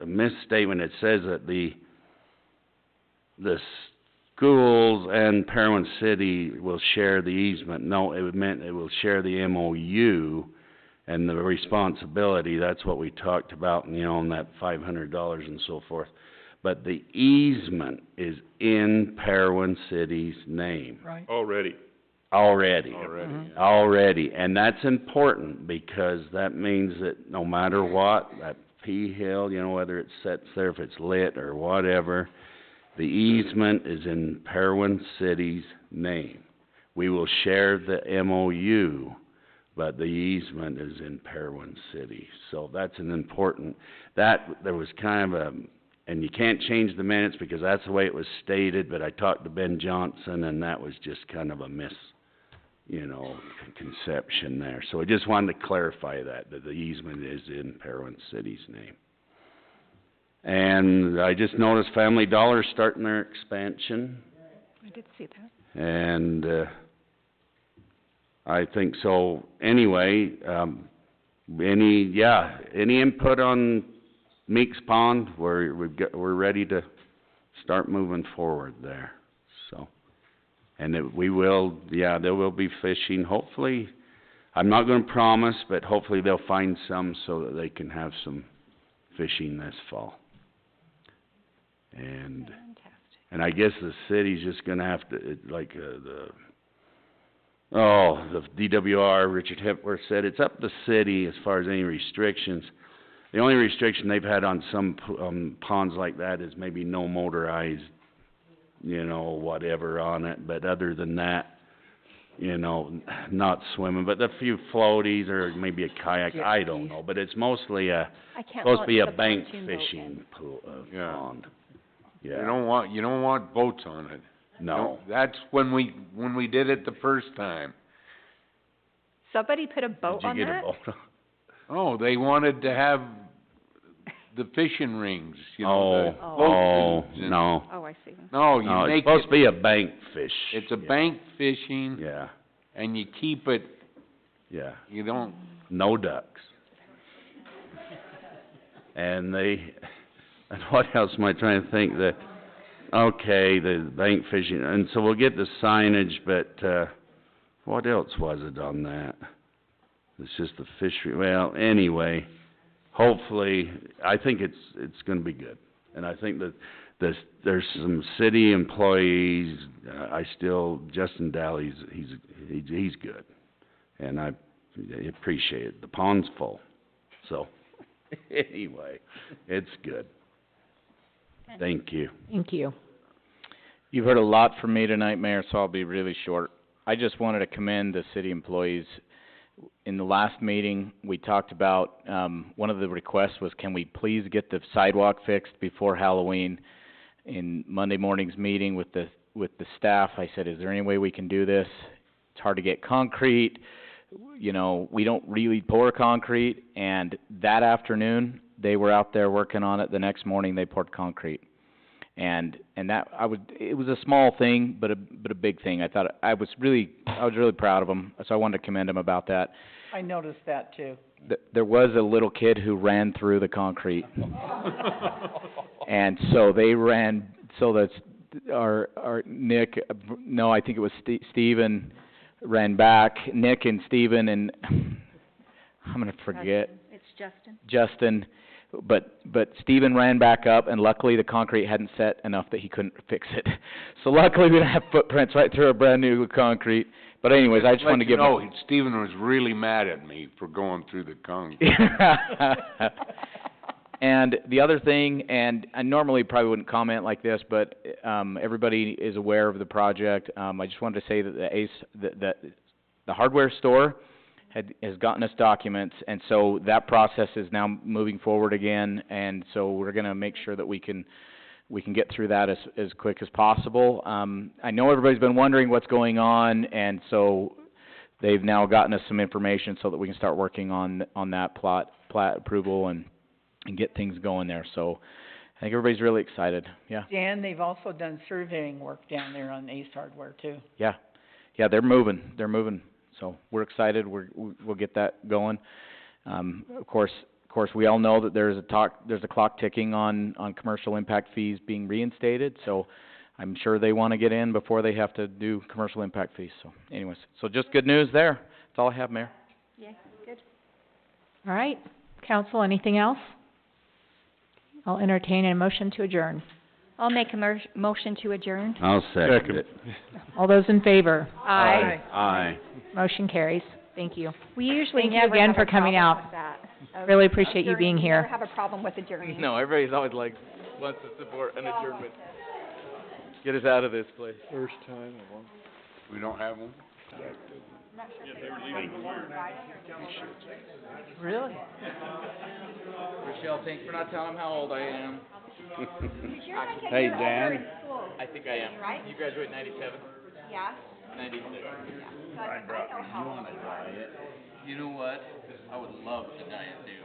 misstatement. It says that the schools and Parowan City will share the easement. No, it meant it will share the MOU and the responsibility. That's what we talked about, on that $500 and so forth. But the easement is in Parowan City's name. Right. Already. And that's important because that means that no matter what, that P-Hill, whether it sits there, if it's lit or whatever, the easement is in Parowan City's name. We will share the MOU, but the easement is in Parowan City. So that's an important, there was kind of and you can't change the minutes because that's the way it was stated, but I talked to Ben Johnson and that was just kind of a conception there. So I just wanted to clarify that the easement is in Parowan City's name. And I just noticed Family Dollar starting their expansion. I did see that. And I think so. Anyway, any input on Meeks Pond? We're ready to start moving forward there. So, and there will be fishing. Hopefully, I'm not going to promise, but hopefully they'll find some so that they can have some fishing this fall. And I guess the city's just going to have to, the DWR, Richard Hepworth said, it's up to the city as far as any restrictions. The only restriction they've had on some ponds like that is maybe no motorized, whatever on it. But other than that, not swimming. But a few floaties or maybe a kayak, I don't know. But it's mostly supposed to be a bank fishing pond. Yeah. You don't want boats on it. No. That's when we did it the first time. Somebody put a boat on that? Did you get a boat? Oh, they wanted to have the fishing rings, you know, Oh, the float things and- no. Oh, I see. No, you No, it's make supposed it, to be a bank fish. it's a bank fishing, Yeah, and you keep it, yeah. you don't, No ducks. And and what else am I trying to think, okay, the bank fishing, and so we'll get the signage, but, what else was it on that? It's just the fishery, well, anyway, hopefully, I think it's gonna be good. And I think that there's some city employees, Justin Daly's, he's good. And I appreciate it. The pond's full, so, anyway, it's good. Thank you. Thank you. You've heard a lot from me tonight, Mayor, so I'll be really short. I just wanted to commend the city employees. In the last meeting, we talked about, one of the requests was, can we please get the sidewalk fixed before Halloween? In Monday morning's meeting with the staff, I said, is there any way we can do this? It's hard to get concrete, you know, we don't really pour concrete, and that afternoon, they were out there working on it. The next morning, they poured concrete. And that, it was a small thing, but a big thing. I was really proud of them, so I wanted to commend them about that. I noticed that too. There was a little kid who ran through the concrete. And so they ran, so that's our Nick, no, I think it was Stephen ran back, Nick and Stephen and, I'm gonna forget. It's Justin. Justin, but Stephen ran back up, and luckily the concrete hadn't set enough that he couldn't fix it. So luckily we didn't have footprints right through a brand new concrete. But anyways, I just wanted to give No, Stephen was really mad at me for going through the concrete. And the other thing, and I normally probably wouldn't comment like this, but everybody is aware of the project. I just wanted to say that the hardware store has gotten us documents, and so that process is now moving forward again, and so we're gonna make sure that we can get through that as quick as possible. I know everybody's been wondering what's going on, and so they've now gotten us some information so that we can start working on that plat approval and get things going there. So I think everybody's really excited. Yeah. Dan, they've also done surveying work down there on Ace Hardware too. Yeah. Yeah, they're moving. So we're excited. We'll get that going. Of course, we all know that there's a clock ticking on commercial impact fees being reinstated. So I'm sure they want to get in before they have to do commercial impact fees. So anyways, so just good news there. That's all I have, Mayor. Yeah, good. All right. Council, anything else? I'll entertain a motion to adjourn. I'll make a motion to adjourn. I'll second it. All those in favor? Aye. Aye. Motion carries. Thank you. We usually Thank you never again have for a coming problem out. with that. Really appreciate you being We here. never have a problem with adjourning. No, everybody's always like, wants to support an adjournment. Get us out of this place. First time I won. We don't have one? Really? Rochelle, thanks for not telling them how old I am. Hey, Dan. I think I am. Right? You graduate 97? Yeah. 96. I know how old you are. You know what? I would love to diet too.